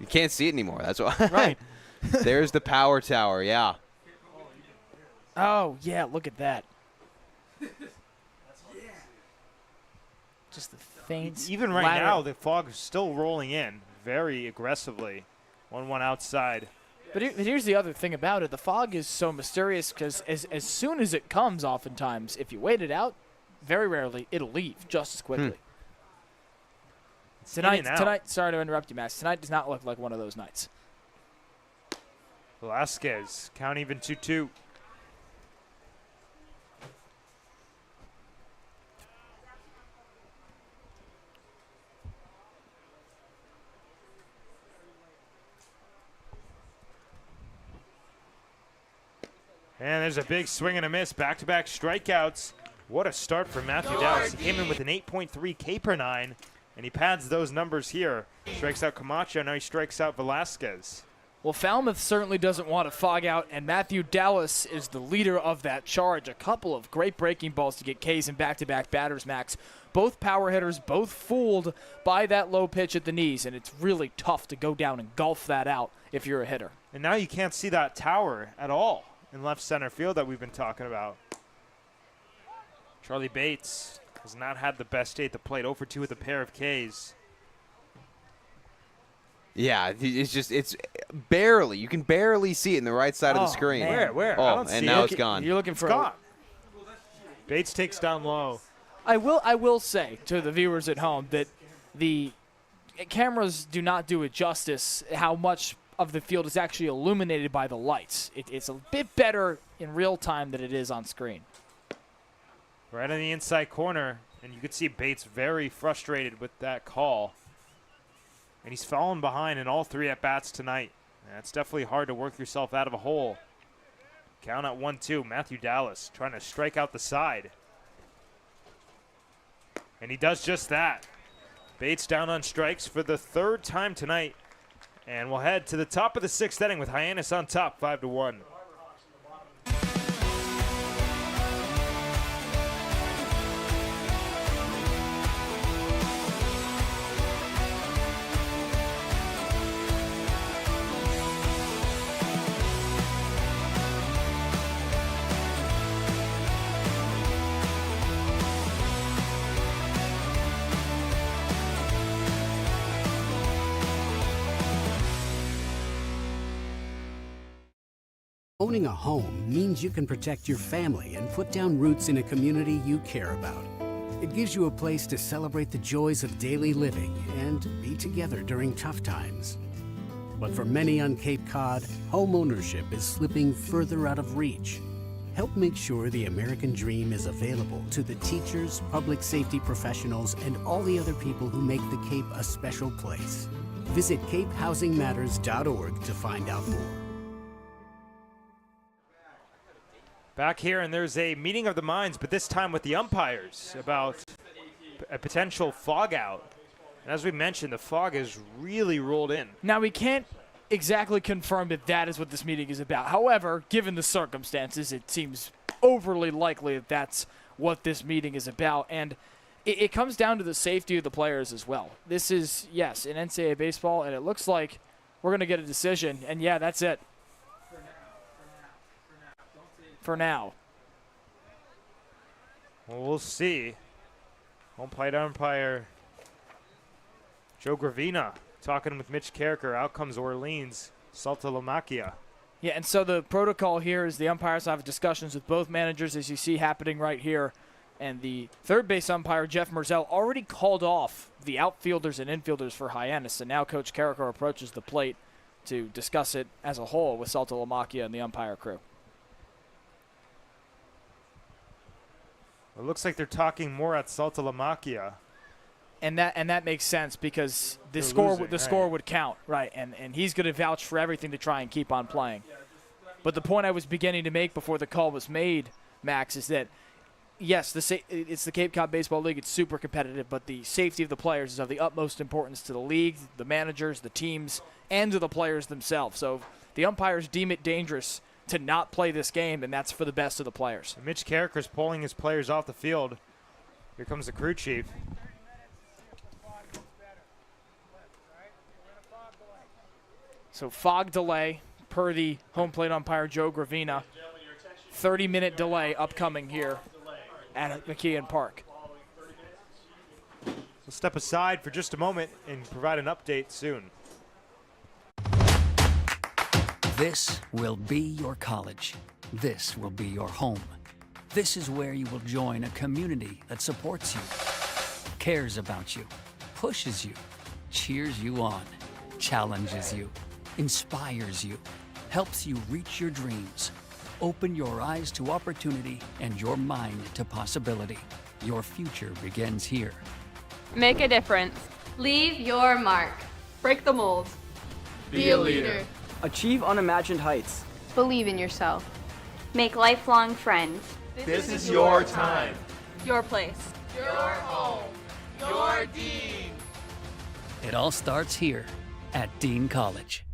[SPEAKER 2] You can't see it anymore. That's why.
[SPEAKER 4] Right.
[SPEAKER 2] There's the power tower. Yeah.
[SPEAKER 4] Oh, yeah, look at that. Just the faint.
[SPEAKER 3] Even right
[SPEAKER 4] ladder.
[SPEAKER 3] now, the fog is still rolling in very aggressively. 1-1 outside.
[SPEAKER 4] But here's the other thing about it. The fog is so mysterious because as soon as it comes, oftentimes, if you wait it out, very rarely it'll leave just as quickly. Tonight, sorry to interrupt you, Max. Tonight does not look like one of those nights.
[SPEAKER 3] Velasquez, count even 2-2. And there's a big swing and a miss. Back-to-back strikeouts. What a start for Matthew Dallas. He came in with an 8.3 K per 9, and he pads those numbers here. Strikes out Camacho, now he strikes out Velasquez.
[SPEAKER 4] Well, Falmouth certainly doesn't want to fog out, and Matthew Dallas is the leader of that charge. A couple of great breaking balls to get Ks in back-to-back batters, Max. Both power hitters, both fooled by that low pitch at the knees, and it's really tough to go down and golf that out if you're a hitter.
[SPEAKER 3] And now you can't see that tower at all in left center field that we've been talking about. Charlie Bates has not had the best day at the plate, 0-for-2 with a pair of Ks.
[SPEAKER 2] Yeah, it's barely. You can barely see it in the right side of the screen.
[SPEAKER 3] Where?
[SPEAKER 2] Oh,
[SPEAKER 3] I don't see
[SPEAKER 2] and now
[SPEAKER 3] it.
[SPEAKER 2] it's gone.
[SPEAKER 4] You're looking for
[SPEAKER 3] It's gone. Bates takes down low.
[SPEAKER 4] I will say to the viewers at home that the cameras do not do it justice how much of the field is actually illuminated by the lights. It's a bit better in real time than it is on screen.
[SPEAKER 3] Right on the inside corner, and you could see Bates very frustrated with that call. And he's fallen behind in all 3 at-bats tonight. And it's definitely hard to work yourself out of a hole. Count at 1-2. Matthew Dallas trying to strike out the side. And he does just that. Bates down on strikes for the 3rd time tonight. And we'll head to the top of the 6th inning with Hyannis on top, 5-1.
[SPEAKER 21] Owning a home means you can protect your family and put down roots in a community you care about. It gives you a place to celebrate the joys of daily living and be together during tough times. But for many on Cape Cod, home ownership is slipping further out of reach. Help make sure the American dream is available to the teachers, public safety professionals, and all the other people who make the Cape a special place. Visit capehousingmatters.org to find out more.
[SPEAKER 3] Back here, and there's a meeting of the minds, but this time with the umpires about a potential fog out. And as we mentioned, the fog has really rolled in.
[SPEAKER 4] Now, we can't exactly confirm that that is what this meeting is about. However, given the circumstances, it seems overly likely that that's what this meeting is about. And it comes down to the safety of the players as well. This is, yes, in NCAA baseball, and it looks like we're going to get a decision. And, yeah, that's it. For now.
[SPEAKER 3] Well, we'll see. Home plate umpire Joe Gravina talking with Mitch Carricker. Out comes Orleans, Saltalamacchia.
[SPEAKER 4] Yeah, and so the protocol here is the umpires have discussions with both managers, as you see happening right here. And the third base umpire, Jeff Merzel, already called off the outfielders and infielders for Hyannis. And now Coach Carricker approaches the plate to discuss it as a whole with Saltalamacchia and the umpire crew.
[SPEAKER 3] It looks like they're talking more at Saltalamacchia.
[SPEAKER 4] And that makes sense because the score would count, right? And he's going to vouch for everything to try and keep on playing. But the point I was beginning to make before the call was made, Max, is that yes, it's the Cape Cod Baseball League. It's super competitive, but the safety of the players is of the utmost importance to the league, the managers, the teams, and to the players themselves. So if the umpires deem it dangerous to not play this game, and that's for the best of the players.
[SPEAKER 3] Mitch Carricker's pulling his players off the field. Here comes the crew chief.
[SPEAKER 4] So fog delay per the home plate umpire Joe Gravina. 30-minute delay upcoming here at McKeon Park.
[SPEAKER 3] We'll step aside for just a moment and provide an update soon.
[SPEAKER 5] This will be your college. This will be your home. This is where you will join a community that supports you, cares about you, pushes you, cheers you on, challenges you, inspires you, helps you reach your dreams. Open your eyes to opportunity and your mind to possibility. Your future begins here.
[SPEAKER 12] Make a difference.
[SPEAKER 18] Leave your mark.
[SPEAKER 12] Break the mold.
[SPEAKER 7] Be a leader.
[SPEAKER 6] Achieve unimagined heights.
[SPEAKER 18] Believe in yourself. Make lifelong friends.
[SPEAKER 7] This is your time.
[SPEAKER 12] Your place.
[SPEAKER 7] Your home. Your Dean.
[SPEAKER 5] It all starts here at Dean College.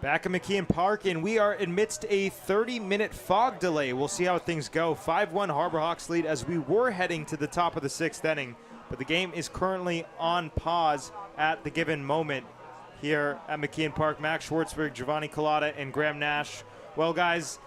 [SPEAKER 3] Back at McKeon Park, and we are amidst a 30-minute fog delay. We'll see how things go. 5-1 Harbor Hawks lead as we were heading to the top of the 6th inning, but the game is currently on pause at the given moment here at McKeon Park. Max Schwartzberg, Giovanni Collada, and Graham Nash. Well, guys,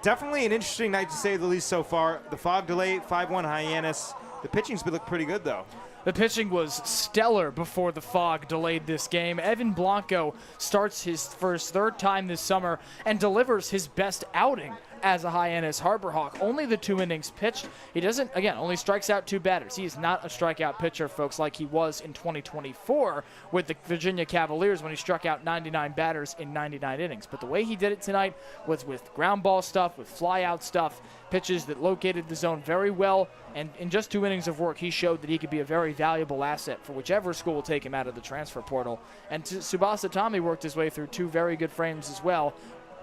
[SPEAKER 3] definitely an interesting night to say the least so far. The fog delay, 5-1 Hyannis. The pitching's been looked pretty good, though.
[SPEAKER 4] The pitching was stellar before the fog delayed this game. Evan Blanco starts for his 3rd time this summer and delivers his best outing as a Hyannis Harbor Hawk. Only the 2 innings pitched. He doesn't, again, only strikes out 2 batters. He is not a strikeout pitcher, folks, like he was in 2024 with the Virginia Cavaliers when he struck out 99 batters in 99 innings. But the way he did it tonight was with ground ball stuff, with fly out stuff, pitches that located the zone very well, and in just 2 innings of work, he showed that he could be a very valuable asset for whichever school will take him out of the transfer portal. And Tsubasa Tommy worked his way through 2 very good frames as well.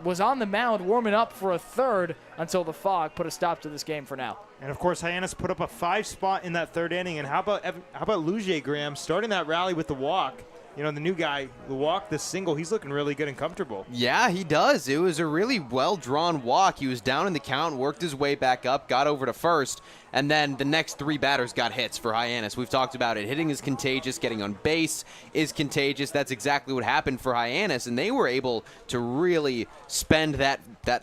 [SPEAKER 4] Was on the mound warming up for a 3rd until the fog put a stop to this game for now.
[SPEAKER 3] And of course, Hyannis put up a 5 spot in that 3rd inning. And how about Lugier, Graham, starting that rally with the walk? You know, the new guy, the walk, the single, he's looking really good and comfortable.
[SPEAKER 2] Yeah, he does. It was a really well-drawn walk. He was down in the count, worked his way back up, got over to first, and then the next 3 batters got hits for Hyannis. We've talked about it. Hitting is contagious. Getting on base is contagious. That's exactly what happened for Hyannis, and they were able to really spend that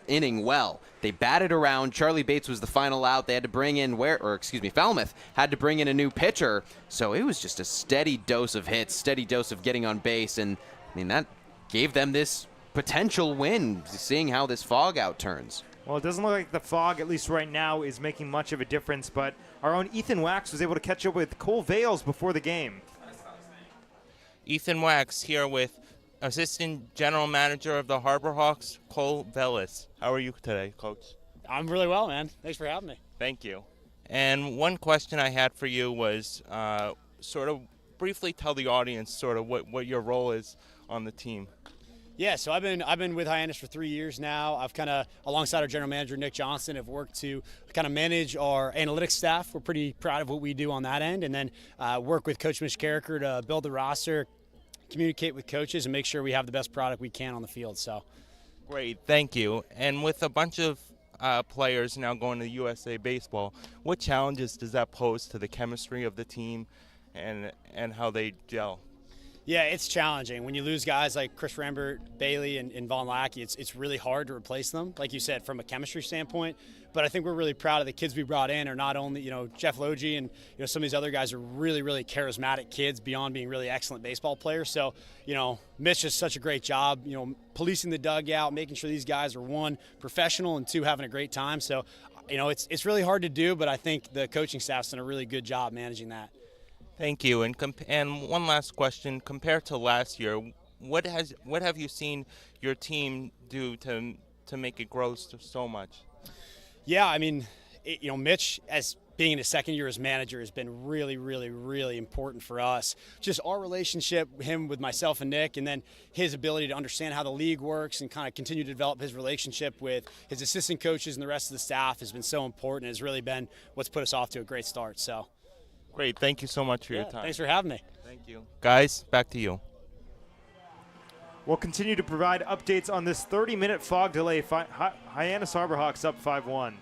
[SPEAKER 2] inning well. They batted around. Charlie Bates was the final out. They had to bring in Falmouth had to bring in a new pitcher. So it was just a steady dose of hits, steady dose of getting on base, and I mean that gave them this potential win, seeing how this fog out turns.
[SPEAKER 3] Well, it doesn't look like the fog, at least right now, is making much of a difference, but our own Ethan Wax was able to catch up with Cole Vales before the game.
[SPEAKER 11] Ethan Wax here with Assistant General Manager of the Harbor Hawks, Cole Velis. How are you today, Coach?
[SPEAKER 17] I'm really well, man. Thanks for having me.
[SPEAKER 11] Thank you. And one question I had for you was sort of briefly tell the audience sort of what your role is on the team.
[SPEAKER 17] Yeah, so I've been with Hyannis for 3 years now. I've kind of, alongside our general manager, Nick Johnson, have worked to kind of manage our analytics staff. We're pretty proud of what we do on that end. And then work with Coach Mitch Carricker to build the roster, communicate with coaches, and make sure we have the best product we can on the field. So,
[SPEAKER 11] great, thank you. And with a bunch of players now going to USA Baseball, what challenges does that pose to the chemistry of the team and how they gel?
[SPEAKER 17] Yeah, it's challenging. When you lose guys like Chris Rambert, Bailey, and Von Lackey, it's really hard to replace them, like you said, from a chemistry standpoint. But I think we're really proud of the kids we brought in. Are not only, Jeff Logie and some of these other guys are really, really charismatic kids beyond being really excellent baseball players. So, Mitch does such a great job, policing the dugout, making sure these guys are, 1, professional, and 2, having a great time. So, it's really hard to do, but I think the coaching staff's done a really good job managing that.
[SPEAKER 11] Thank you. And one last question. Compared to last year, what have you seen your team do to make it grow so much?
[SPEAKER 17] Yeah, I mean, Mitch, as being in his 2nd year as manager, has been really, really, really important for us. Just our relationship, him with myself and Nick, and then his ability to understand how the league works and kind of continue to develop his relationship with his assistant coaches and the rest of the staff has been so important. Has really been what's put us off to a great start. So.
[SPEAKER 11] Great. Thank you so much for your time.
[SPEAKER 17] Thanks for having me.
[SPEAKER 11] Thank you. Guys, back to you.
[SPEAKER 3] We'll continue to provide updates on this 30-minute fog delay. Hyannis Harbor Hawks up 5-1.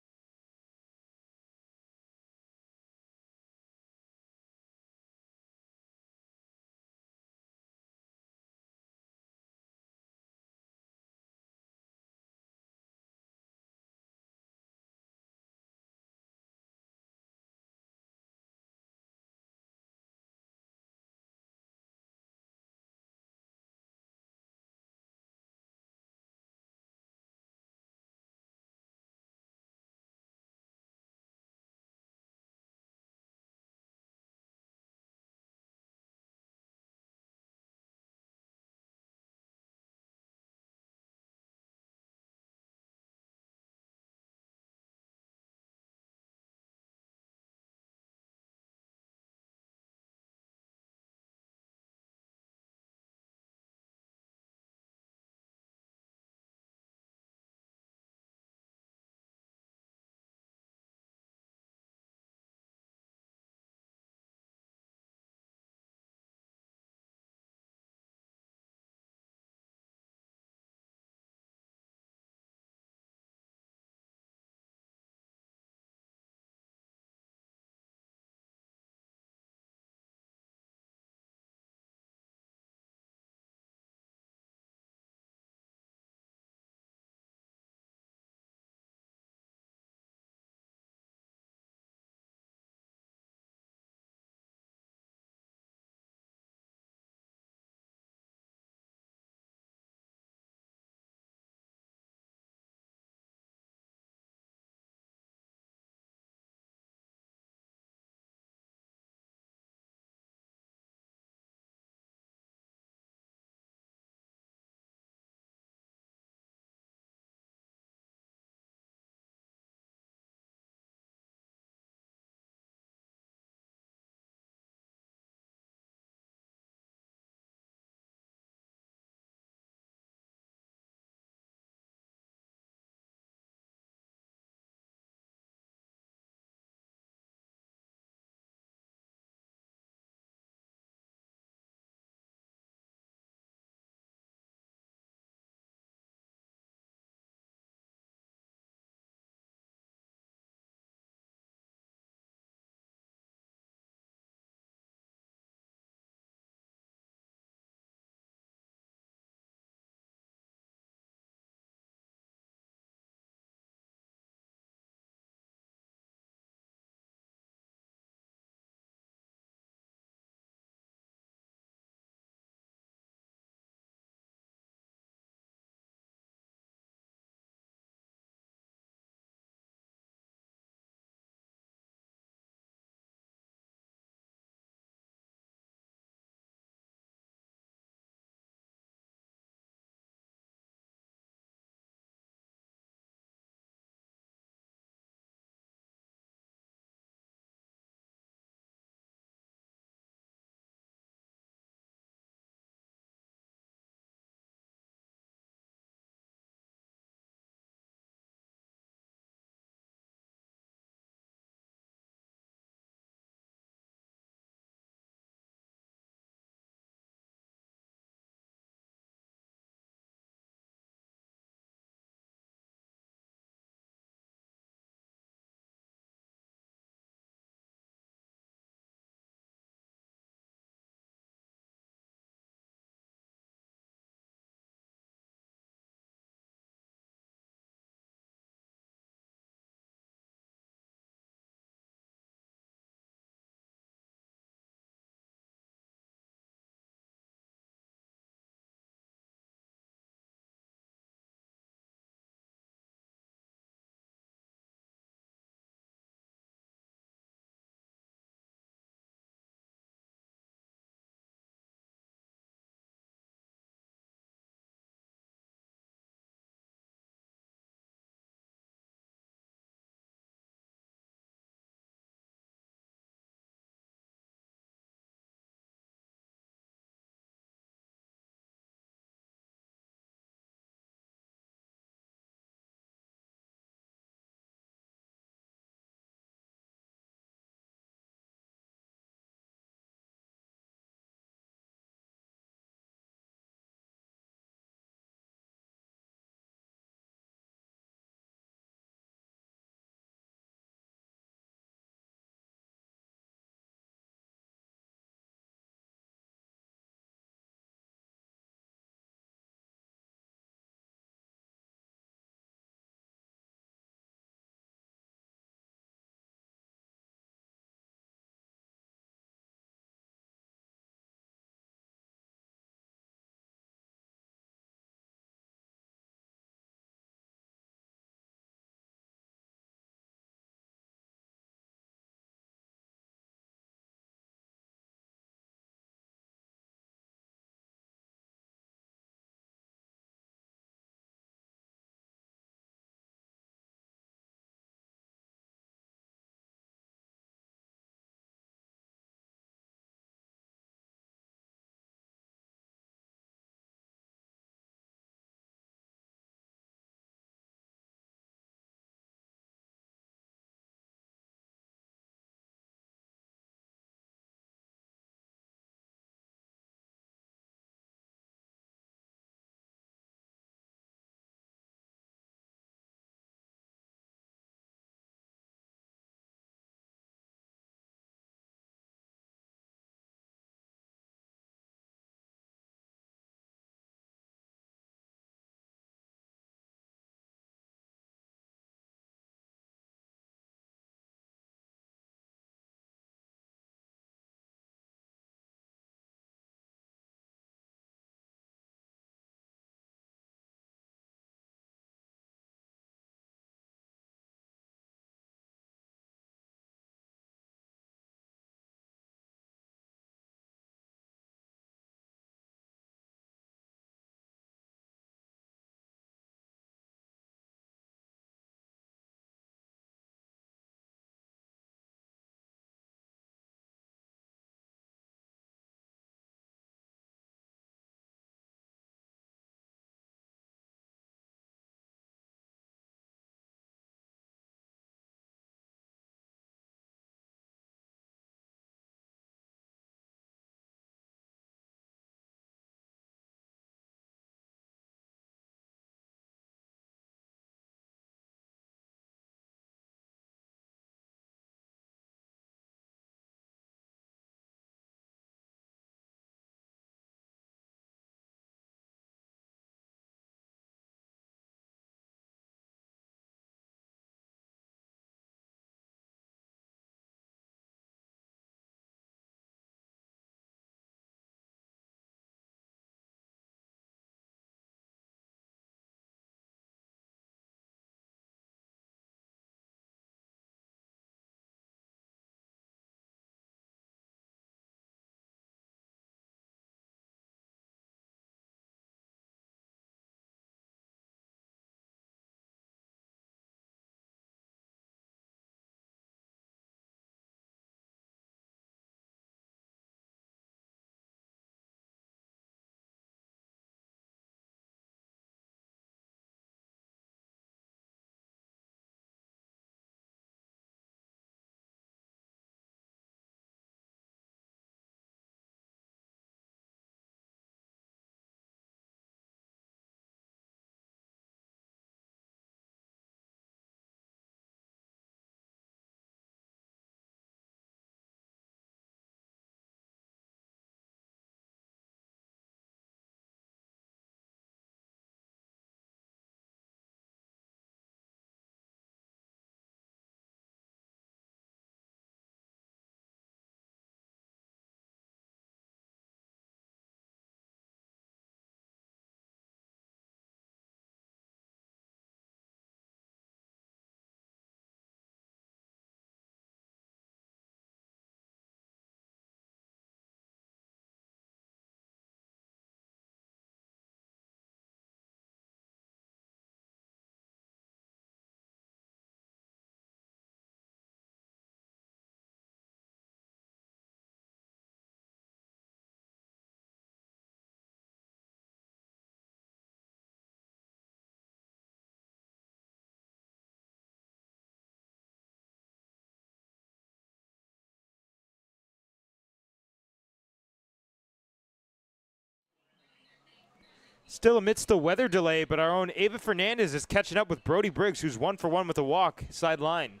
[SPEAKER 3] Still amidst the weather delay, but our own Ava Fernandez is catching up with Brody Briggs, who's 1 for 1 with a walk, sideline.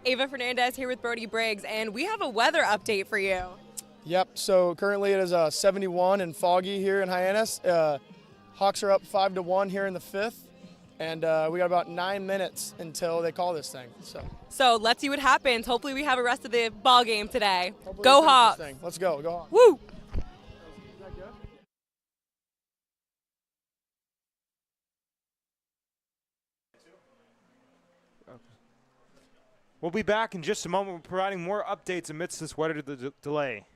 [SPEAKER 10] Ava Fernandez here with Brody Briggs, and we have a weather update for you.
[SPEAKER 20] Yep, so currently it is 71 and foggy here in Hyannis. Hawks are up 5-1 here in the 5th, and we got about 9 minutes until they call this thing.
[SPEAKER 10] So let's see what happens. Hopefully we have a rest of the ball game today. Go Hawks!
[SPEAKER 20] Let's go, go Hawks.
[SPEAKER 10] Woo!
[SPEAKER 3] We'll be back in just a moment. We're providing more updates amidst this weather delay.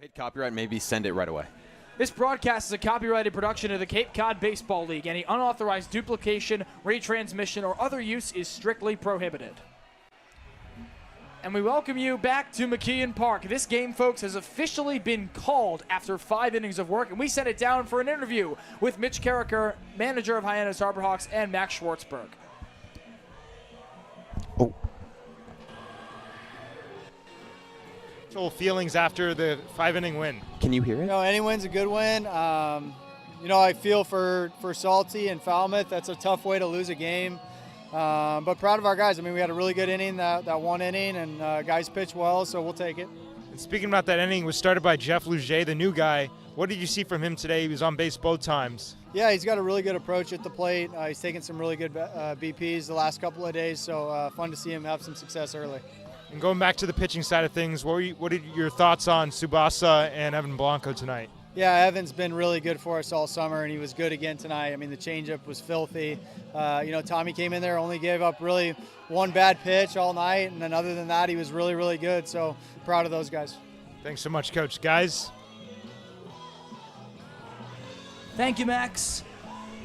[SPEAKER 2] Hit copyright, maybe send it right away.
[SPEAKER 4] This broadcast is a copyrighted production of the Cape Cod Baseball League. Any unauthorized duplication, retransmission, or other use is strictly prohibited. And we welcome you back to McKeon Park. This game, folks, has officially been called after 5 innings of work, and we sent it down for an interview with Mitch Carricker, manager of Hyannis Harbor Hawks, and Max Schwartzberg.
[SPEAKER 3] Feelings after the 5-inning win.
[SPEAKER 2] Can you hear it?
[SPEAKER 16] Any win's a good win. I feel for Salty and Falmouth. That's a tough way to lose a game. But proud of our guys. I mean, we had a really good inning, that one inning, and guys pitched well, so we'll take it.
[SPEAKER 3] And speaking about that inning, was started by Jeff Luget, the new guy. What did you see from him today? He was on base both times.
[SPEAKER 16] Yeah, he's got a really good approach at the plate. He's taken some really good BPs the last couple of days, so fun to see him have some success early.
[SPEAKER 3] And going back to the pitching side of things, what are your thoughts on Tsubasa and Evan Blanco tonight?
[SPEAKER 16] Yeah, Evan's been really good for us all summer, and he was good again tonight. I mean, the changeup was filthy. Tommy came in there, only gave up really one bad pitch all night, and then other than that, he was really, really good. So proud of those guys.
[SPEAKER 3] Thanks so much, Coach. Guys?
[SPEAKER 4] Thank you, Max.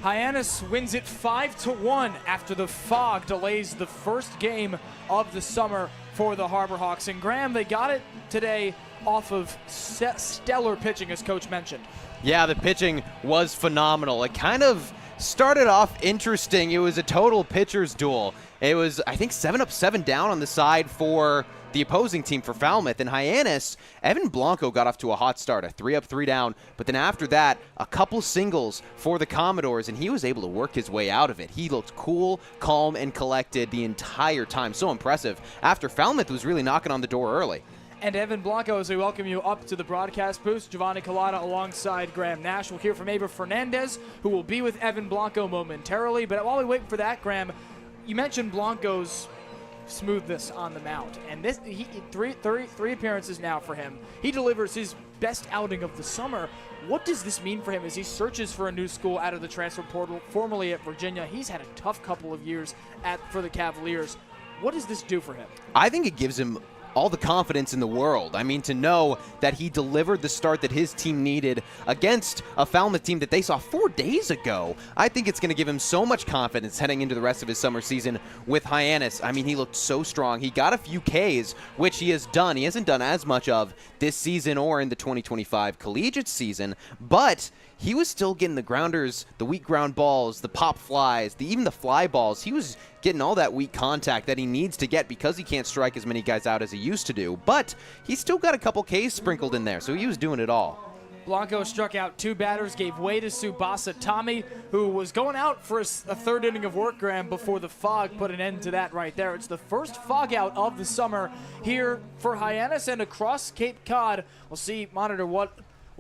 [SPEAKER 4] Hyannis wins it 5-1 after the fog delays the first game of the summer for the Harbor Hawks. And Graham, they got it today off of stellar pitching, as Coach mentioned.
[SPEAKER 2] Yeah, the pitching was phenomenal. It kind of started off interesting. It was a total pitcher's duel. It was, I think, 7 up, 7 down on the side for the opposing team for Falmouth. And Hyannis, Evan Blanco got off to a hot start, a 3 up, 3 down. But then after that, a couple singles for the Commodores, and he was able to work his way out of it. He looked cool, calm, and collected the entire time. So impressive. After Falmouth was really knocking on the door early.
[SPEAKER 4] And Evan Blanco, as we welcome you up to the broadcast booth, Giovanni Collada alongside Graham Nash. We'll hear from Ava Fernandez, who will be with Evan Blanco momentarily. But while we wait for that, Graham, you mentioned Blanco's smoothness on the mound. And this, three appearances now for him. He delivers his best outing of the summer. What does this mean for him as he searches for a new school out of the transfer portal, formerly at Virginia? He's had a tough couple of years for the Cavaliers. What does this do for him?
[SPEAKER 2] I think it gives him all the confidence in the world. I mean, to know that he delivered the start that his team needed against a Falmouth team that they saw 4 days ago, I think it's going to give him so much confidence heading into the rest of his summer season with Hyannis. I mean, he looked so strong. He got a few Ks, which he has done. He hasn't done as much of this season or in the 2025 collegiate season, but he was still getting the grounders, the weak ground balls, the pop flies, even the fly balls. He was getting all that weak contact that he needs to get because he can't strike as many guys out as he used to do. But he's still got a couple Ks sprinkled in there, so he was doing it all.
[SPEAKER 4] Blanco struck out 2 batters, gave way to Tsubasa Tommy, who was going out for a third inning of work, Graham, before the fog put an end to that right there. It's the first fog out of the summer here for Hyannis and across Cape Cod. We'll monitor what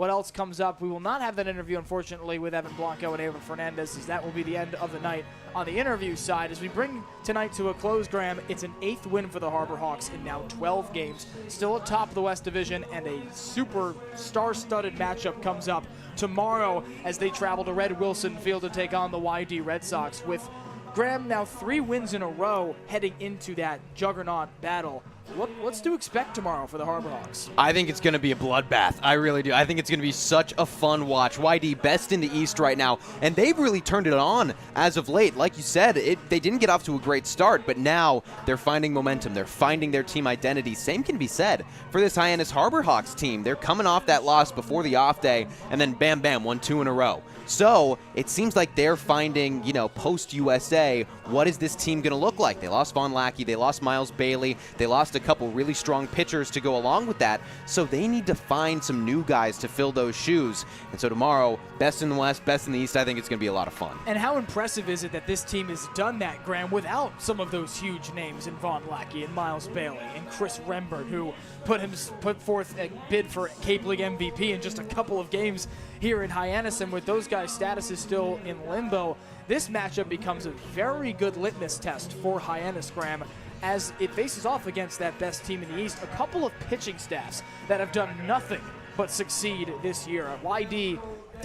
[SPEAKER 4] else comes up. We will not have that interview, unfortunately, with Evan Blanco and Ava Fernandez, as that will be the end of the night on the interview side. As we bring tonight to a close, Graham, it's an 8th win for the Harbor Hawks in now 12 games. Still atop of the West Division, and a super star-studded matchup comes up tomorrow as they travel to Red Wilson Field to take on the YD Red Sox, with Graham now 3 wins in a row heading into that juggernaut battle. What's to expect tomorrow for the Harbor Hawks?
[SPEAKER 2] I think it's going to be a bloodbath. I really do. I think it's going to be such a fun watch. YD best in the East right now, and they've really turned it on as of late. Like you said, they didn't get off to a great start, but now they're finding momentum. They're finding their team identity. Same can be said for this Hyannis Harbor Hawks team. They're coming off that loss before the off day, and then bam, bam, 1-2 in a row. So it seems like they're finding, post-USA, what is this team going to look like? They lost Von Lackey. They lost Miles Bailey. They lost a couple really strong pitchers to go along with that. So they need to find some new guys to fill those shoes. And so tomorrow, best in the West, best in the East, I think it's going to be a lot of fun.
[SPEAKER 4] And how impressive is it that this team has done that, Graham, without some of those huge names in Von Lackey and Miles Bailey and Chris Rembert, who put forth a bid for Cape League MVP in just a couple of games here in Hyannis, and with those guys' statuses still in limbo, this matchup becomes a very good litmus test for Hyannis, Graham, as it faces off against that best team in the East. A couple of pitching staffs that have done nothing but succeed this year. YD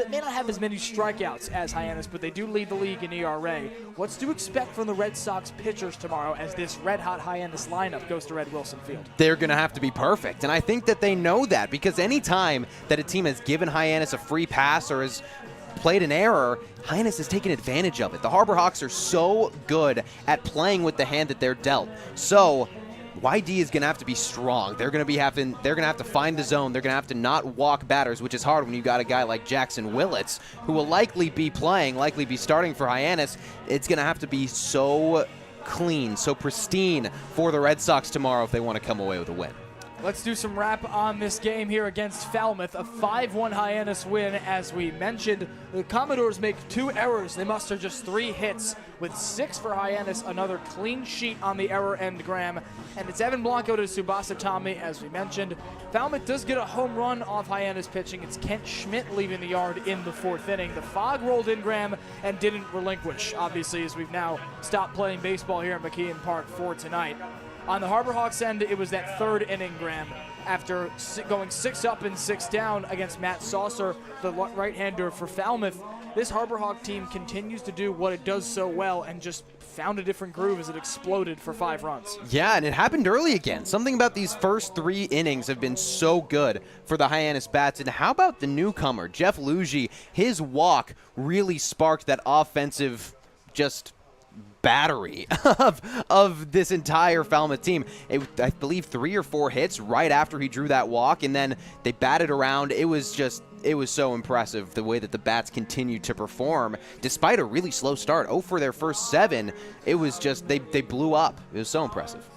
[SPEAKER 4] may not have as many strikeouts as Hyannis, but they do lead the league in ERA. What's to expect from the Red Sox pitchers tomorrow as this red-hot Hyannis lineup goes to Red Wilson Field?
[SPEAKER 2] They're going to have to be perfect, and I think that they know that, because any time that a team has given Hyannis a free pass or has played an error, Hyannis has taken advantage of it. The Harbor Hawks are so good at playing with the hand that they're dealt. So YD is going to have to be strong. They're going to have to find the zone. They're going to have to not walk batters, which is hard when you got a guy like Jackson Willits, who will likely be starting for Hyannis. It's going to have to be so clean, so pristine for the Red Sox tomorrow if they want to come away with a win.
[SPEAKER 4] Let's do some wrap on this game here against Falmouth. A 5-1 Hyannis win. As we mentioned, the Commodores make 2 errors. They muster just 3 hits with 6 for Hyannis. Another clean sheet on the error end, Graham. And it's Evan Blanco to Tsubasa Tommy, as we mentioned. Falmouth does get a home run off Hyannis pitching. It's Kent Schmidt leaving the yard in the 4th inning. The fog rolled in, Graham, and didn't relinquish, obviously, as we've now stopped playing baseball here in McKeon Park for tonight. On the Harbor Hawks end, it was that 3rd inning, Graham, after going 6 up and 6 down against Matt Saucer, the right-hander for Falmouth. This Harbor Hawk team continues to do what it does so well and just found a different groove as it exploded for 5 runs.
[SPEAKER 2] Yeah, and it happened early again. Something about these first 3 innings have been so good for the Hyannis bats. And how about the newcomer, Jeff Lugie? His walk really sparked that offensive battery of this entire Falmouth team. I believe 3 or 4 hits right after he drew that walk, and then they batted around. It was so impressive the way that the bats continued to perform despite a really slow start. 0 for their first 7. It was just, they blew up. It was so impressive.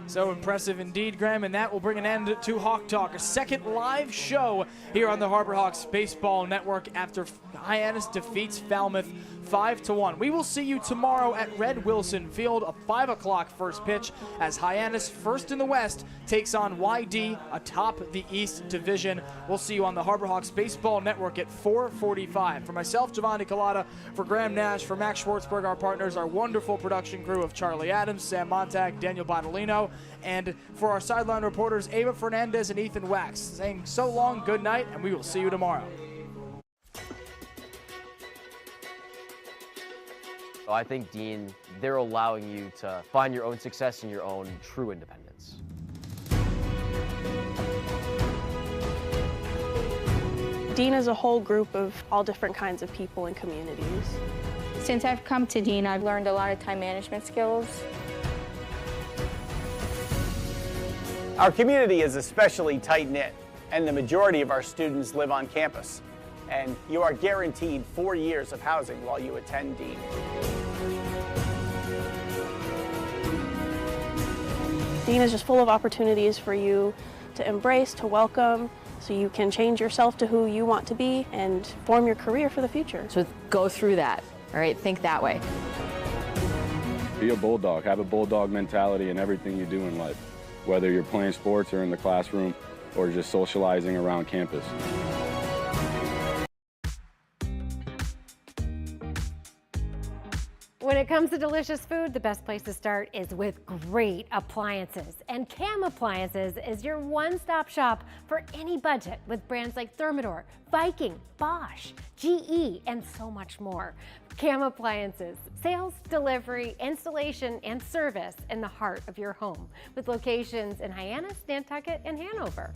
[SPEAKER 4] So impressive indeed, Graham, and that will bring an end to Hawk Talk, a second live show here on the Harbor Hawks Baseball Network after Hyannis defeats Falmouth 5-1. We will see you tomorrow at Red Wilson Field, a 5 o'clock first pitch, as Hyannis, first in the West, takes on YD atop the East Division. We'll see you on the Harbor Hawks Baseball Network at 4:45. For myself, Giovanni Collada, for Graham Nash, for Max Schwartzberg, our partners, our wonderful production crew of Charlie Adams, Sam Montag, Daniel Bottolino, and for our sideline reporters, Ava Fernandez and Ethan Wax, saying so long, good night, and we will see you tomorrow.
[SPEAKER 6] I think, Dean, they're allowing you to find your own success and your own true independence.
[SPEAKER 19] Dean is a whole group of all different kinds of people and communities.
[SPEAKER 22] Since I've come to Dean, I've learned a lot of time management skills.
[SPEAKER 23] Our community is especially tight-knit, and the majority of our students live on campus. And you are guaranteed 4 years of housing while you attend Dean.
[SPEAKER 19] Dean is just full of opportunities for you to embrace, to welcome, so you can change yourself to who you want to be and form your career for the future.
[SPEAKER 24] So go through that, all right? Think that way.
[SPEAKER 25] Be a bulldog. Have a bulldog mentality in everything you do in life, whether you're playing sports or in the classroom or just socializing around campus.
[SPEAKER 14] When it comes to delicious food, the best place to start is with great appliances. And Cam Appliances is your one-stop shop for any budget with brands like Thermador, Viking, Bosch, GE, and so much more. Cam Appliances, sales, delivery, installation, and service in the heart of your home with locations in Hyannis, Nantucket, and Hanover.